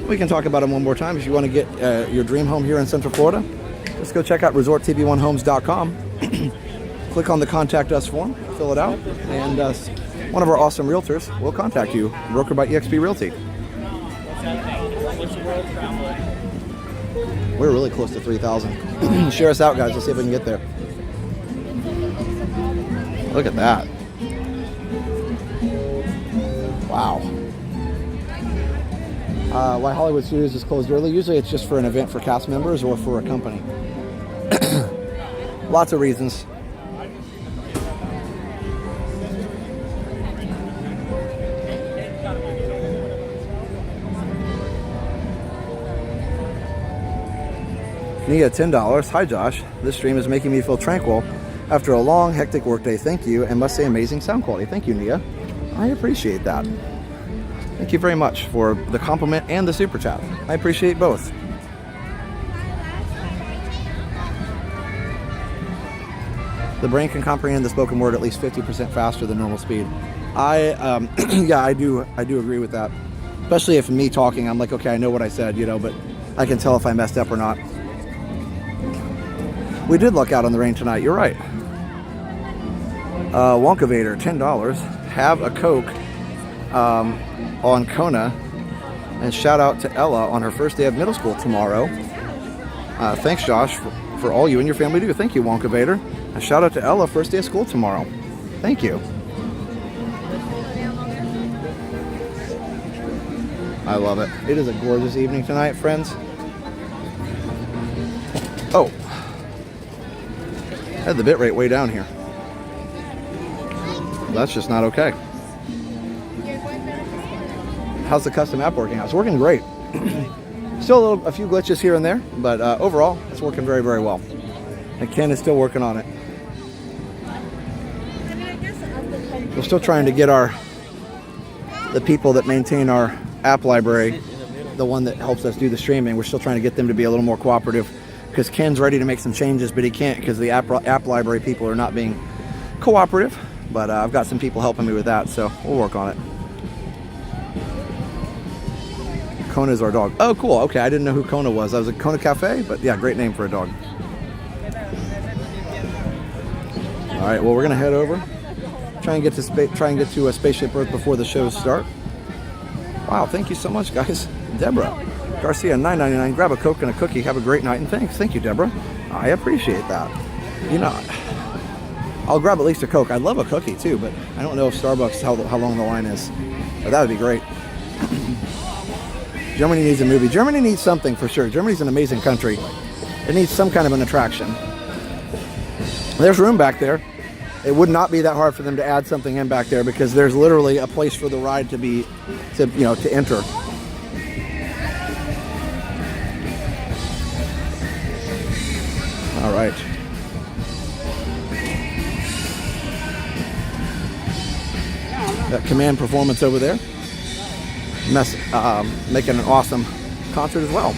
S1: We can talk about them one more time. If you want to get your dream home here in Central Florida, just go check out resorttv1homes.com. Click on the Contact Us form, fill it out, and one of our awesome realtors will contact you. Broker by eXp Realty. We're really close to 3,000. Share us out, guys. Let's see if we can get there. Look at that. Wow. Why Hollywood Studios is closed early? Usually it's just for an event for cast members or for a company. Lots of reasons. Nia, $10. Hi, Josh. This stream is making me feel tranquil after a long, hectic workday. Thank you, and must say amazing sound quality. Thank you, Nia. I appreciate that. Thank you very much for the compliment and the super chat. I appreciate both. The brain can comprehend the spoken word at least 50% faster than normal speed. Yeah, I do agree with that. Especially if me talking, I'm like, okay, I know what I said, you know, but I can tell if I messed up or not. We did luck out on the rain tonight. You're right. Wonkavator, $10. Have a Coke on Kona. And shout out to Ella on her first day of middle school tomorrow. Thanks, Josh, for all you and your family do. Thank you, Wonkavator. And shout out to Ella, first day of school tomorrow. Thank you. I love it. It is a gorgeous evening tonight, friends. Oh. I had the bit rate way down here. That's just not okay. How's the custom app working out? It's working great. Still a few glitches here and there, but overall, it's working very, very well. And Ken is still working on it. We're still trying to get the people that maintain our app library, the one that helps us do the streaming, we're still trying to get them to be a little more cooperative, because Ken's ready to make some changes, but he can't because the app library people are not being cooperative. But I've got some people helping me with that, so we'll work on it. Kona's our dog. Oh, cool. Okay, I didn't know who Kona was. I was at Kona Cafe, but yeah, great name for a dog. All right, well, we're gonna head over, try and get to a Spaceship Earth before the shows start. Wow, thank you so much, guys. Deborah Garcia, $9.99. Grab a Coke and a cookie. Have a great night, and thanks. Thank you, Deborah. I appreciate that. You know, I'll grab at least a Coke. I'd love a cookie too, but I don't know if Starbucks how long the line is. But that would be great. Germany needs a movie. Germany needs something for sure. Germany's an amazing country. It needs some kind of an attraction. There's room back there. It would not be that hard for them to add something in back there, because there's literally a place for the ride to enter. All right. command performance over there. Making an awesome concert as well.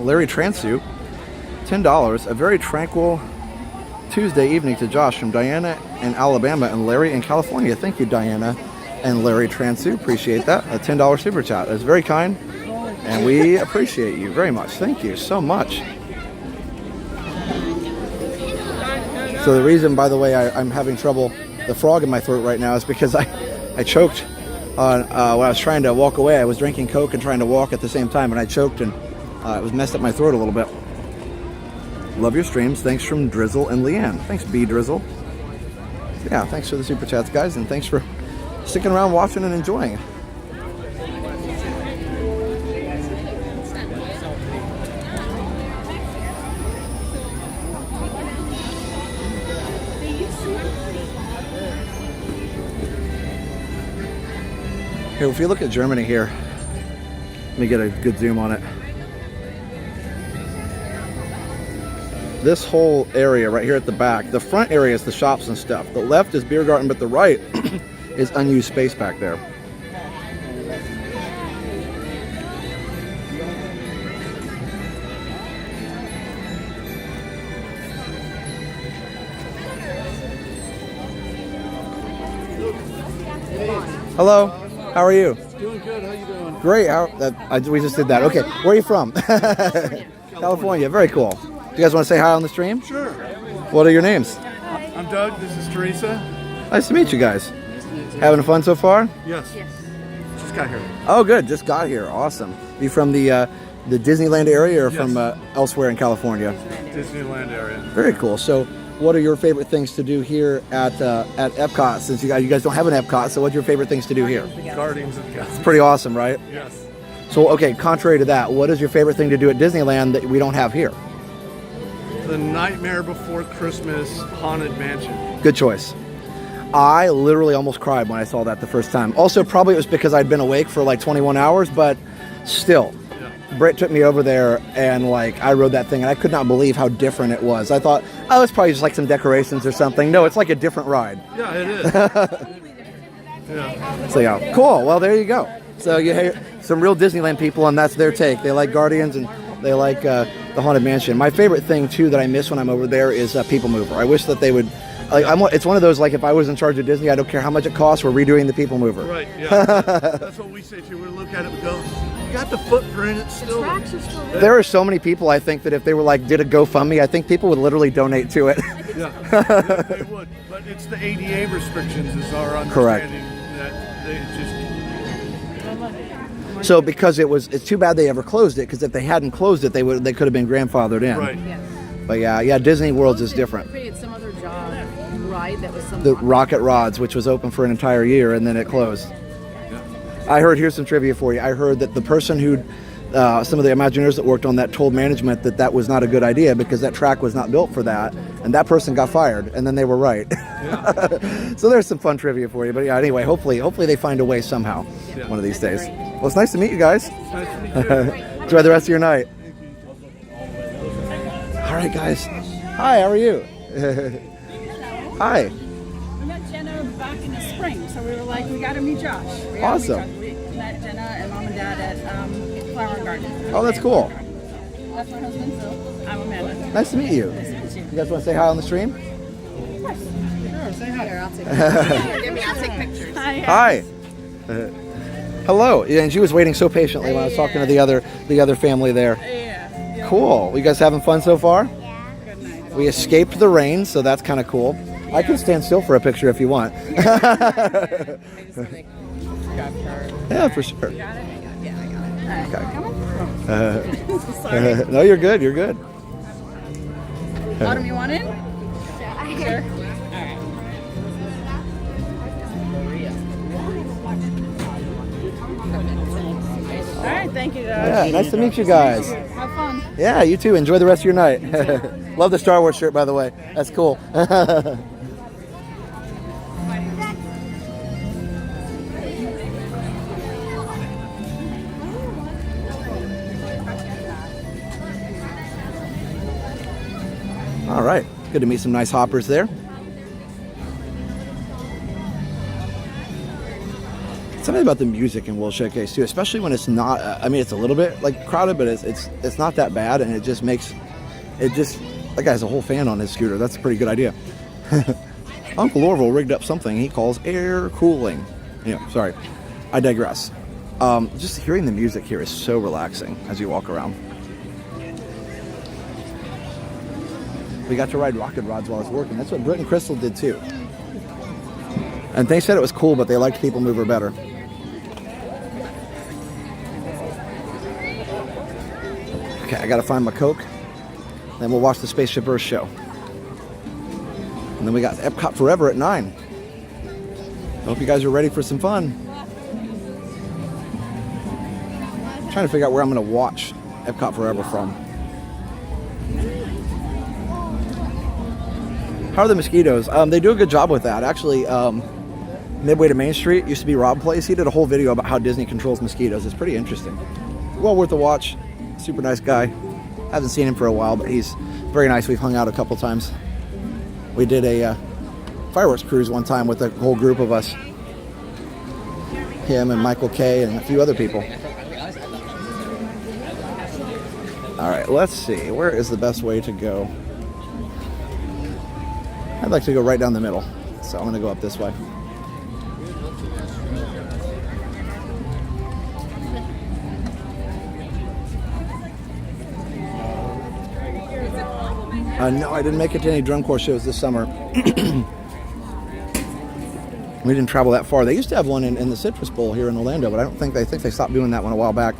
S1: Larry Transu, $10. A very tranquil Tuesday evening to Josh from Diana in Alabama and Larry in California. Thank you, Diana and Larry Transu. Appreciate that. A $10 super chat. That's very kind, and we appreciate you very much. Thank you so much. So the reason, by the way, I'm having trouble, the frog in my throat right now, is because I choked on when I was trying to walk away. I was drinking Coke and trying to walk at the same time, and I choked, and it was messed up my throat a little bit. Love your streams. Thanks from Drizzle and Leanne. Thanks, B Drizzle. Yeah, thanks for the super chats, guys, and thanks for sticking around watching and enjoying. Here, if you look at Germany here, let me get a good zoom on it. This whole area right here at the back, the front area is the shops and stuff. The left is beer garden, but the right is unused space back there. Hello, how are you?
S10: Doing good, how you doing?
S1: Great, we just did that. Okay, where are you from? California, very cool. Do you guys want to say hi on the stream?
S10: Sure.
S1: What are your names?
S10: I'm Doug, this is Teresa.
S1: Nice to meet you guys. Having fun so far?
S10: Yes. Just got here.
S1: Oh, good. Just got here. Awesome. You from the Disneyland area or from elsewhere in California?
S10: Disneyland area.
S1: Very cool. So what are your favorite things to do here at Epcot? Since you guys don't have an Epcot, so what's your favorite things to do here?
S10: Guardians of the Galaxy.
S1: It's pretty awesome, right?
S10: Yes.
S1: So, okay, contrary to that, what is your favorite thing to do at Disneyland that we don't have here?
S10: The Nightmare Before Christmas Haunted Mansion.
S1: Good choice. I literally almost cried when I saw that the first time. Also, probably it was because I'd been awake for like 21 hours, but still. Yeah. Britt took me over there and like I rode that thing and I could not believe how different it was. I thought, oh, it's probably just like some decorations or something. No, it's like a different ride.
S10: Yeah, it is.
S1: Yeah. So yeah, cool. Well, there you go. So you hear some real Disneyland people and that's their take. They like Guardians and they like the Haunted Mansion. My favorite thing too that I miss when I'm over there is People Mover. I wish that they would. Like, it's one of those, like, if I was in charge of Disney, I don't care how much it costs, we're redoing the People Mover.
S10: Right, yeah. That's what we say too. We look at it and go, you got the footprint, it's still there.
S1: There are so many people, I think, that if they were like, did a GoFundMe, I think people would literally donate to it.
S10: Yeah, they would. But it's the ADA restrictions is our understanding.
S1: Correct.
S10: That they just...
S1: So because it's too bad they ever closed it, because if they hadn't closed it, they could have been grandfathered in.
S10: Right.
S1: But yeah, Disney World's is different.
S14: Some other ride that was
S1: The Rocket Rods, which was open for an entire year and then it closed. I heard, here's some trivia for you. I heard that the person who, some of the Imagineers that worked on that told management that was not a good idea because that track was not built for that, and that person got fired, and then they were right. Yeah. So there's some fun trivia for you. But yeah, anyway, hopefully they find a way somehow one of these days. Well, it's nice to meet you guys.
S10: Nice to meet you.
S1: Enjoy the rest of your night. All right, guys. Hi, how are you? Hi.
S15: We met Jenna back in the spring, so we were like, we got to meet Josh.
S1: Awesome.
S15: We met Jenna and Mom and Dad at Flower Garden.
S1: Oh, that's cool.
S15: That's my husband, Phil. I'm Amanda.
S1: Nice to meet you.
S15: Nice to meet you.
S1: You guys want to say hi on the stream?
S15: Of course. Sure, say hi. Here, I'll take pictures. I'll take pictures.
S1: Hi. Hello. Yeah, and she was waiting so patiently when I was talking to the other family there.
S15: Yeah.
S1: Cool. You guys having fun so far? We escaped the rain, so that's kind of cool. Yeah. I can stand still for a picture if you want. Yeah, for sure.
S15: Yeah, I got it.
S1: Okay. No, you're good. You're good.
S15: Autumn, you want in? Sure. All right, thank you guys.
S1: Yeah, nice to meet you guys.
S15: Have fun.
S1: Yeah, you too. Enjoy the rest of your night. Love the Star Wars shirt, by the way. That's cool. All right, good to meet some nice hoppers there. Something about the music in World Showcase too, especially when it's not. I mean, it's a little bit like crowded, but it's not that bad, and it just makes it just. That guy's a whole fan on his scooter. That's a pretty good idea. Uncle Orville rigged up something he calls air cooling. Yeah, sorry, I digress. Just hearing the music here is so relaxing as you walk around. We got to ride rocket rods while I was working. That's what Britt and Crystal did too. And they said it was cool, but they liked People Mover better. Okay, I gotta find my Coke. Then we'll watch the Spaceship Earth show. And then we got Epcot Forever at 9. Hope you guys are ready for some fun. I'm trying to figure out where I'm gonna watch Epcot Forever from. How are the mosquitoes? They do a good job with that. Actually, midway to Main Street used to be Rob Place. He did a whole video about how Disney controls mosquitoes. It's pretty interesting. Well worth a watch. Super nice guy. Haven't seen him for a while, but he's very nice. We've hung out a couple times. We did a fireworks cruise one time with a whole group of us. Him and Michael K and a few other people. All right, let's see. Where is the best way to go? I'd like to go right down the middle, so I'm going to go up this way. No, I didn't make it to any drum corps shows this summer. We didn't travel that far. They used to have one in the Citrus Bowl here in Orlando, but I think they stopped doing that one a while back.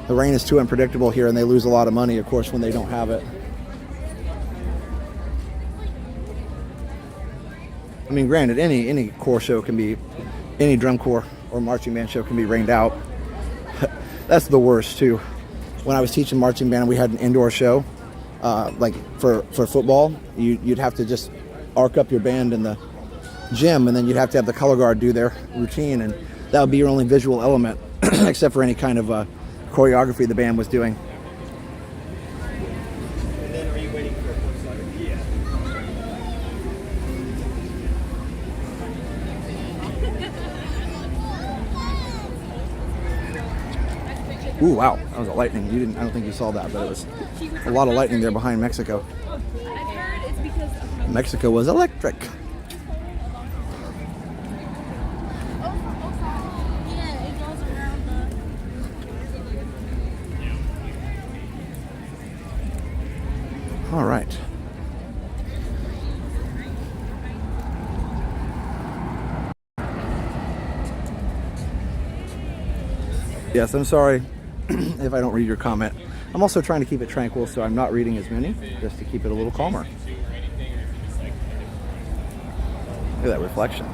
S1: The rain is too unpredictable here, and they lose a lot of money, of course, when they don't have it. I mean, granted, any corps show can be, any drum corps or marching band show can be rained out. That's the worst too. When I was teaching marching band, we had an indoor show. Like for football, you'd have to just arc up your band in the gym, and then you'd have to have the color guard do their routine, and that would be your only visual element, except for any kind of choreography the band was doing.
S6: And then are you waiting for a first letter? Yeah.
S1: Ooh, wow, that was a lightning. I don't think you saw that, but it was a lot of lightning there behind Mexico. Mexico was electric. All right. Yes, I'm sorry if I don't read your comment. I'm also trying to keep it tranquil, so I'm not reading as many, just to keep it a little calmer. Look at that reflection.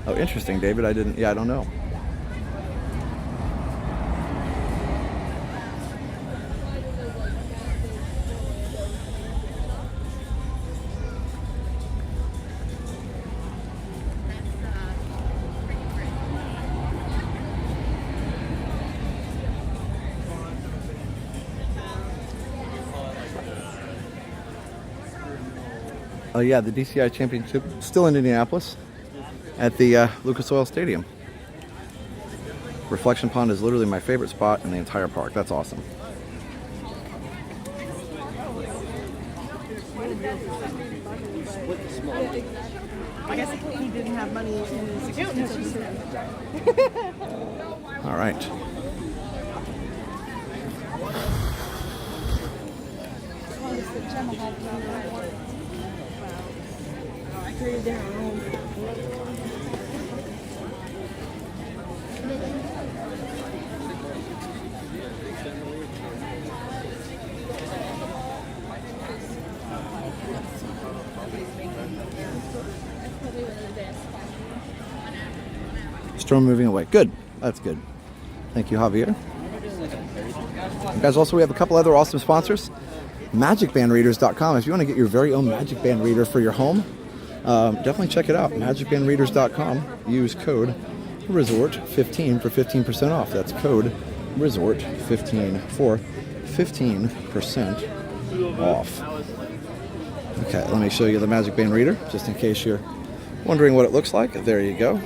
S1: Oh, interesting, David. I don't know. Oh yeah, the DCI Championship still in Indianapolis at the Lucas Oil Stadium. Reflection Pond is literally my favorite spot in the entire park. That's awesome.
S15: I guess he didn't have money in his account.
S1: All right.
S12: trade down.
S1: Storm moving away. Good. That's good. Thank you, Javier. Guys, also we have a couple other awesome sponsors. MagicBandReaders.com. If you want to get your very own Magic Band reader for your home, definitely check it out. MagicBandReaders.com. Use code RESORT15 for 15% off. That's code RESORT15 for 15% off. Okay, let me show you the Magic Band reader, just in case you're wondering what it looks like. There you go.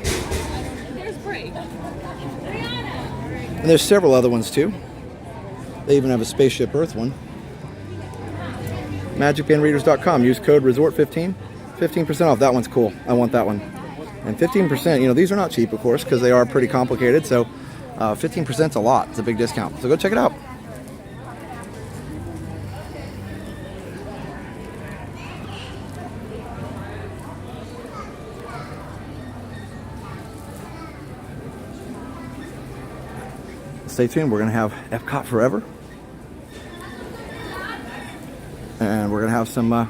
S1: And there's several other ones too. They even have a Spaceship Earth one. MagicBandReaders.com. Use code RESORT15. 15% off. That one's cool. I want that one. And 15%, you know, these are not cheap, of course, because they are pretty complicated. So 15% is a lot. It's a big discount. So go check it out. Stay tuned. We're going to have Epcot Forever. And we're going to have some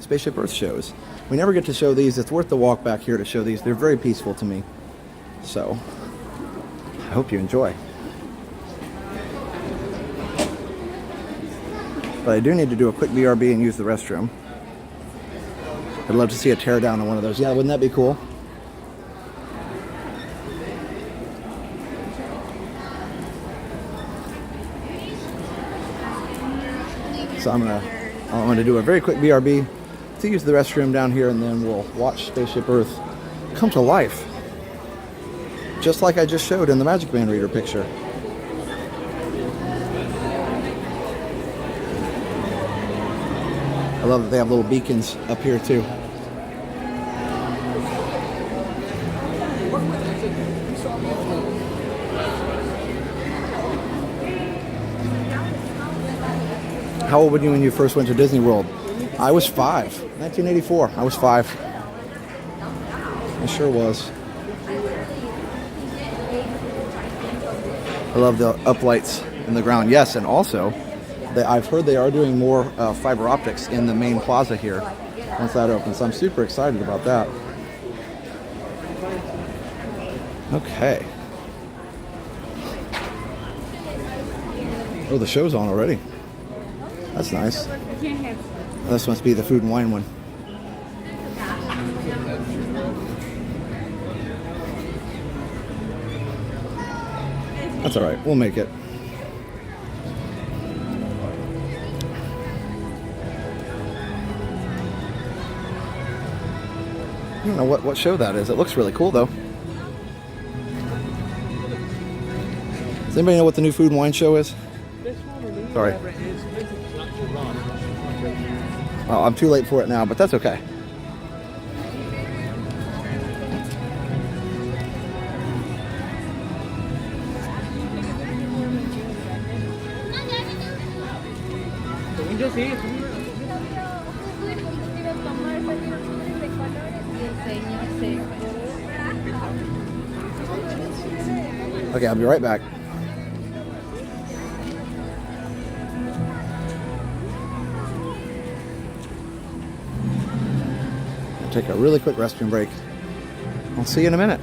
S1: Spaceship Earth shows. We never get to show these. It's worth the walk back here to show these. They're very peaceful to me. So, I hope you enjoy. But I do need to do a quick BRB and use the restroom. I'd love to see a teardown on one of those. Yeah, wouldn't that be cool? So I'm gonna do a very quick BRB to use the restroom down here, and then we'll watch Spaceship Earth come to life, just like I just showed in the Magic Band reader picture. I love that they have little beacons up here too. How old were you when you first went to Disney World? I was 5. 1984. I was 5. I sure was. I love the uplights in the ground. Yes, and also, I've heard they are doing more fiber optics in the main plaza here once that opens. So I'm super excited about that. Okay. Oh, the show's on already. That's nice. This must be the food and wine one. That's all right. We'll make it. I don't know what show that is. It looks really cool, though. Does anybody know what the new food and wine show is? Sorry. Oh, I'm too late for it now, but that's okay. Okay, I'll be right back. Take a really quick restroom break. I'll see you in a minute.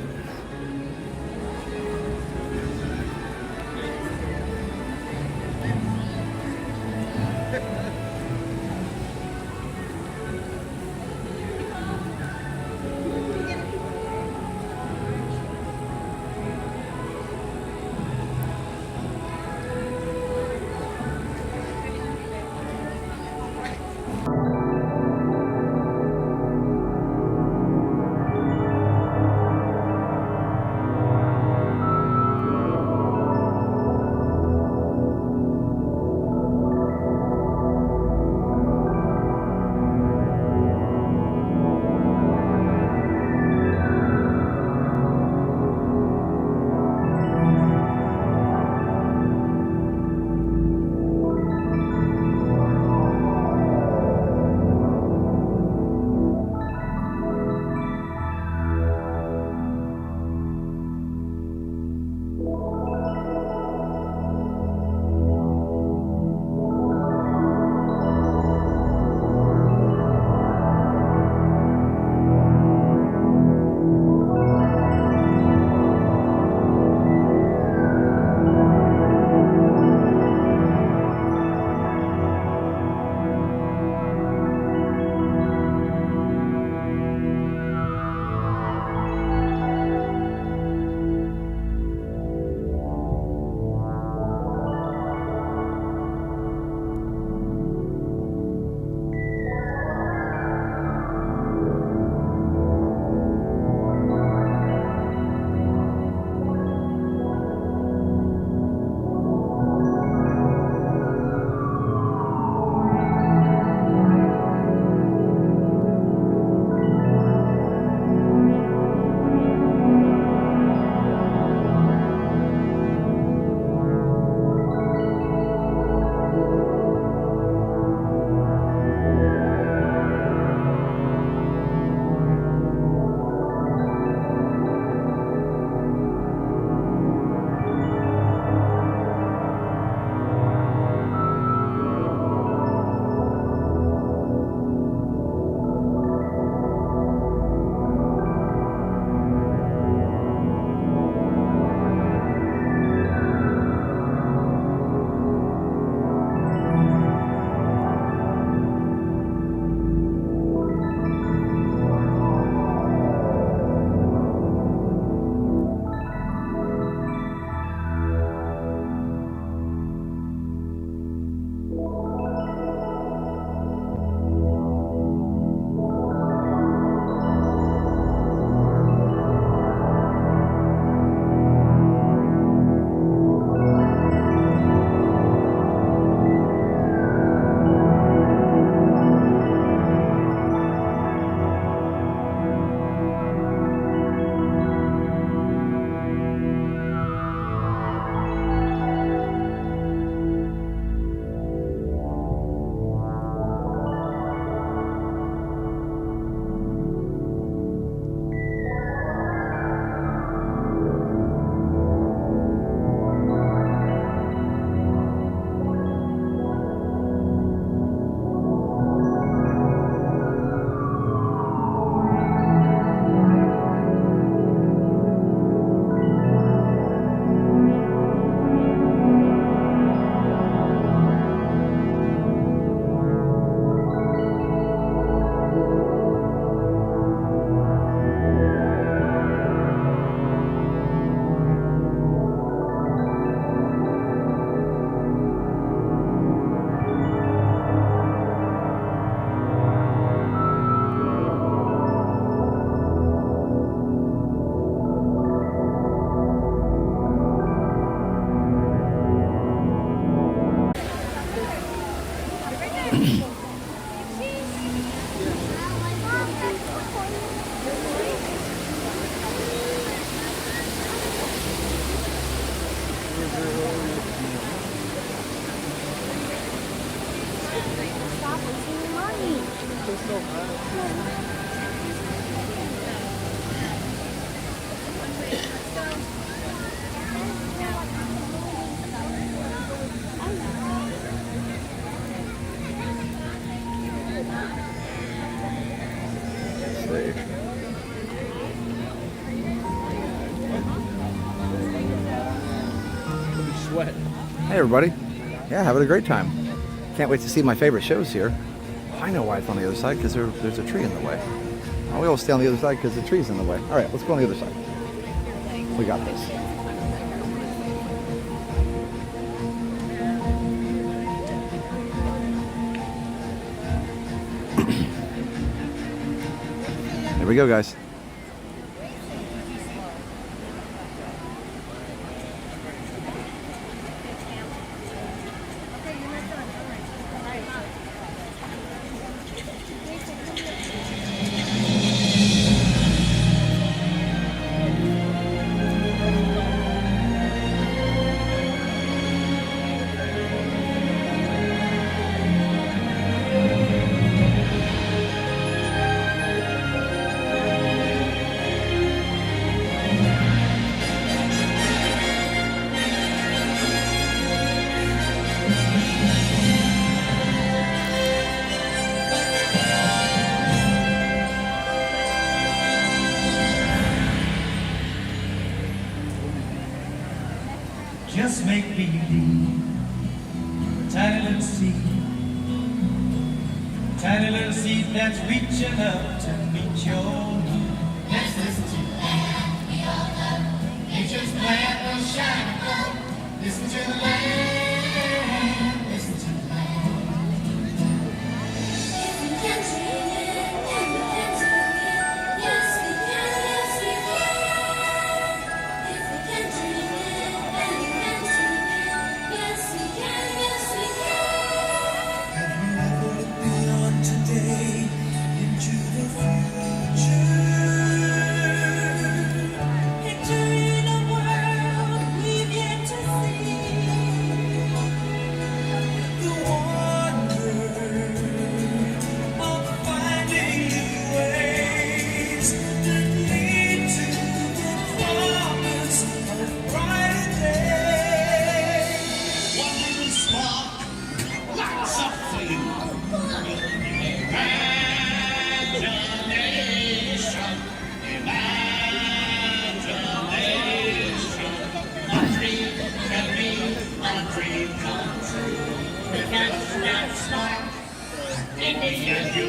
S3: Stop wasting money.
S6: Sweat.
S1: Hey everybody. Yeah, having a great time. Can't wait to see my favorite shows here. I know why it's on the other side, because there's a tree in the way. Oh, we always stay on the other side because the tree's in the way. All right, let's go on the other side. We got this. Here we go, guys.
S16: Just make believe, tiny little seed, tiny little seed that's reaching up to meet your need. Let's listen to the land we all love. Nature's plan will shine above. Listen to the land, listen to the land. If we can dream it, and we can do it, yes we can, yes we can. If we can dream it, and we can do it, yes we can, yes we can. Have you ever looked beyond today into the future? Picturing a world we've yet to see. The wonder of finding new ways that lead to the promise of a brighter day. One little spark lights up for you. Imagination, imagination. A dream can be a dream come true. Because that spark in me and you.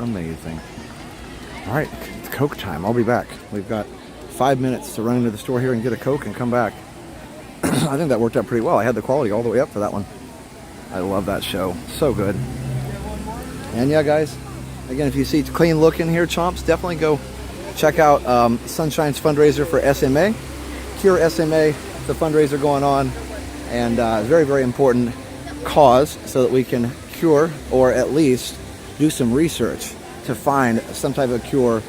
S1: amazing. All right, it's Coke time. I'll be back. We've got 5 minutes to run into the store here and get a Coke and come back. I think that worked out pretty well. I had the quality all the way up for that one. I love that show. So good. And yeah, guys, again, if you see it's clean looking here, chomps, definitely go check out Sunshine's fundraiser for SMA. Cure SMA, the fundraiser going on, and very, very important cause so that we can cure, or at least do some research to find some type of cure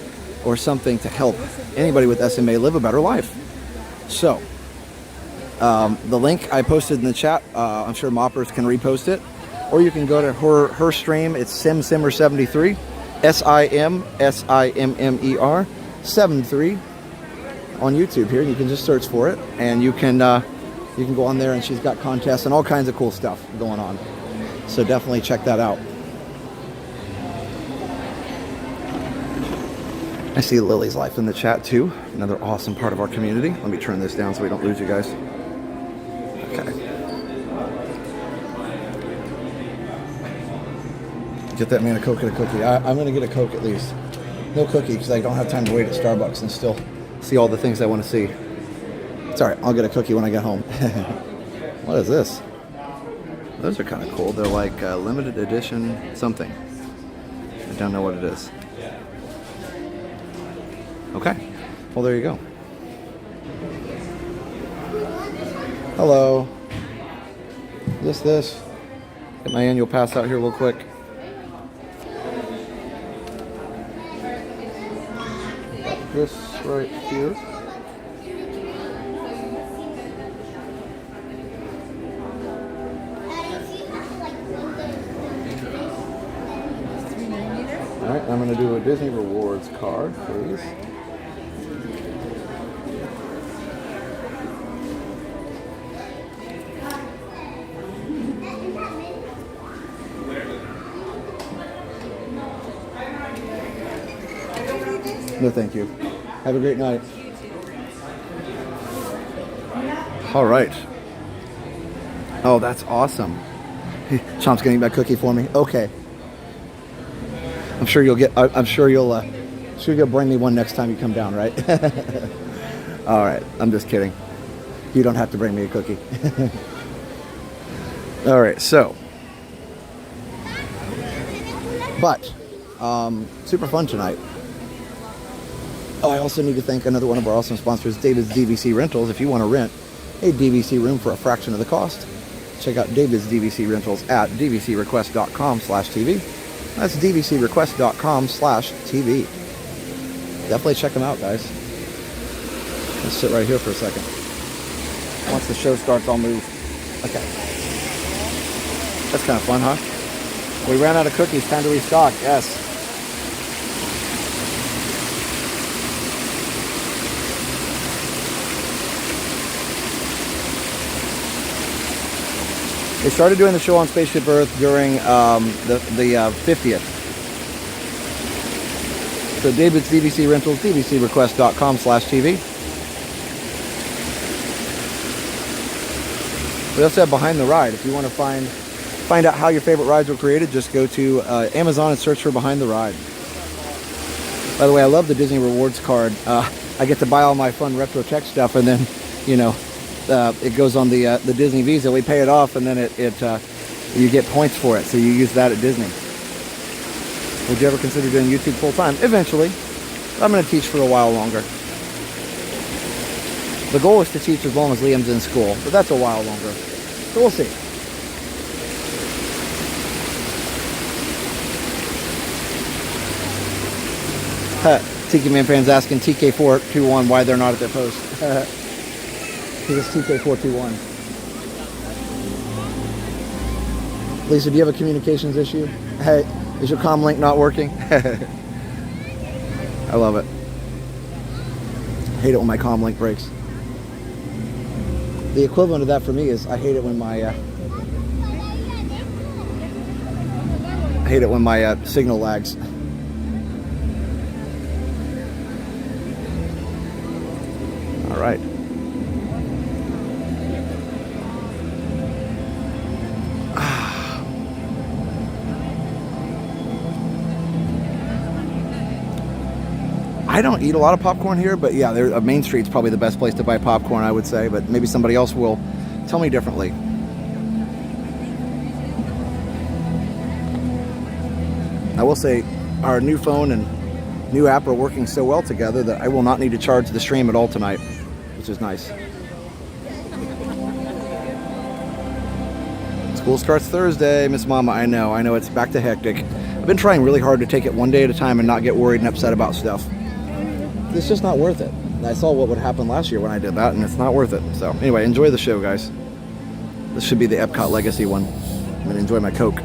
S1: or something to help anybody with SMA live a better life. So the link I posted in the chat, I'm sure moppers can repost it, or you can go to her stream. It's SimSimmer73, SIMSIMMER 73 on YouTube here. You can just search for it, and you can go on there, and she's got contests and all kinds of cool stuff going on. So definitely check that out. I see Lily's Life in the chat too. Another awesome part of our community. Let me turn this down so we don't lose you guys. Okay. Get that man a Coke and a cookie. I'm going to get a Coke at least. No cookie because I don't have time to wait at Starbucks and still see all the things I want to see. It's alright. I'll get a cookie when I get home. What is this? Those are kind of cool. They're like limited edition something. I don't know what it is. Okay. Well, there you go. Hello. This. Get my annual pass out here real quick. Got this right here. Alright, I'm going to do a Disney Rewards card, please. No, thank you. Have a great night. All right. Oh, that's awesome. Chomp's getting that cookie for me. Okay. I'm sure you'll get. I'm sure you'll bring me one next time you come down, right? All right. I'm just kidding. You don't have to bring me a cookie. All right. So, but super fun tonight. Oh, I also need to thank another one of our awesome sponsors, David's DVC Rentals. If you want to rent a DVC room for a fraction of the cost, check out David's DVC Rentals at dvcrequest.com/TV. That's dvcrequest.com/TV. Definitely check them out, guys. Let's sit right here for a second. Once the show starts, I'll move. Okay. That's kind of fun, huh? We ran out of cookies. Time to restock. Yes. They started doing the show on Spaceship Earth during the 50th. So David's DVC Rentals, dvcrequest.com/TV. We also have Behind the Ride. If you want to find out how your favorite rides were created, just go to Amazon and search for Behind the Ride. By the way, I love the Disney Rewards card. I get to buy all my fun retro tech stuff, and then, you know, it goes on the Disney Visa. We pay it off, and then you get points for it. So you use that at Disney. Would you ever consider doing YouTube full time? Eventually. I'm going to teach for a while longer. The goal is to teach as long as Liam's in school, but that's a while longer. So we'll see. Tiki Man fans asking TK421 why they're not at their post. Because it's TK421. Lisa, do you have a communications issue? Hey, is your comm link not working? I love it. I hate it when my comm link breaks. The equivalent of that for me is I hate it when my signal lags. All right. I don't eat a lot of popcorn here, but yeah, Main Street's probably the best place to buy popcorn, I would say, but maybe somebody else will tell me differently. I will say our new phone and new app are working so well together that I will not need to charge the stream at all tonight, which is nice. School starts Thursday, Miss Mama. I know, it's back to hectic. I've been trying really hard to take it one day at a time and not get worried and upset about stuff. It's just not worth it. I saw what would happen last year when I did that, and it's not worth it. So anyway, enjoy the show, guys. This should be the Epcot Legacy one. I'm gonna enjoy my Coke.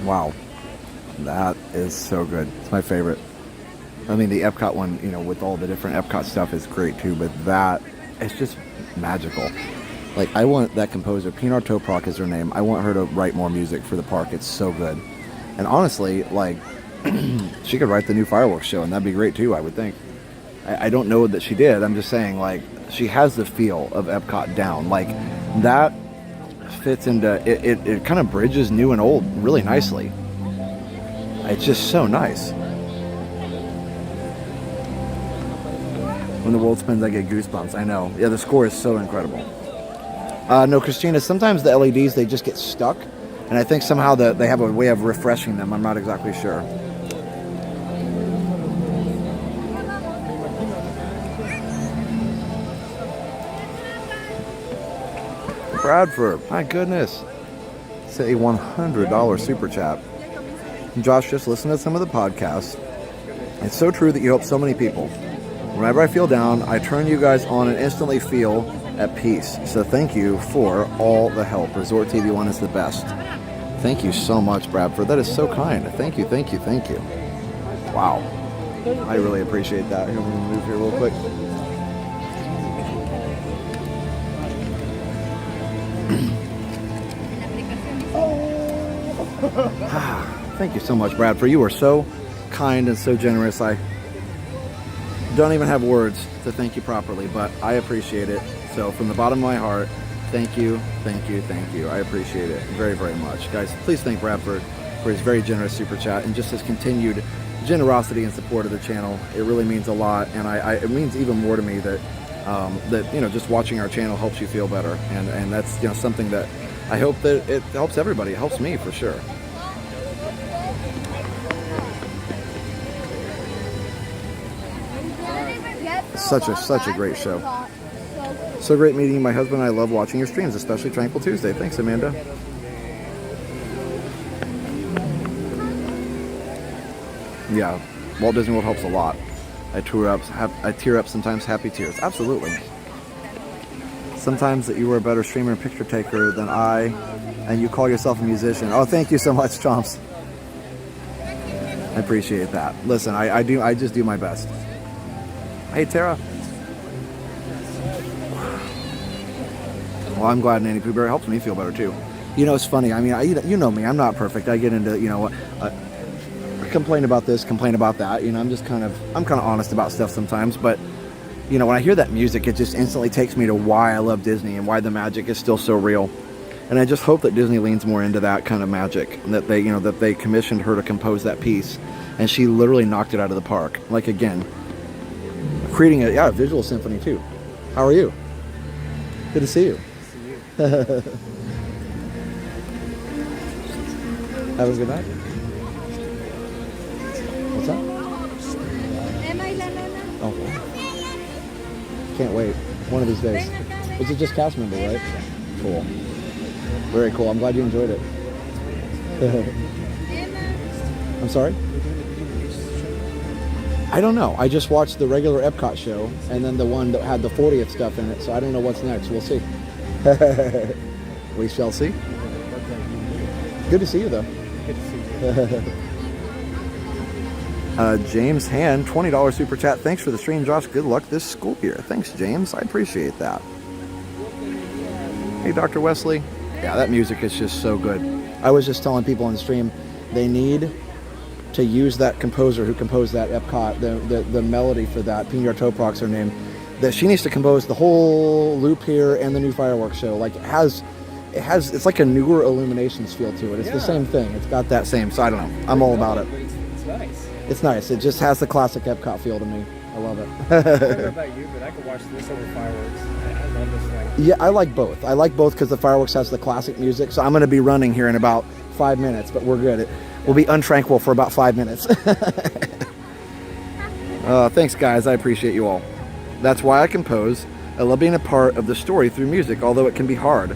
S1: Wow, that is so good. It's my favorite. I mean, the Epcot one, you know, with all the different Epcot stuff is great too, but that, it's just magical. Like, I want that composer, Pinar Toprak is her name, I want her to write more music for the park. It's so good. And honestly, like, she could write the new fireworks show, and that'd be great too, I would think. I don't know that she did. I'm just saying, like, she has the feel of Epcot down. Like, that fits into, it kind of bridges new and old really nicely. It's just so nice. When the world spins, I get goosebumps. I know. Yeah, the score is so incredible. No, Christina, sometimes the LEDs, they just get stuck. And I think somehow they have a way of refreshing them. I'm not exactly sure. Bradford, my goodness. It's a $100 super chat. And Josh, just listen to some of the podcasts. It's so true that you help so many people. Whenever I feel down, I turn you guys on and instantly feel at peace. So thank you for all the help. Resort TV 1 is the best. Thank you so much, Bradford. That is so kind. Thank you, thank you, thank you. Wow. I really appreciate that. Here, let me move here real quick. Thank you so much, Bradford. You are so kind and so generous. I don't even have words to thank you properly, but I appreciate it. So from the bottom of my heart, thank you, thank you, thank you. I appreciate it very, very much. Guys, please thank Bradford for his very generous super chat and just his continued generosity and support of the channel. It really means a lot, and it means even more to me that just watching our channel helps you feel better, and that's something that I hope that it helps everybody. It helps me for sure. Such a great show. So great meeting you. My husband and I love watching your streams, especially Tranquil Tuesday. Thanks, Amanda. Yeah, Walt Disney World helps a lot. I tear up sometimes, happy tears. Absolutely. Sometimes that you were a better streamer and picture taker than I, and you call yourself a musician. Oh, thank you so much, Chomps. I appreciate that. Listen, I just do my best. Hey, Tara. Well, I'm glad Nanny Pooh Bear helps me feel better too. It's funny. I mean, you know me. I'm not perfect. I get into complain about this, complain about that. I'm kind of honest about stuff sometimes. But when I hear that music, it just instantly takes me to why I love Disney and why the magic is still so real. And I just hope that Disney leans more into that kind of magic, and that they commissioned her to compose that piece, and she literally knocked it out of the park. Like, again, creating a visual symphony too. How are you? Good to see you. Have a good night. What's up? Oh, can't wait. One of these days. Is it just cast member, right? Cool. Very cool. I'm glad you enjoyed it. I'm sorry? I don't know. I just watched the regular Epcot show and then the one that had the 40th stuff in it, so I don't know what's next. We'll see. We shall see. Good to see you, though.
S6: Good to see you.
S1: James Hand, $20 super chat. Thanks for the stream, Josh. Good luck this school year. Thanks, James. I appreciate that. Hey, Dr. Wesley. Yeah, that music is just so good. I was just telling people on the stream, they need to use that composer who composed that Epcot, the melody for that, Pinyar Toprok's her name, that she needs to compose the whole loop here and the new fireworks show. Like, it's like a newer Illuminations feel to it. It's the same thing. It's got that same, so I don't know. I'm all about it.
S6: It's nice.
S1: It's nice. It just has the classic Epcot feel to me. I love it.
S6: I don't know about you, but I could watch this over fireworks. I love this thing.
S1: Yeah, I like both. I like both because the fireworks has the classic music. So I'm going to be running here in about 5 minutes, but we're good. We'll be untranquil for about 5 minutes. Thanks, guys. I appreciate you all. That's why I compose. I love being a part of the story through music, although it can be hard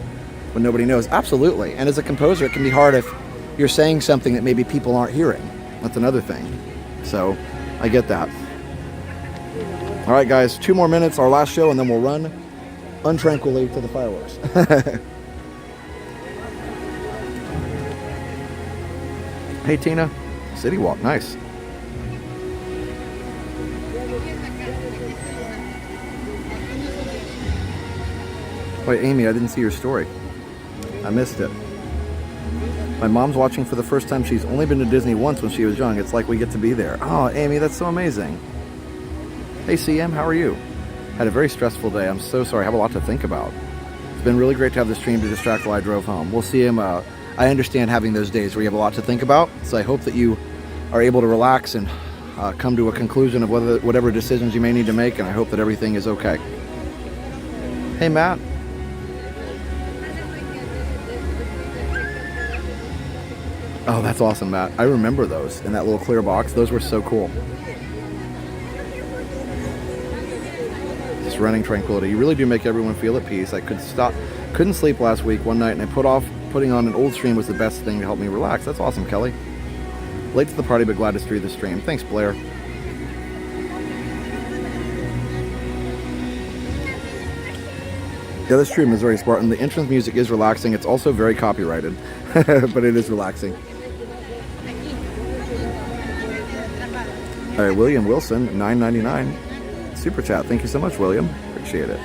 S1: when nobody knows. Absolutely. And as a composer, it can be hard if you're saying something that maybe people aren't hearing. That's another thing. So I get that. All right, guys. 2 more minutes, our last show, and then we'll run untranquilly to the fireworks. Hey, Tina. City Walk. Nice. Wait, Amy, I didn't see your story. I missed it. My mom's watching for the first time. She's only been to Disney once when she was young. It's like we get to be there. Oh, Amy, that's so amazing. Hey, CM, how are you? Had a very stressful day. I'm so sorry. I have a lot to think about. It's been really great to have the stream to distract while I drove home. We'll see him. I understand having those days where you have a lot to think about. So I hope that you are able to relax and come to a conclusion of whatever decisions you may need to make. And I hope that everything is okay. Hey, Matt. Oh, that's awesome, Matt. I remember those in that little clear box. Those were so cool. Just running tranquility. You really do make everyone feel at peace. I could Couldn't sleep last week one night, and I put off putting on an old stream was the best thing to help me relax. That's awesome, Kelly. Late to the party, but glad to see the stream. Thanks, Blair. Yeah, this stream is very smart, and the entrance music is relaxing. It's also very copyrighted, but it is relaxing. All right, William Wilson, $9.99. Super chat. Thank you so much, William. Appreciate it.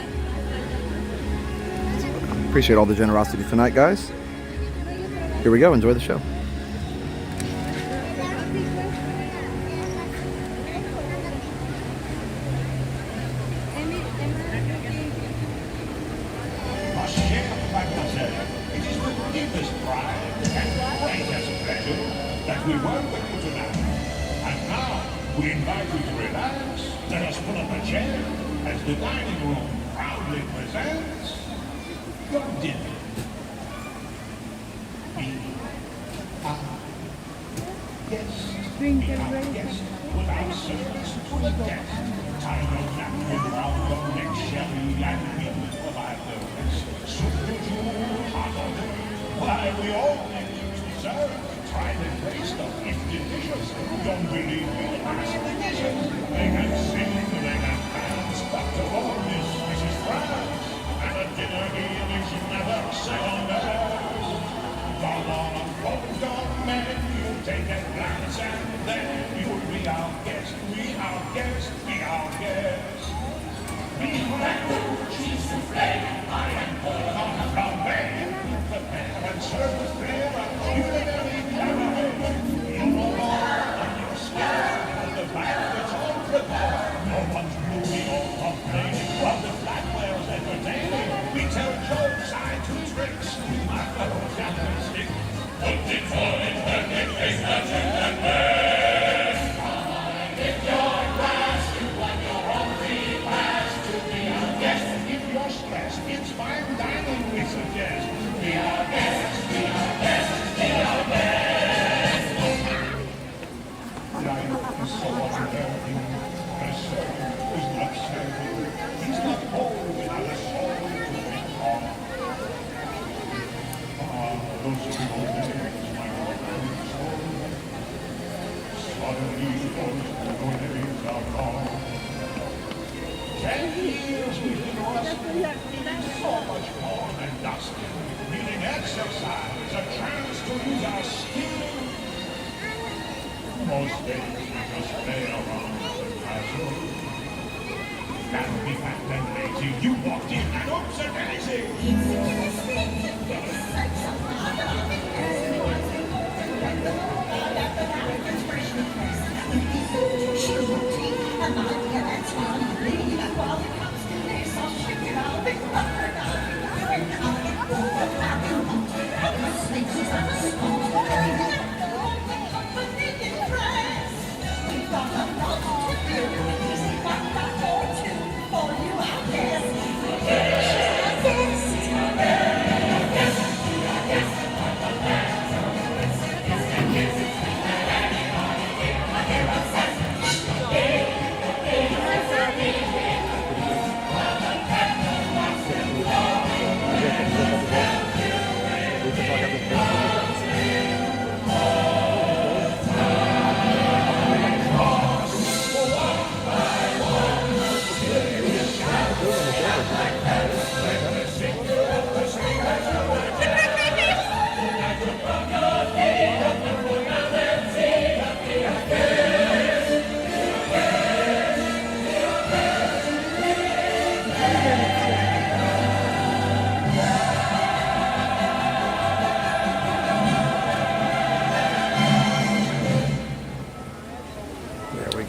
S1: Appreciate all the generosity tonight, guys. Here we go. Enjoy the show.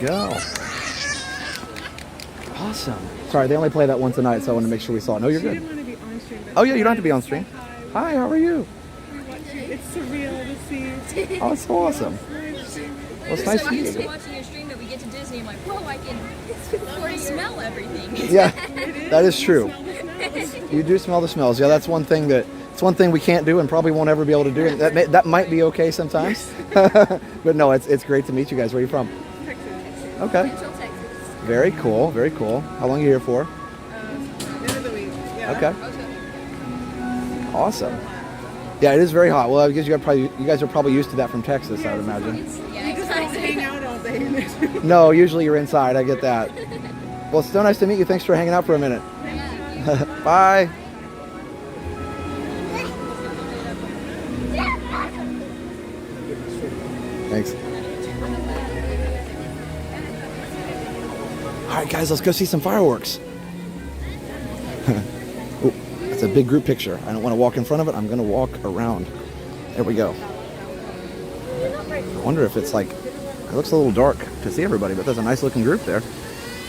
S1: Go. Awesome. Sorry, they only play that once a night, so I want to make sure we saw it. No, you're good. Oh yeah, you don't have to be on stream. Hi, how are you?
S12: It's surreal to see.
S1: Oh, it's so awesome. Well, it's nice to meet you.
S17: Watching your stream that we get to Disney, I'm like, whoa, I can smell everything.
S1: Yeah, that is true. You do smell the smells. Yeah, that's one thing we can't do and probably won't ever be able to do. That might be okay sometimes. But no, it's great to meet you guys. Where are you from? Okay.
S17: Central Texas.
S1: Very cool. Very cool. How long are you here for?
S12: End of the week. Yeah.
S1: Okay. Awesome. Yeah, it is very hot. Well, I guess you guys are probably used to that from Texas, I would imagine.
S12: You just don't hang out all day in it.
S1: No, usually you're inside. I get that. Well, it's so nice to meet you. Thanks for hanging out for a minute. Bye. Thanks. All right, guys, let's go see some fireworks. Oh, it's a big group picture. I don't want to walk in front of it. I'm going to walk around. There we go. I wonder if it's like, it looks a little dark to see everybody, but there's a nice looking group there.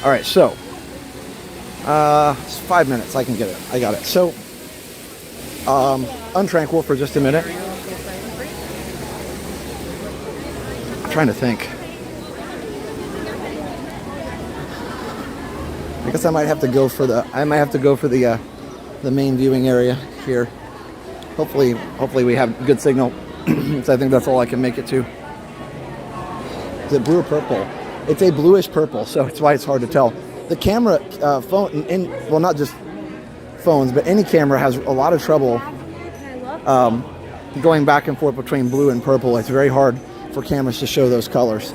S1: All right, so it's 5 minutes. I can get it. I got it. So, untranquil for just a minute. I'm trying to think. I guess I might have to go for the main viewing area here. Hopefully we have good signal. So I think that's all I can make it to. Is it blue or purple? It's a bluish purple, so it's why it's hard to tell. The camera, phone, well, not just phones, but any camera has a lot of trouble going back and forth between blue and purple. It's very hard for cameras to show those colors.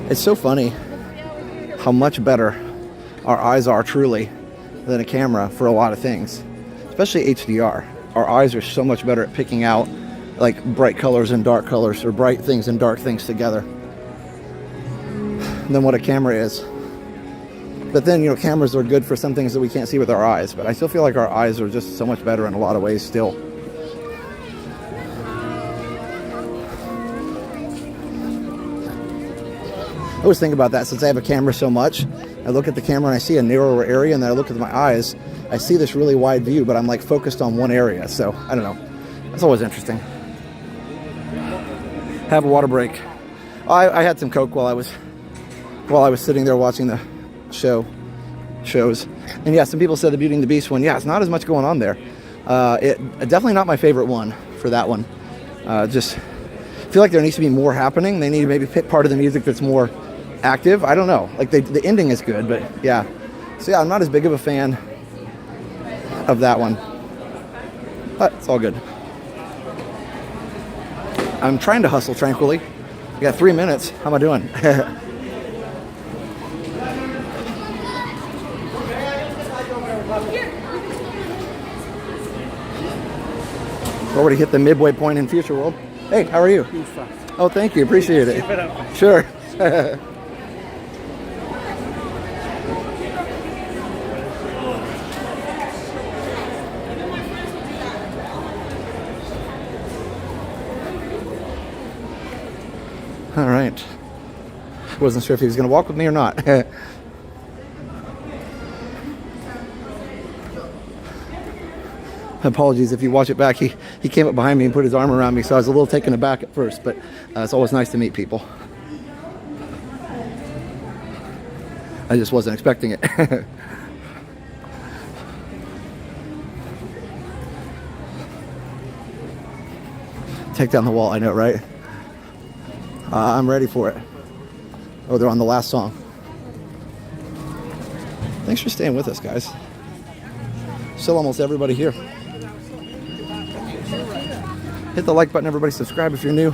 S1: It's so funny how much better our eyes are truly than a camera for a lot of things, especially HDR. Our eyes are so much better at picking out like bright colors and dark colors, or bright things and dark things together, than what a camera is. But then, you know, cameras are good for some things that we can't see with our eyes, but I still feel like our eyes are just so much better in a lot of ways still. I always think about that since I have a camera so much. I look at the camera and I see a narrower area, and then I look at my eyes, I see this really wide view, but I'm like focused on one area. So I don't know. That's always interesting. Have a water break. I had some Coke while I was sitting there watching the shows. And yeah, some people said the Beauty and the Beast one. Yeah, it's not as much going on there. Definitely not my favorite one for that one. Just feel like there needs to be more happening. They need to maybe pick part of the music that's more active. I don't know. Like the ending is good, but yeah. So yeah, I'm not as big of a fan of that one. But it's all good. I'm trying to hustle tranquilly. I got 3 minutes. How am I doing? Already hit the midway point in Future World. Hey, how are you? Oh, thank you. Appreciate it.
S6: Keep it up.
S1: Sure. All right. Wasn't sure if he was going to walk with me or not. Apologies if you watch it back. He came up behind me and put his arm around me, so I was a little taken aback at first, but it's always nice to meet people. I just wasn't expecting it. Take down the wall, I know, right? I'm ready for it. Oh, they're on the last song. Thanks for staying with us, guys. Still almost everybody here. Hit the like button, everybody. Subscribe if you're new.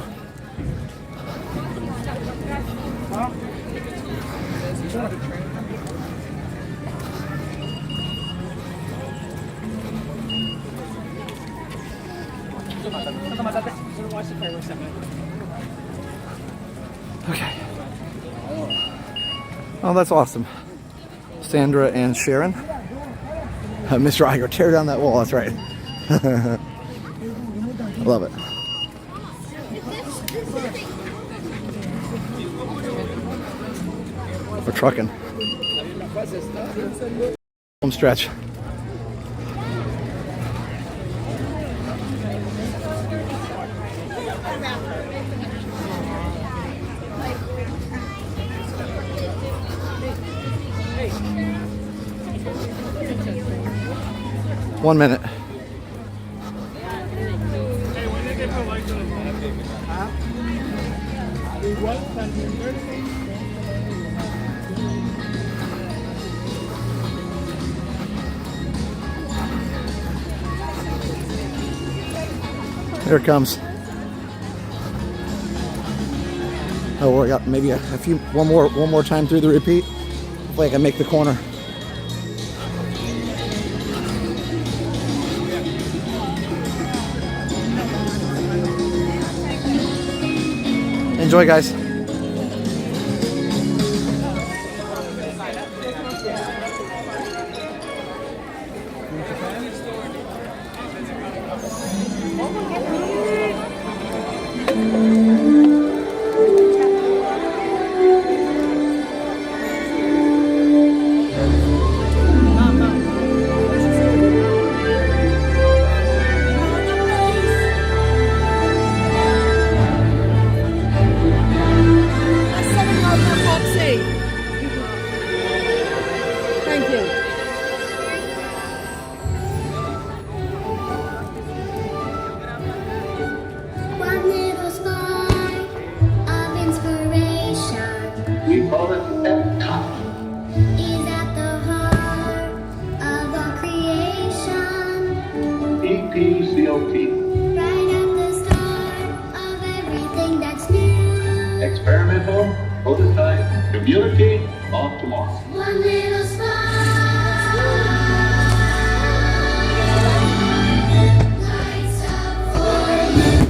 S1: Okay. Oh, that's awesome. Sandra and Sharon. Mr. Iger, tear down that wall. That's right. I love it. We're trucking. Home stretch. One minute. Here it comes. Oh, we got maybe one more time through the repeat. Hopefully I can make the corner. Enjoy, guys.
S7: We call it Epcot.
S16: Is at the heart of our creation.
S7: EPCOT.
S16: Right at the start of everything that's new.
S7: Experimental, prototype, community of tomorrow.
S16: One little spark. Lights up for you.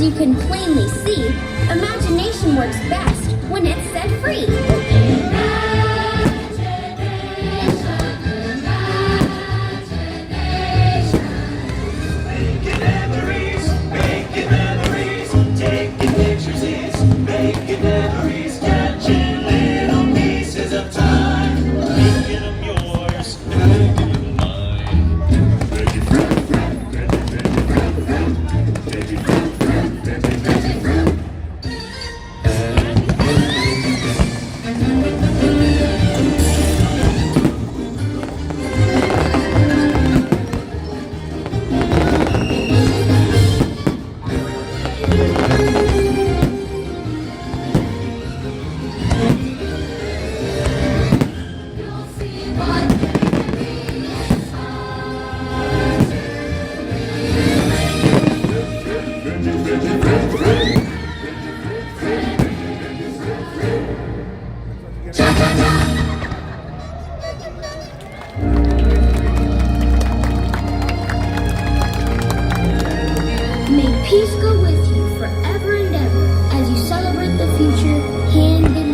S18: As you can plainly see, imagination works best when it's set free.
S16: Taking pictures is making memories, catching little pieces of time, making them yours, making them mine. Veggie fruit, veggie fruit.
S18: May peace go with you forever and ever as you celebrate the future hand in hand.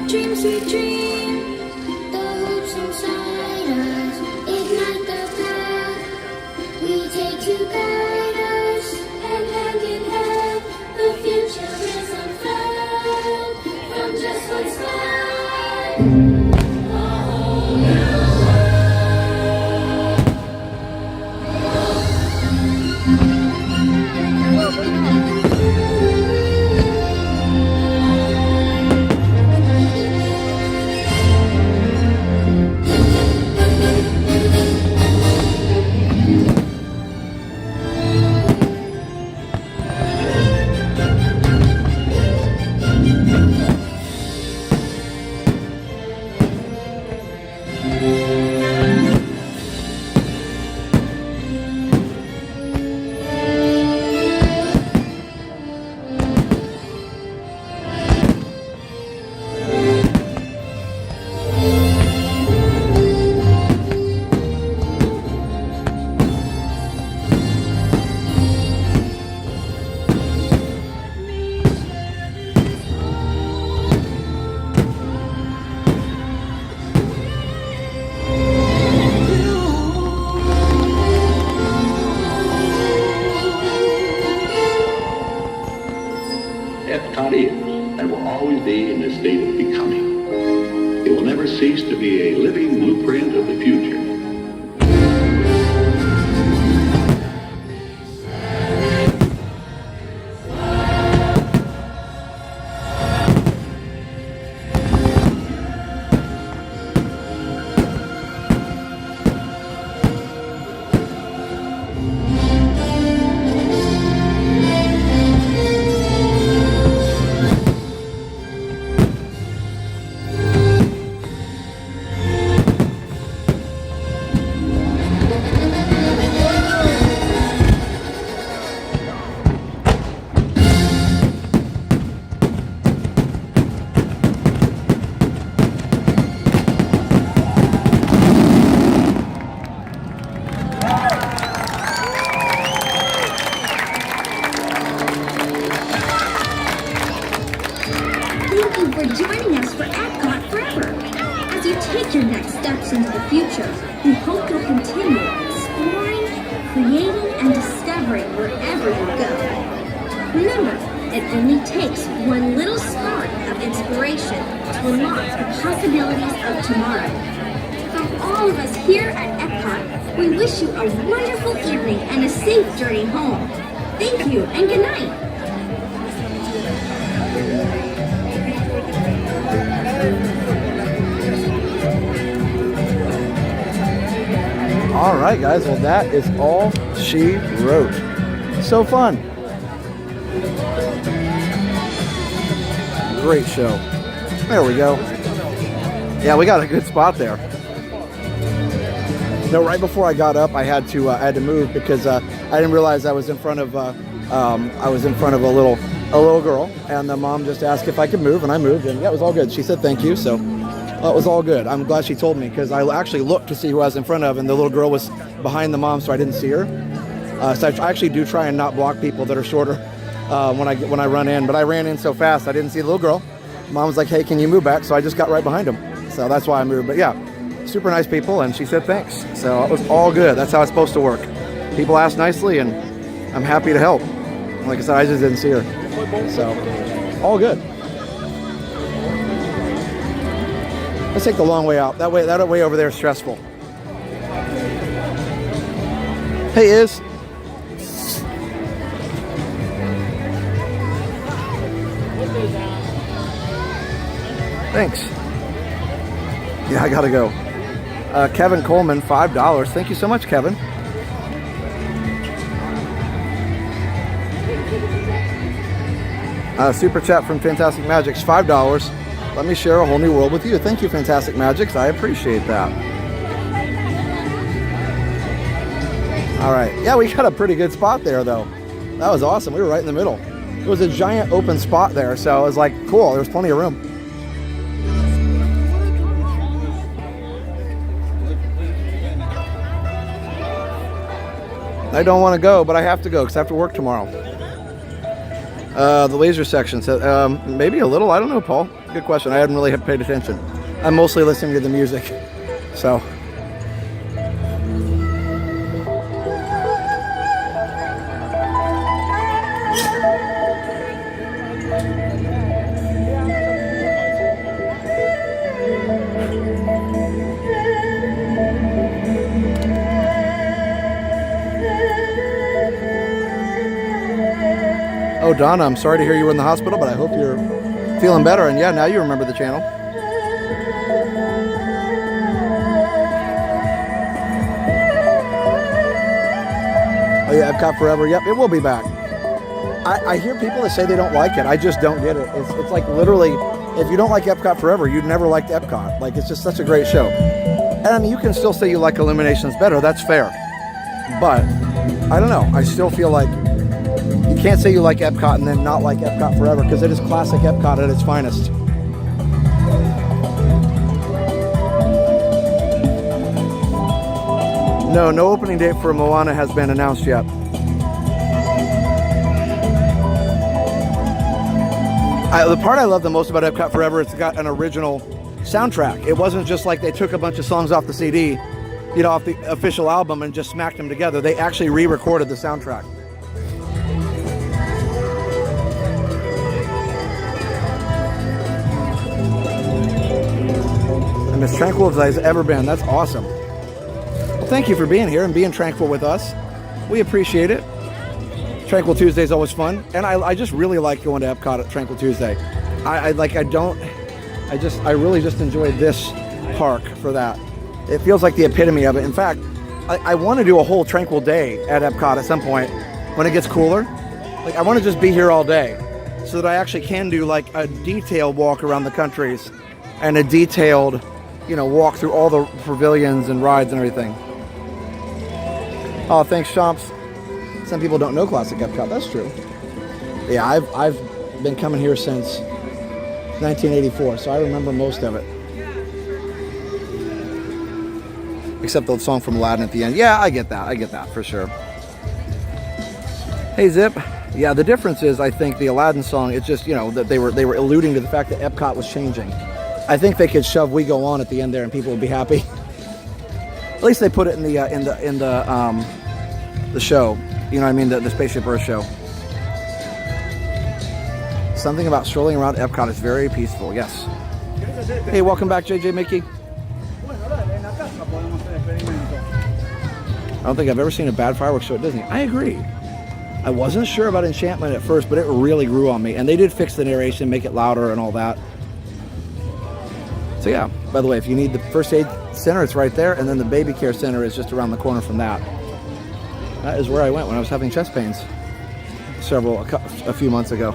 S18: Dreams we dream, the hopes inside us ignite the path we take to guide us, and hand in hand the future is unfurled from just one smile. A whole new
S19: Epcot is and will always be in a state of becoming. It will never cease to be a living blueprint of the future.
S18: take your next steps into the future, we hope you'll continue exploring, creating, and discovering wherever you go. Remember, it only takes one little spark of inspiration to unlock the possibilities of tomorrow. From all of us here at Epcot, we wish you a wonderful evening and a safe journey home. Thank you and good night.
S1: All right, guys. Well, that is all she wrote. So fun. Great show. There we go. Yeah, we got a good spot there. No, right before I got up, I had to move because I didn't realize I was in front of a little girl, and the mom just asked if I could move, and I moved, and yeah, it was all good. She said thank you, so it was all good. I'm glad she told me because I actually looked to see who I was in front of, and the little girl was behind the mom, so I didn't see her. So I actually do try and not block people that are shorter when I run in, but I ran in so fast I didn't see the little girl. Mom was like, "Hey, can you move back?" So I just got right behind him. So that's why I moved. But yeah, super nice people, and she said thanks. So it was all good. That's how it's supposed to work. People ask nicely, and I'm happy to help. Like I said, I just didn't see her. So all good. Let's take the long way out. That way over there is stressful. Hey, Iz. Thanks. Yeah, I gotta go. Kevin Coleman, $5. Thank you so much, Kevin. Super chat from Fantastic Magics, $5. Let me share a whole new world with you. Thank you, Fantastic Magics. I appreciate that. All right. Yeah, we got a pretty good spot there, though. That was awesome. We were right in the middle. It was a giant open spot there, so it was like, cool. There was plenty of room. I don't want to go, but I have to go because I have to work tomorrow. The laser section said, maybe a little. I don't know, Paul. Good question. I hadn't really paid attention. I'm mostly listening to the music. So. Oh, Donna, I'm sorry to hear you were in the hospital, but I hope you're feeling better. And yeah, now you remember the channel. Oh yeah, Epcot Forever. Yep, it will be back. I hear people that say they don't like it. I just don't get it. It's like literally, if you don't like Epcot Forever, you'd never liked Epcot. Like, it's just such a great show. And I mean, you can still say you like Illuminations better. That's fair. But I don't know. I still feel like you can't say you like Epcot and then not like Epcot Forever, because it is classic Epcot at its finest. No opening date for Moana has been announced yet. The part I love the most about Epcot Forever, it's got an original soundtrack. It wasn't just like they took a bunch of songs off the CD, you know, off the official album and just smacked them together. They actually re-recorded the soundtrack. And as tranquil as I've ever been. That's awesome. Well, thank you for being here and being tranquil with us. We appreciate it. Tranquil Tuesday is always fun, and I just really like going to Epcot at Tranquil Tuesday. I really just enjoy this park for that. It feels like the epitome of it. In fact, I want to do a whole Tranquil day at Epcot at some point when it gets cooler. Like, I want to just be here all day so that I actually can do like a detailed walk around the countries and a detailed, you know, walk through all the pavilions and rides and everything. Oh, thanks, Chomps. Some people don't know classic Epcot. That's true. Yeah, I've been coming here since 1984, so I remember most of it. Except the song from Aladdin at the end. Yeah, I get that for sure. Hey, Zip. Yeah, the difference is, I think the Aladdin song, it's just, you know, that they were alluding to the fact that Epcot was changing. I think they could shove "We Go On" at the end there, and people would be happy. At least they put it in the show. You know what I mean? The Spaceship Earth show. Something about strolling around Epcot is very peaceful. Yes. Hey, welcome back, JJ Mickey. I don't think I've ever seen a bad fireworks show at Disney. I agree. I wasn't sure about Enchantment at first, but it really grew on me. And they did fix the narration, make it louder and all that. So yeah, by the way, if you need the first aid center, it's right there. And then the baby care center is just around the corner from that. That is where I went when I was having chest pains a few months ago.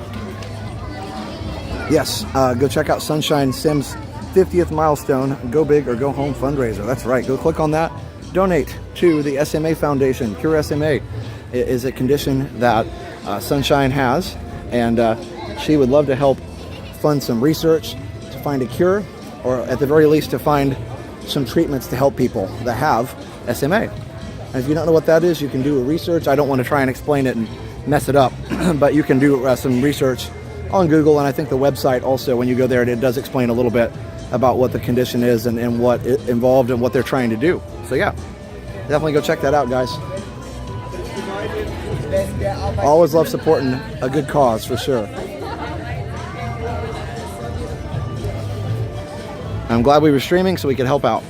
S1: Yes, go check out Sunshine Sim's 50th milestone, Go Big or Go Home fundraiser. That's right. Go click on that. Donate to the SMA Foundation. Cure SMA is a condition that Sunshine has, and she would love to help fund some research to find a cure, or at the very least to find some treatments to help people that have SMA. And if you don't know what that is, you can do a research. I don't want to try and explain it and mess it up, but you can do some research on Google, and I think the website also, when you go there, it does explain a little bit about what the condition is and what it involved and what they're trying to do. So yeah, definitely go check that out, guys. Always love supporting a good cause, for sure. I'm glad we were streaming so we could help out.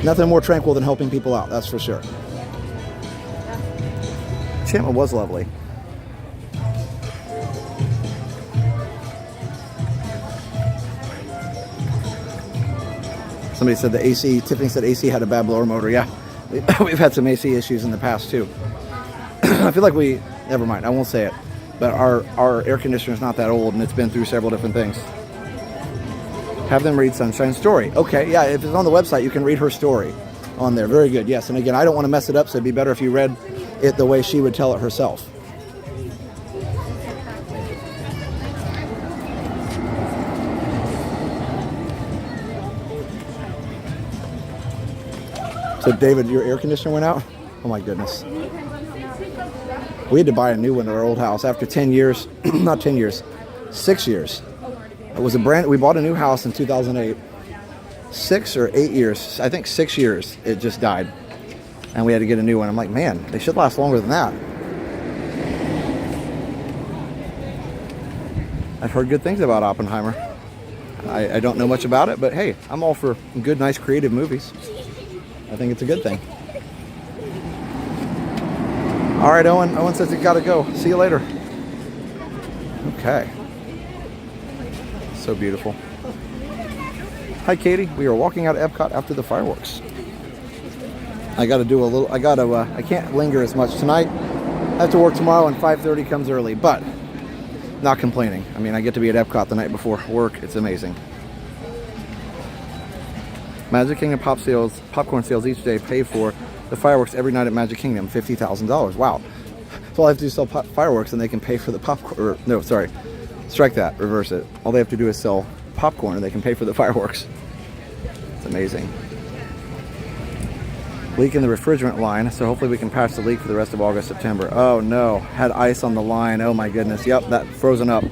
S1: Nothing more tranquil than helping people out, that's for sure. Enchantment was lovely. Somebody said the AC, Tiffany said AC had a bad blower motor. Yeah, we've had some AC issues in the past too. I feel like never mind, I won't say it. But our air conditioner is not that old, and it's been through several different things. Have them read Sunshine's story. Okay, yeah, if it's on the website, you can read her story on there. Very good, yes. And again, I don't want to mess it up, so it'd be better if you read it the way she would tell it herself. So David, your air conditioner went out? Oh my goodness. We had to buy a new one at our old house after 10 years, not 10 years, 6 years. It was we bought a new house in 2008. 6 or 8 years, I think 6 years, it just died. And we had to get a new one. I'm like, man, they should last longer than that. I've heard good things about Oppenheimer. I don't know much about it, but hey, I'm all for good, nice, creative movies. I think it's a good thing. All right, Owen. Owen says he's got to go. See you later. Okay. So beautiful. Hi, Katie. We are walking out of Epcot after the fireworks. I got to do a little. I can't linger as much tonight. I have to work tomorrow, and 5:30 comes early, but not complaining. I mean, I get to be at Epcot the night before work. It's amazing. Magic Kingdom popcorn sales each day pay for the fireworks every night at Magic Kingdom, $50,000. Wow. So all I have to do is sell fireworks and they can pay for the popcorn. No, sorry. Strike that. Reverse it. All they have to do is sell popcorn and they can pay for the fireworks. It's amazing. Leak in the refrigerant line, so hopefully we can patch the leak for the rest of August, September. Oh no. Had ice on the line. Oh my goodness. Yep, that frozen up.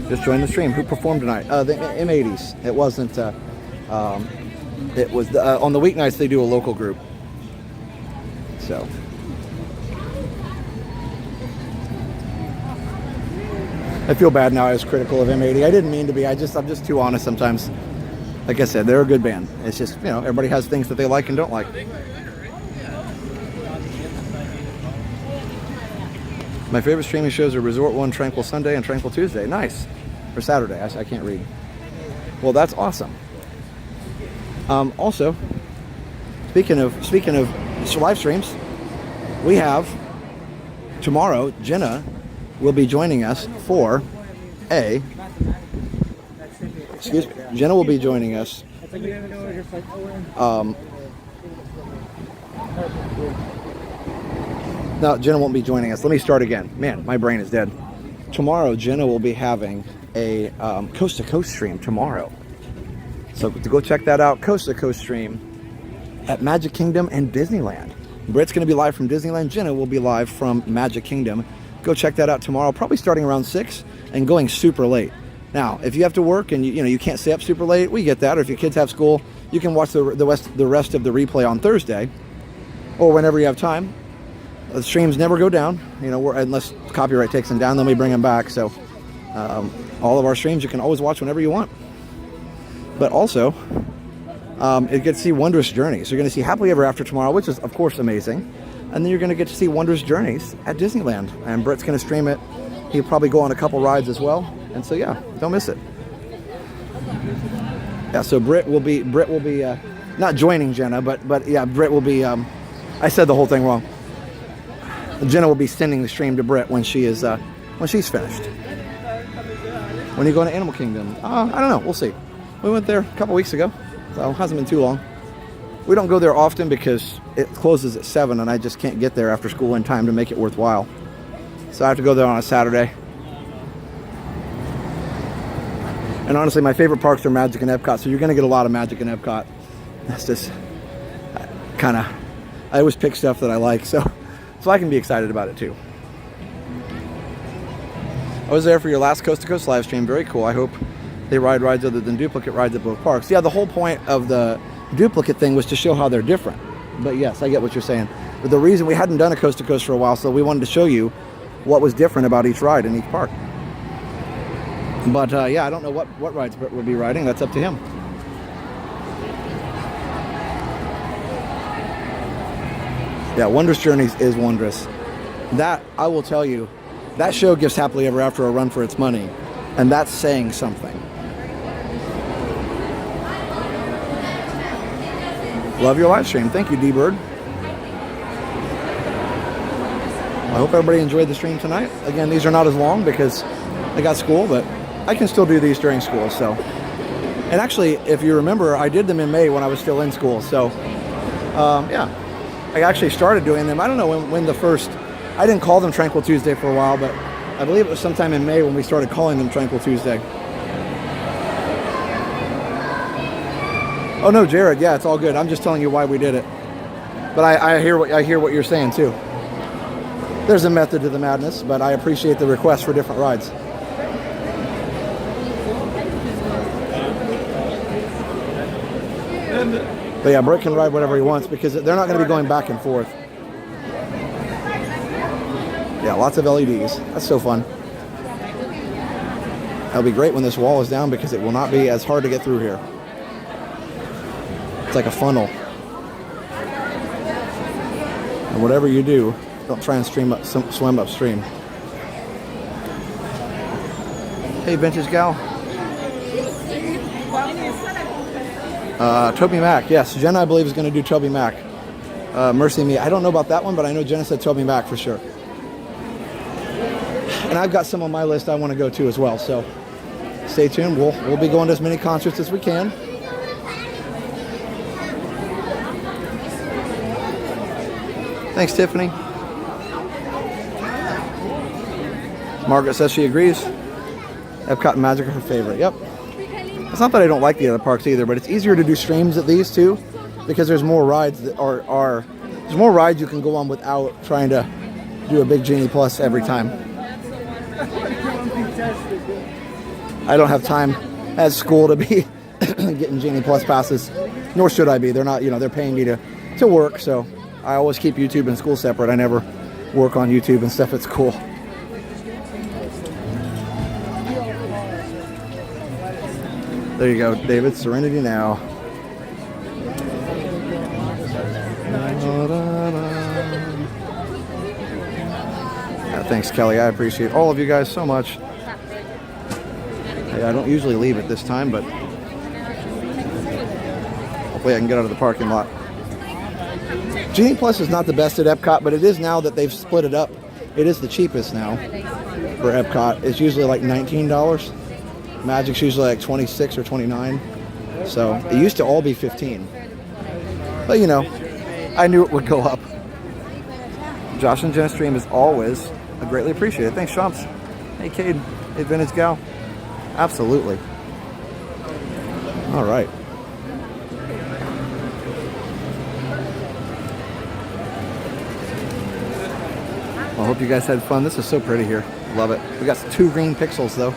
S1: Just joined the stream. Who performed tonight? The M80s. It wasn't... it was on the weeknights they do a local group. So I feel bad now I was critical of M80. I didn't mean to be. I'm just too honest sometimes. Like I said, they're a good band. It's just, you know, everybody has things that they like and don't like. My favorite streaming shows are Resort 1, Tranquil Sunday, and Tranquil Tuesday. Nice. Or Saturday. I can't read. Well, that's awesome. Also, speaking of live streams, we have tomorrow. Jenna will be joining us for Jenna will be joining us. No, Jenna won't be joining us. Let me start again. Man, my brain is dead. Tomorrow, Jenna will be having a coast to coast stream tomorrow. So to go check that out, coast to coast stream at Magic Kingdom and Disneyland. Britt's going to be live from Disneyland. Jenna will be live from Magic Kingdom. Go check that out tomorrow, probably starting around 6 and going super late. Now, if you have to work and you can't stay up super late, we get that. Or if your kids have school, you can watch the rest of the replay on Thursday or whenever you have time. The streams never go down, unless copyright takes them down, then we bring them back. So all of our streams you can always watch whenever you want. But also, you get to see Wondrous Journeys. You're going to see Happily Ever After tomorrow, which is, of course, amazing. And then you're going to get to see Wondrous Journeys at Disneyland. And Britt's going to stream it. He'll probably go on a couple rides as well. And so, yeah, don't miss it. Yeah, so Britt will be not joining Jenna, but yeah, Britt will be, I said the whole thing wrong. Jenna will be sending the stream to Britt when she's finished. When you go to Animal Kingdom? I don't know, we'll see. We went there a couple weeks ago, so it hasn't been too long. We don't go there often because it closes at 7 and I just can't get there after school in time to make it worthwhile. So I have to go there on a Saturday. And honestly, my favorite parks are Magic and Epcot, so you're going to get a lot of Magic and Epcot. That's just I always pick stuff that I like, so I can be excited about it too. I was there for your last Coast to Coast live stream. Very cool. I hope they ride rides other than duplicate rides at both parks. Yeah, the whole point of the duplicate thing was to show how they're different. But yes, I get what you're saying. But the reason we hadn't done a Coast to Coast for a while, so we wanted to show you what was different about each ride in each park. But yeah, I don't know what rides Britt will be riding. That's up to him. Yeah, Wondrous Journeys is wondrous. That, I will tell you, that show gives Happily Ever After a run for its money. And that's saying something. Love your live stream. Thank you, D-Bird. I hope everybody enjoyed the stream tonight. Again, these are not as long because I got school, but I can still do these during school. So, and actually, if you remember, I did them in May when I was still in school. So, yeah, I actually started doing them. I don't know when the first, I didn't call them Tranquil Tuesday for a while, but I believe it was sometime in May when we started calling them Tranquil Tuesday. Oh no, Jared, yeah, it's all good. I'm just telling you why we did it. But I hear what you're saying too. There's a method to the madness, but I appreciate the request for different rides. But yeah, Britt can ride whatever he wants because they're not going to be going back and forth. Yeah, lots of LEDs. That's so fun. That'll be great when this wall is down because it will not be as hard to get through here. It's like a funnel. And whatever you do, don't try and swim upstream. Hey, Vintage Gal. Toby Mac. Yes, Jenna, I believe, is going to do Toby Mac. Mercy Me. I don't know about that one, but I know Jenna said Toby Mac for sure. And I've got some on my list I want to go to as well, so stay tuned. We'll be going to as many concerts as we can. Thanks, Tiffany. Margaret says she agrees. Epcot and Magic are her favorite. Yep. It's not that I don't like the other parks either, but it's easier to do streams at these too because there's more rides that there's more rides you can go on without trying to do a big Genie Plus every time. I don't have time at school to be getting Genie Plus passes, nor should I be. They're not, they're paying me to work, so I always keep YouTube and school separate. I never work on YouTube and stuff at school. There you go, David. Serenity now. Thanks, Kelly. I appreciate all of you guys so much. Hey, I don't usually leave at this time, but hopefully I can get out of the parking lot. Genie Plus is not the best at Epcot, but it is now that they've split it up. It is the cheapest now for Epcot. It's usually like $19. Magic's usually like 26 or 29. So it used to all be 15. But I knew it would go up. Josh and Jen's stream is always greatly appreciated. Thanks, Shomps. Hey, Cade. Hey, Vintage Gal. Absolutely. All right. I hope you guys had fun. This is so pretty here. Love it. We got 2 green pixels, though.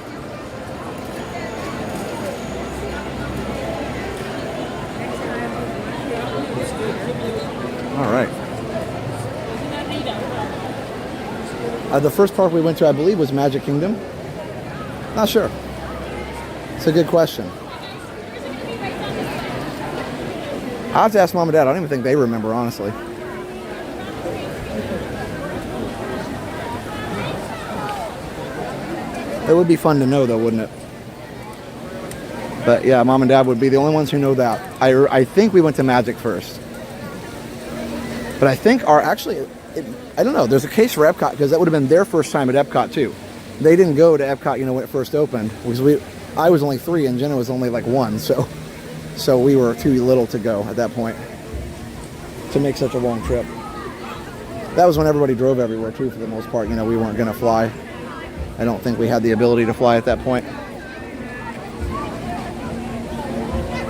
S1: The first park we went to, I believe, was Magic Kingdom. Not sure. It's a good question. I'll have to ask Mom and Dad. I don't even think they remember, honestly. It would be fun to know, though, wouldn't it? But yeah, Mom and Dad would be the only ones who know that. I think we went to Magic first. But I think I don't know. There's a case for Epcot because that would have been their first time at Epcot too. They didn't go to Epcot, when it first opened. Because I was only 3 and Jenna was only like 1, so we were too little to go at that point to make such a long trip. That was when everybody drove everywhere too, for the most part. We weren't going to fly. I don't think we had the ability to fly at that point.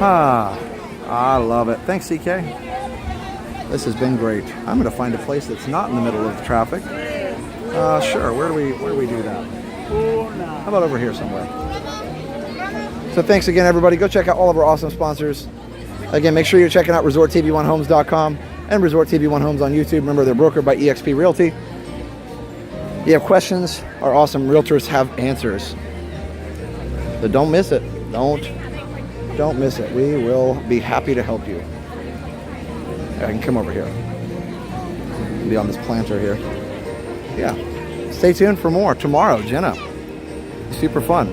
S1: I love it. Thanks, CK. This has been great. I'm going to find a place that's not in the middle of the traffic. Sure. Where do we do that? How about over here somewhere? So thanks again, everybody. Go check out all of our awesome sponsors. Again, make sure you're checking out ResortTV1Homes.com and Resort TV1 Homes on YouTube. Remember, they're brokered by eXp Realty. You have questions, our awesome realtors have answers. So don't miss it. Don't miss it. We will be happy to help you. I can come over here. Be on this planter here. Yeah. Stay tuned for more tomorrow, Jenna. Super fun.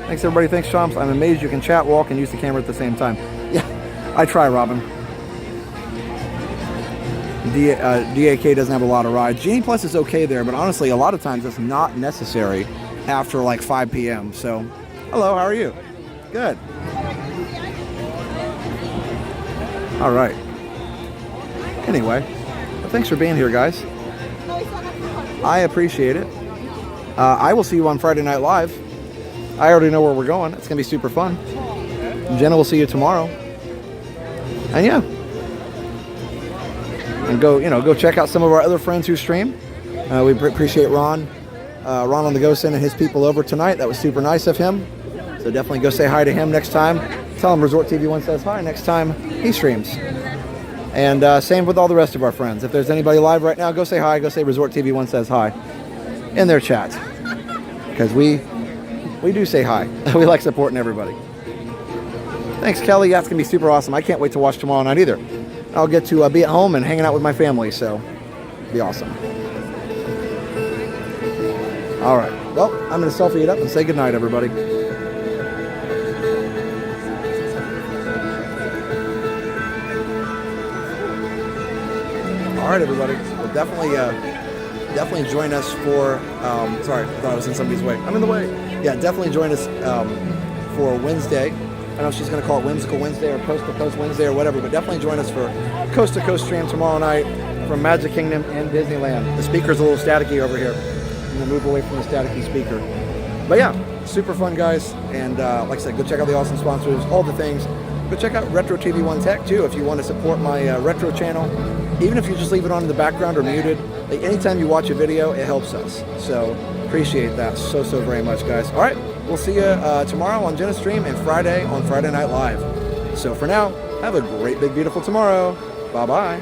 S1: Thanks, everybody. Thanks, Chomps. I'm amazed you can chat, walk, and use the camera at the same time. Yeah, I try, Robin. DAK doesn't have a lot of rides. Genie Plus is okay there, but honestly, a lot of times it's not necessary after like 5 p.m. So, hello, how are you? Good. All right. Anyway, well, thanks for being here, guys. I appreciate it. I will see you on Friday Night Live. I already know where we're going. It's going to be super fun. Jenna will see you tomorrow. And yeah. And go check out some of our other friends who stream. We appreciate Ron on the Go sending his people over tonight. That was super nice of him. So definitely go say hi to him next time. Tell him Resort TV1 says hi next time he streams. And same with all the rest of our friends. If there's anybody live right now, go say hi. Go say Resort TV1 says hi in their chat. Because we do say hi. We like supporting everybody. Thanks, Kelly. That's going to be super awesome. I can't wait to watch tomorrow night either. I'll get to be at home and hanging out with my family, so it'll be awesome. All right. Well, I'm going to selfie it up and say goodnight, everybody. All right, everybody. Well, definitely join us for. Sorry, I thought I was in somebody's way. I'm in the way. Yeah, definitely join us for Wednesday. I don't know if she's going to call it Whimsical Wednesday or Coast to Coast Wednesday or whatever, but definitely join us for Coast to Coast stream tomorrow night from Magic Kingdom and Disneyland. The speaker's a little staticky over here. I'm going to move away from the staticky speaker. But yeah, super fun, guys. And like I said, go check out the awesome sponsors, all the things. Go check out Retro TV1 Tech too if you want to support my retro channel. Even if you just leave it on in the background or muted, like anytime you watch a video, it helps us. So appreciate that so very much, guys. All right, we'll see you tomorrow on Jenna's stream and Friday on Friday Night Live. So for now, have a great, big, beautiful tomorrow. Bye-bye.